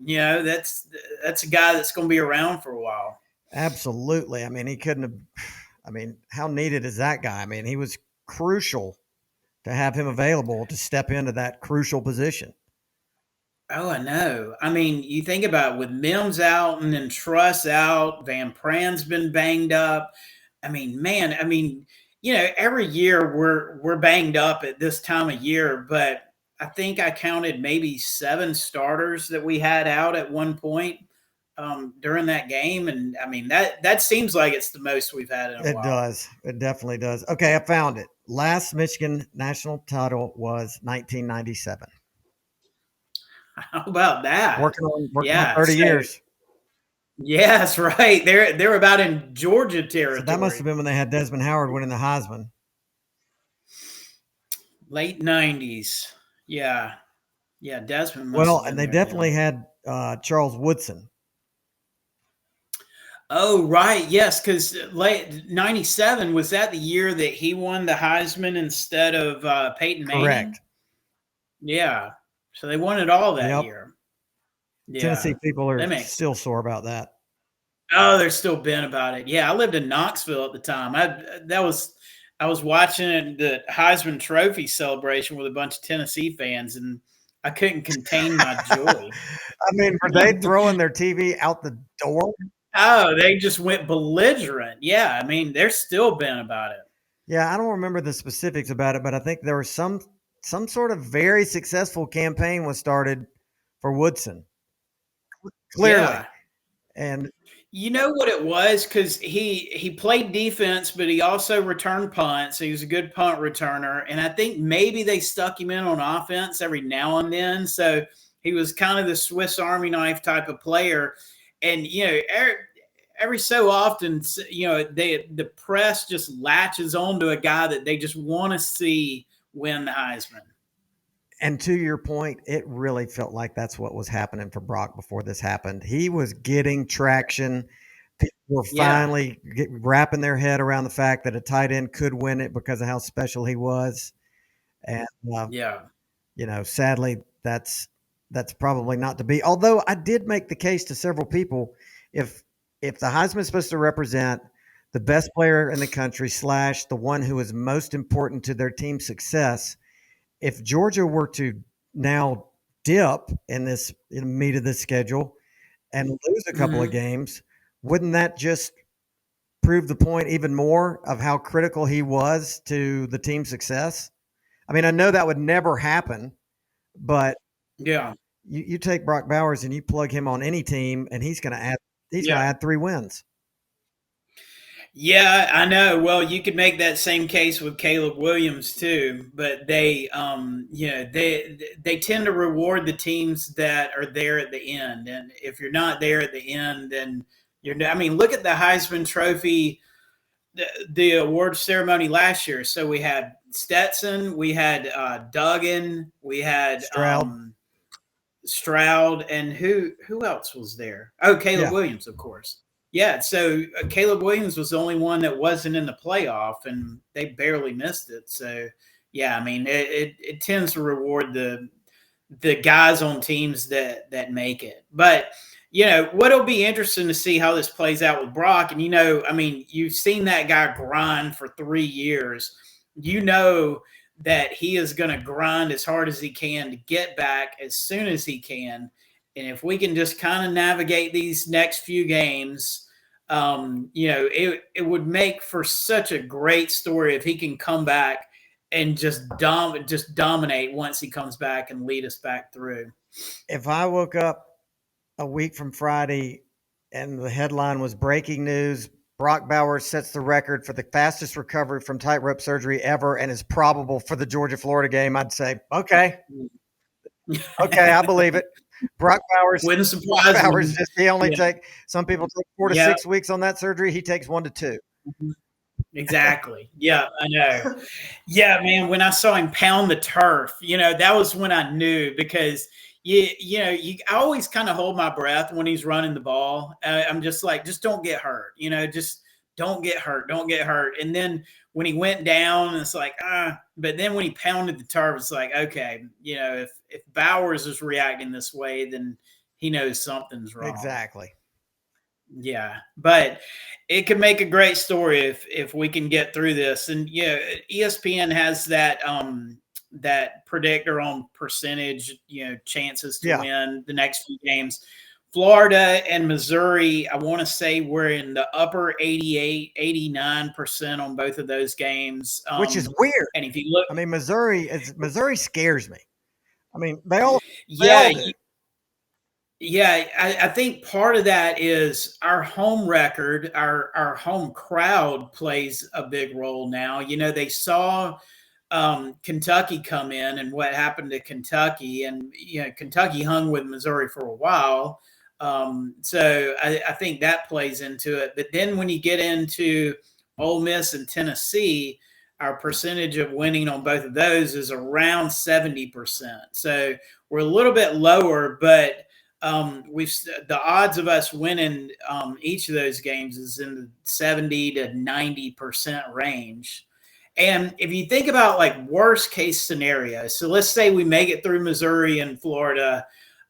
you know, that's a guy that's going to be around for a while. Absolutely. I mean, he couldn't have. I mean, how needed is that guy? I mean, he was crucial to have him available to step into that crucial position. Oh, I know. I mean, you think about it, with Mims out and then Truss out, Van Pran's been banged up. I mean, man, I mean, you know, every year we're banged up at this time of year, but I think I counted maybe 7 starters that we had out at one point during that game, and I mean that seems like it's the most we've had in a while. It does. It definitely does. Okay, I found it. Last Michigan national title was 1997. How about that? Working on Yeah, 30 so- years. Yes, right. They're about in Georgia territory. So that must have been when they had Desmond Howard winning the Heisman. Late 90s. Yeah. Yeah, Desmond must Well, have been and they there definitely then. had Charles Woodson. Oh, right. Yes, because late 97, was that the year that he won the Heisman instead of Peyton Manning? Correct. Yeah. So they won it all that Yep. year. Yeah. Tennessee people are That makes still sore about that. Oh, they're still bent about it. Yeah, I lived in Knoxville at the time. I was watching the Heisman Trophy celebration with a bunch of Tennessee fans, and I couldn't contain my joy. I mean, were they throwing their TV out the door? Oh, they just went belligerent. Yeah, I mean, they're still bent about it. Yeah, I don't remember the specifics about it, but I think there was some sort of very successful campaign was started for Woodson. Clearly. Yeah. And You know what it was? Because he played defense, but he also returned punts. He was a good punt returner. And I think maybe they stuck him in on offense every now and then. So he was kind of the Swiss Army knife type of player. And, you know, every so often, you know, the press just latches onto a guy that they just want to see win the Heisman. And to your point, it really felt like that's what was happening for Brock before this happened. He was getting traction. People were finally wrapping their head around the fact that a tight end could win it because of how special he was. And, you know, sadly, that's probably not to be. Although I did make the case to several people, if the Heisman is supposed to represent the best player in the country / the one who is most important to their team's success, if Georgia were to now dip in the meat of this schedule and lose a couple of games, wouldn't that just prove the point even more of how critical he was to the team's success? I mean, I know that would never happen, but you take Brock Bowers and you plug him on any team, and he's going to add 3 wins. Yeah, I know. Well, you could make that same case with Caleb Williams too, but they, you know, they tend to reward the teams that are there at the end, and if you're not there at the end, then you're. I mean, look at the Heisman Trophy, the award ceremony last year. So we had Stetson, we had Duggan, we had Stroud, and who else was there? Oh, Caleb Williams, of course. Yeah, so Caleb Williams was the only one that wasn't in the playoff, and they barely missed it. So, yeah, I mean, it tends to reward the guys on teams that make it. But, you know, what'll be interesting to see how this plays out with Brock. And, you know, I mean, you've seen that guy grind for 3 years. You know that he is going to grind as hard as he can to get back as soon as he can. And if we can just kind of navigate these next few games, you know, it would make for such a great story if he can come back and just dominate once he comes back and lead us back through. If I woke up a week from Friday and the headline was breaking news, Brock Bowers sets the record for the fastest recovery from tightrope surgery ever and is probable for the Georgia-Florida game, I'd say, okay, I believe it. Brock Bowers, Wouldn't surprise me. he only Yeah. some people take 4 to 6 weeks on that surgery. He takes 1 to 2. Exactly. Yeah, I know. Yeah, man, when I saw him pound the turf, that was when I knew, because I always kind of hold my breath when he's running the ball. I'm just like, just don't get hurt, just don't get hurt, don't get hurt. And then when he went down, it's like, but then when he pounded the turf, it's like, okay, if Bowers is reacting this way, then he knows something's wrong. Exactly. Yeah, but it could make a great story if we can get through this. And ESPN has that predictor on percentage, chances to win the next few games. Florida and Missouri, I want to say we're in the upper 88, 89% on both of those games. Which is weird. And if you look, I mean, Missouri scares me. I mean, they all do. Yeah, I think part of that is our home record, our home crowd plays a big role now. They saw Kentucky come in and what happened to Kentucky, and Kentucky hung with Missouri for a while. So I think that plays into it. But then when you get into Ole Miss and Tennessee, our percentage of winning on both of those is around 70%. So we're a little bit lower, but the odds of us winning each of those games is in the 70 to 90% range. And if you think about like worst case scenario, so let's say we make it through Missouri and Florida,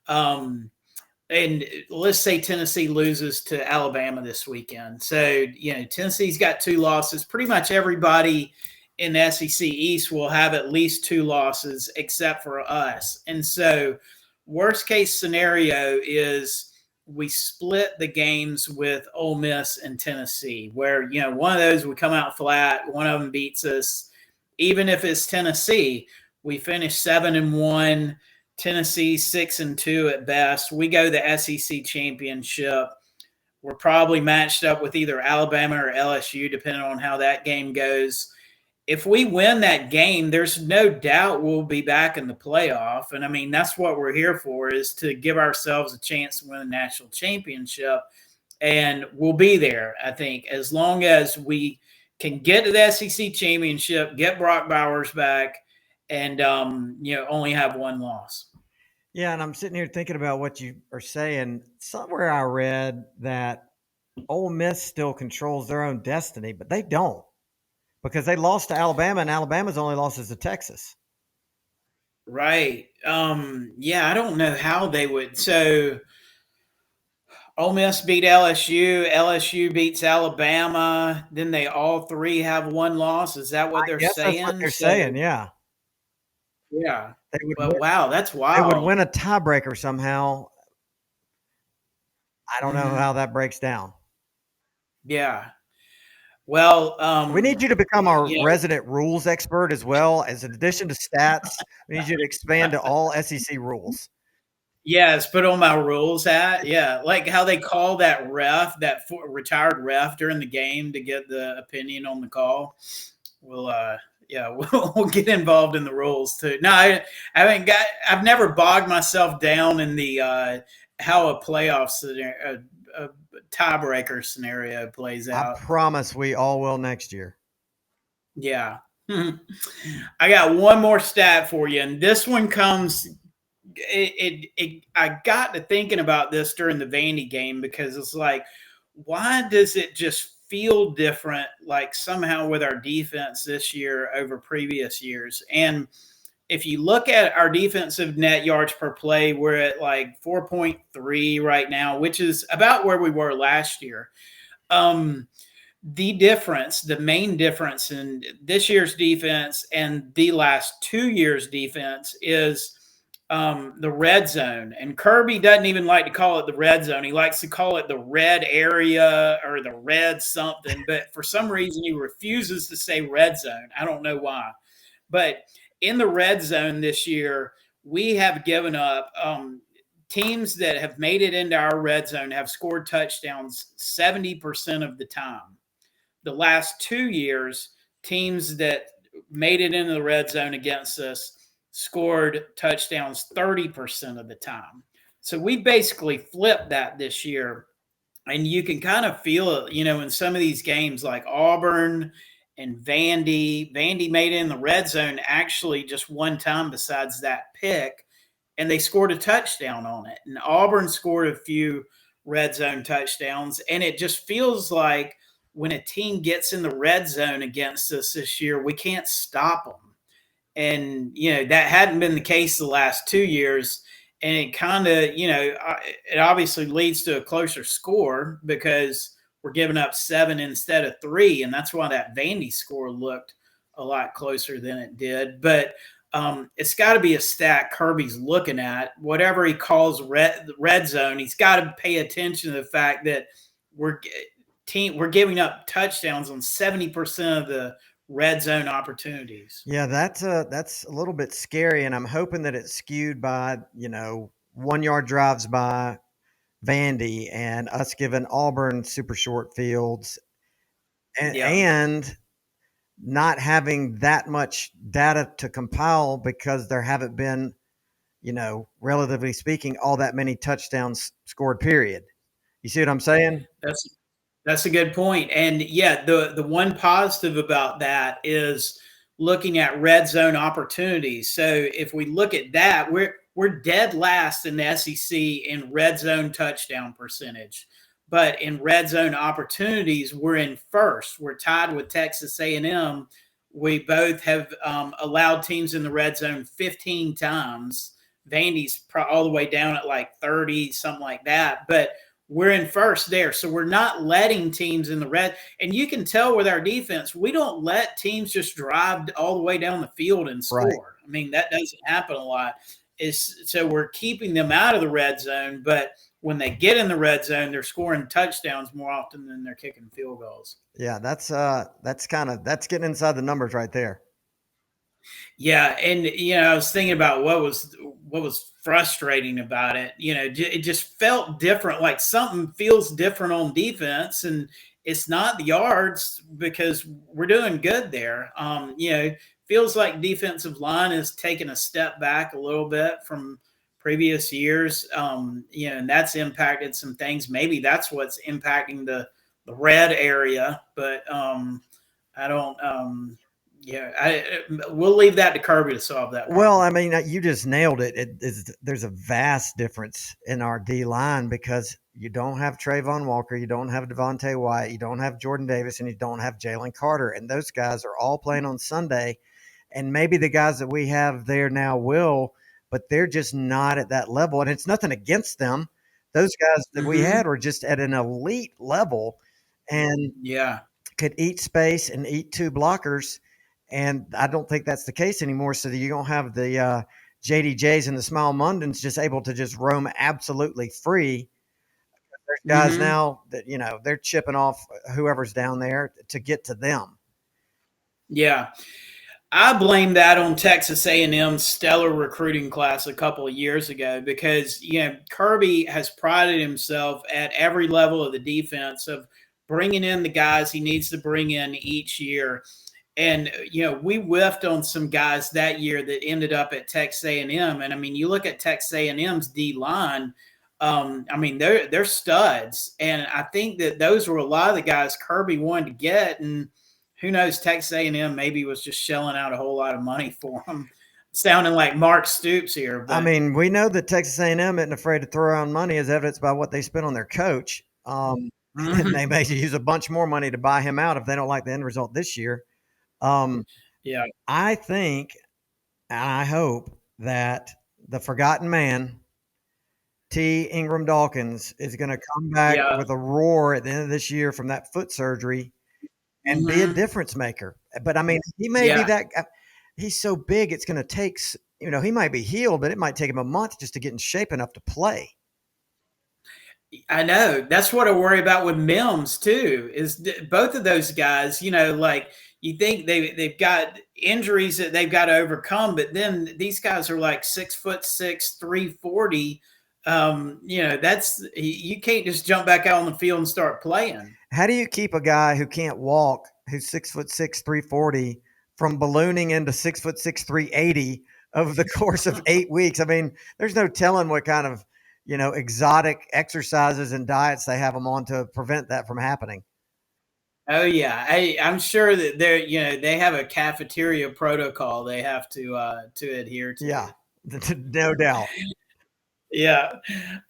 and let's say Tennessee loses to Alabama this weekend. So, Tennessee's got 2 losses. Pretty much everybody in the SEC East will have at least 2 losses except for us. And so worst case scenario is we split the games with Ole Miss and Tennessee, where, one of those would come out flat, one of them beats us. Even if it's Tennessee, we finish 7-1, Tennessee 6-2 at best. We go the SEC championship. We're probably matched up with either Alabama or LSU, depending on how that game goes. If we win that game, there's no doubt we'll be back in the playoff. And I mean, that's what we're here for, is to give ourselves a chance to win a national championship. And we'll be there, I think, as long as we can get to the SEC championship, get Brock Bowers back, and, only have 1 loss. Yeah, and I'm sitting here thinking about what you are saying. Somewhere I read that Ole Miss still controls their own destiny, but they don't. Because they lost to Alabama, and Alabama's only losses to Texas. Right. I don't know how they would. So Ole Miss beat LSU. LSU beats Alabama. Then they all 3 have 1 loss. Is that what they're saying? That's what they're saying, yeah. Yeah. Wow, that's wild. They would win a tiebreaker somehow. I don't know how that breaks down. Yeah. Well, we need you to become our resident rules expert as well. As in addition to stats, we need you to expand to all SEC rules. Yes, put on my rules hat. Yeah, like how they call that ref, that retired ref during the game to get the opinion on the call. We'll get involved in the rules too. No, I've never bogged myself down in the how a playoff scenario, a tiebreaker scenario plays out. I promise we all will next year. Yeah. I got one more stat for you, and this one comes I got to thinking about this during the Vandy game, because it's like, why does it just feel different, like somehow with our defense this year over previous years? And if you look at our defensive net yards per play, we're at like 4.3 right now, which is about where we were last year. The main difference in this year's defense and the last 2 years' defense is the red zone. And Kirby doesn't even like to call it the red zone. He likes to call it the red area or the red something. But for some reason, he refuses to say red zone. I don't know why. But in the red zone this year, we have given up teams that have made it into our red zone have scored touchdowns 70% of the time. the last 2 years, teams that made it into the red zone against us scored touchdowns 30% of the time. So we basically flipped that this year. And you can kind of feel it, in some of these games like Auburn and Vandy. Vandy made it in the red zone actually just one time besides that pick, and they scored a touchdown on it. And Auburn scored a few red zone touchdowns. And it just feels like when a team gets in the red zone against us this year, we can't stop them. And, that hadn't been the case the last 2 years. And it kind of, it obviously leads to a closer score because we're giving up 7 instead of 3. And that's why that Vandy score looked a lot closer than it did. But it's got to be a stat Kirby's looking at. Whatever he calls red zone, he's got to pay attention to the fact that we're giving up touchdowns on 70% of the red zone opportunities. Yeah, that's a little bit scary, and I'm hoping that it's skewed by 1 yard drives by Vandy and us giving Auburn super short fields, and not having that much data to compile because there haven't been, relatively speaking, all that many touchdowns scored. Period. You see what I'm saying? That's a good point. And the one positive about that is looking at red zone opportunities. So if we look at that, we're dead last in the SEC in red zone touchdown percentage. But in red zone opportunities, we're in first. We're tied with Texas A&M. We both have allowed teams in the red zone 15 times. Vandy's all the way down at like 30, something like that. But we're in first there. So we're not letting teams in the red. And you can tell with our defense, we don't let teams just drive all the way down the field and score. Right. I mean, that doesn't happen a lot. So we're keeping them out of the red zone. But when they get in the red zone, they're scoring touchdowns more often than they're kicking field goals. Yeah, that's getting inside the numbers right there. Yeah, and I was thinking about what was frustrating about it. It just felt different. Like something feels different on defense, and it's not the yards because we're doing good there. Feels like defensive line is taking a step back a little bit from previous years. And that's impacted some things. Maybe that's what's impacting the red area, but I don't. We'll leave that to Kirby to solve that problem. Well, I mean, you just nailed it. There's a vast difference in our D line because you don't have Trayvon Walker, you don't have Devontae White, you don't have Jordan Davis, and you don't have Jalen Carter. And those guys are all playing on Sunday. And maybe the guys that we have there now will, but they're just not at that level. And it's nothing against them. Those guys that we had were just at an elite level and could eat space and eat 2 blockers. And I don't think that's the case anymore. So that you don't have the JDJs and the Smile Mundans just able to just roam absolutely free. There's guys now that, they're chipping off whoever's down there to get to them. Yeah. I blame that on Texas A&M's stellar recruiting class a couple of years ago because, Kirby has prided himself at every level of the defense of bringing in the guys he needs to bring in each year. And, we whiffed on some guys that year that ended up at Texas A&M. And, I mean, you look at Texas A&M's D-line, they're studs. And I think that those were a lot of the guys Kirby wanted to get. And who knows, Texas A&M maybe was just shelling out a whole lot of money for them. Sounding like Mark Stoops here. But. I mean, we know that Texas A&M isn't afraid to throw around money as evidenced by what they spent on their coach. And they may use a bunch more money to buy him out if they don't like the end result this year. I think and I hope that the forgotten man, T. Ingram Dawkins, is going to come back with a roar at the end of this year from that foot surgery and be a difference maker. But I mean, he may be that. He's so big, it's going to take. He might be healed, but it might take him a month just to get in shape enough to play. I know. That's what I worry about with Mims too. Is both of those guys, you think they've got injuries that they've got to overcome, but then these guys are like 6'6", 340. you can't just jump back out on the field and start playing. How do you keep a guy who can't walk, who's 6'6", 340, from ballooning into 6'6", 380 over the course of 8 weeks? I mean, there's no telling what kind of, exotic exercises and diets they have them on to prevent that from happening. Oh yeah, I'm sure that they have a cafeteria protocol they have to adhere to. Yeah, no doubt. Yeah.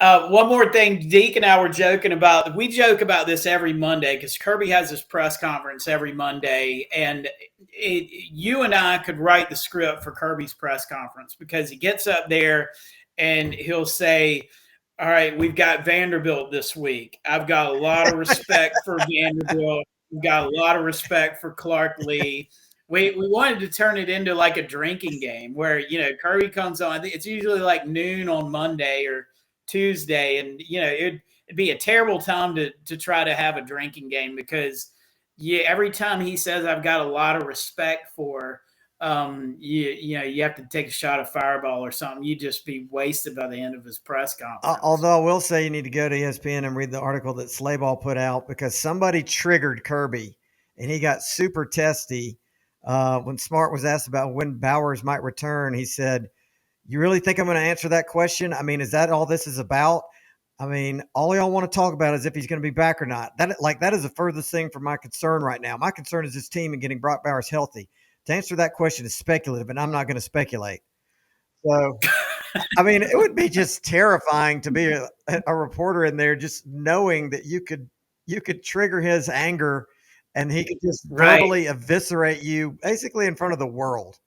One more thing, Deke and I were joking about. We joke about this every Monday because Kirby has his press conference every Monday, and you and I could write the script for Kirby's press conference because he gets up there and he'll say, "All right, we've got Vanderbilt this week. I've got a lot of respect for Vanderbilt. We've got a lot of respect for Clark Lee." We wanted to turn it into like a drinking game where, Kirby comes on. It's usually like noon on Monday or Tuesday. And, it'd be a terrible time to try to have a drinking game because every time he says, "I've got a lot of respect for," you have to take a shot of Fireball or something. You'd just be wasted by the end of his press conference. Although I will say you need to go to ESPN and read the article that Schlabach put out because somebody triggered Kirby and he got super testy. When Smart was asked about when Bowers might return, he said, "You really think I'm going to answer that question? I mean, is that all this is about? I mean, all y'all want to talk about is if he's going to be back or not. That is the furthest thing from my concern right now. My concern is this team and getting Brock Bowers healthy. To answer that question is speculative, and I'm not going to speculate." So, I mean, it would be just terrifying to be a reporter in there, just knowing that you could trigger his anger. And he could just verbally eviscerate you basically in front of the world.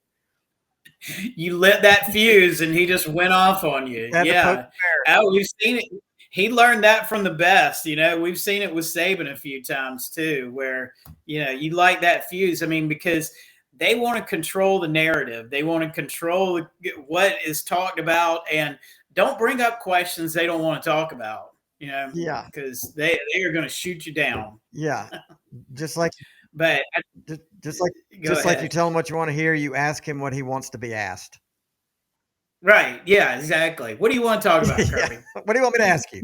You lit that fuse and he just went off on you. Yeah. Oh, we've seen it. He learned that from the best. We've seen it with Saban a few times too, where, you light that fuse. I mean, because they want to control the narrative. They want to control what is talked about and don't bring up questions they don't want to talk about. Yeah, because they are going to shoot you down. Yeah, just like you tell him what you want to hear, you ask him what he wants to be asked. Right? Yeah, exactly. What do you want to talk about, Kirby? What do you want me to ask you?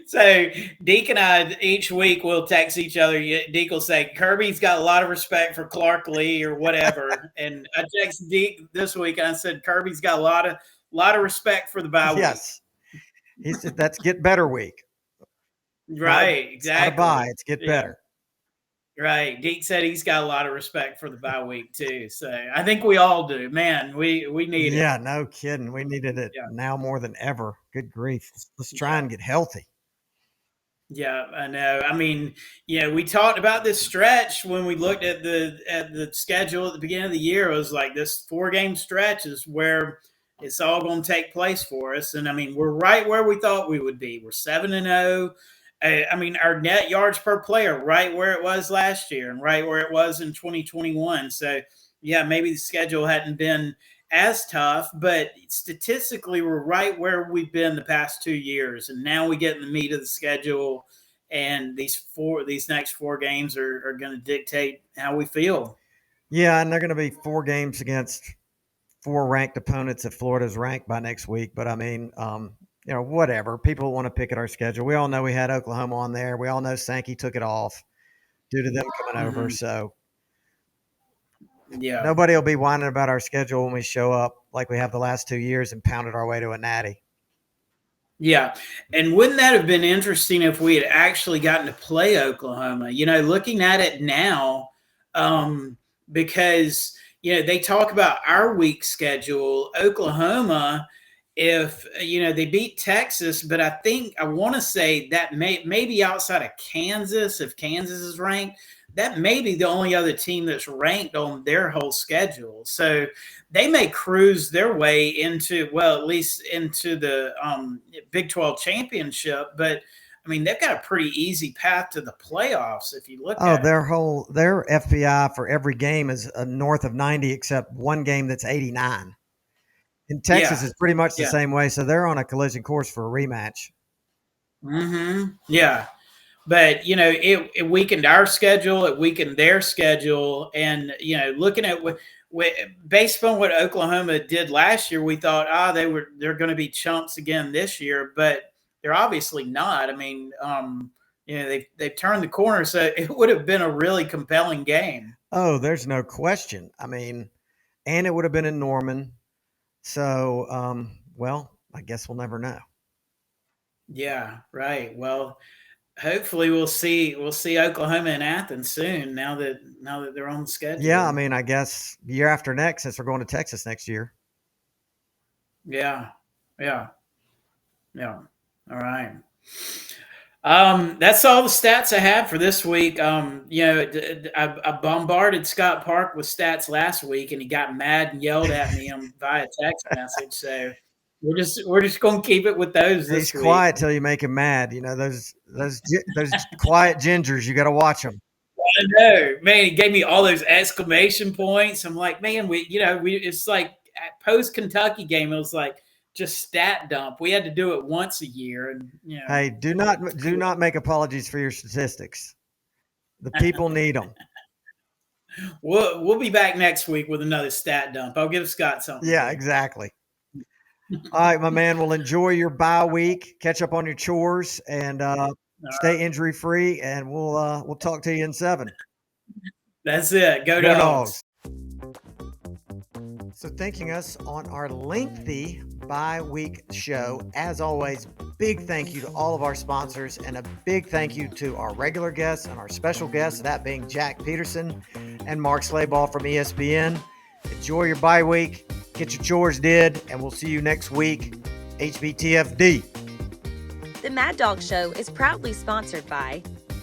So Deke and I each week will text each other. Deke will say, "Kirby's got a lot of respect for Clark Lee" or whatever, and I text Deke this week and I said, "Kirby's got a lot of respect for the bye week." Yes. He said that's get better week. Right, exactly. It's not a bye, it's get better. Right. Deke said he's got a lot of respect for the bye week too. So I think we all do. Man, we need it. Yeah, no kidding. We needed it now more than ever. Good grief. Let's try and get healthy. Yeah, I know. I mean, we talked about this stretch when we looked at the schedule at the beginning of the year. It was like this 4-game stretch is where it's all going to take place for us. And I mean, we're right where we thought we would be. We're 7-0. I mean, our net yards per player right where it was last year and right where it was in 2021. So, yeah, maybe the schedule hadn't been as tough, but statistically, we're right where we've been the past 2 years. And now we get in the meat of the schedule, and these next 4 games are going to dictate how we feel. Yeah, and they're going to be 4 games against 4 ranked opponents if Florida's ranked by next week. But I mean, whatever. People want to pick at our schedule. We all know we had Oklahoma on there. We all know Sankey took it off due to them coming over. So yeah, nobody will be whining about our schedule when we show up like we have the last 2 years and pounded our way to a natty. Yeah. And wouldn't that have been interesting if we had actually gotten to play Oklahoma? Looking at it now, because they talk about our week schedule. Oklahoma, if they beat Texas, but I want to say that maybe outside of Kansas, if Kansas is ranked, that may be the only other team that's ranked on their whole schedule. So they may cruise their way into, well, at least into the Big 12 championship. But I mean, they've got a pretty easy path to the playoffs if you look at it. Their FPI for every game is north of 90, except one game that's 89. And Texas is pretty much the same way. So they're on a collision course for a rematch. Mm-hmm. Yeah. But, it weakened our schedule. It weakened their schedule. And, looking at based on what Oklahoma did last year, we thought, they're going to be chumps again this year, but they're obviously not. I mean, they've turned the corner, so it would have been a really compelling game. Oh, there's no question. I mean, and it would have been in Norman. So, well, I guess we'll never know. Yeah, right. Well, hopefully we'll see Oklahoma in Athens soon. Now that they're on the schedule. Yeah, I mean, I guess year after next, since we're going to Texas next year. Yeah. All right. That's all the stats I have for this week. I bombarded Scott Park with stats last week, and he got mad and yelled at me via text message. So we're just going to keep it with those. He's quiet till you make him mad. You know, those quiet gingers. You got to watch them. I know, man. He gave me all those exclamation points. I'm like, man, it's like post Kentucky game. It was like just stat dump. We had to do it once a year, and Hey, do not make apologies for your statistics. The people need them. We'll be back next week with another stat dump. I'll give Scott something. Yeah, exactly. All right, my man. Well, enjoy your bye week. Catch up on your chores and stay injury free. And we'll talk to you in 7. That's it. Go Dogs. So, thanking us on our lengthy bye week show. As always, big thank you to all of our sponsors and a big thank you to our regular guests and our special guests, that being Jack Peterson and Mark Schlabach from ESPN. Enjoy your bye week. Get your chores did, and we'll see you next week. HBTFD. The Mad Dog Show is proudly sponsored by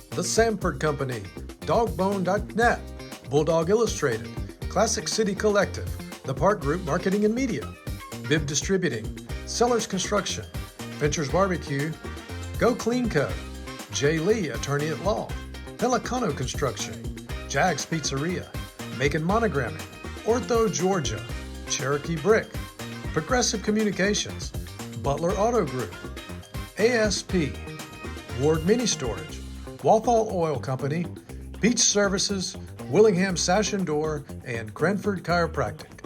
The Samford Company, Dogbone.net, Bulldog Illustrated, Classic City Collective, The Park Group Marketing and Media, Bib Distributing, Sellers Construction, Ventures Barbecue, Go Clean Co., Jay Lee, Attorney at Law, Pelicano Construction, Jags Pizzeria, Macon Monogramming, Ortho Georgia, Cherokee Brick, Progressive Communications, Butler Auto Group, ASP, Ward Mini Storage, Walthall Oil Company, Beach Services, Willingham Sash and Door, and Cranford Chiropractic.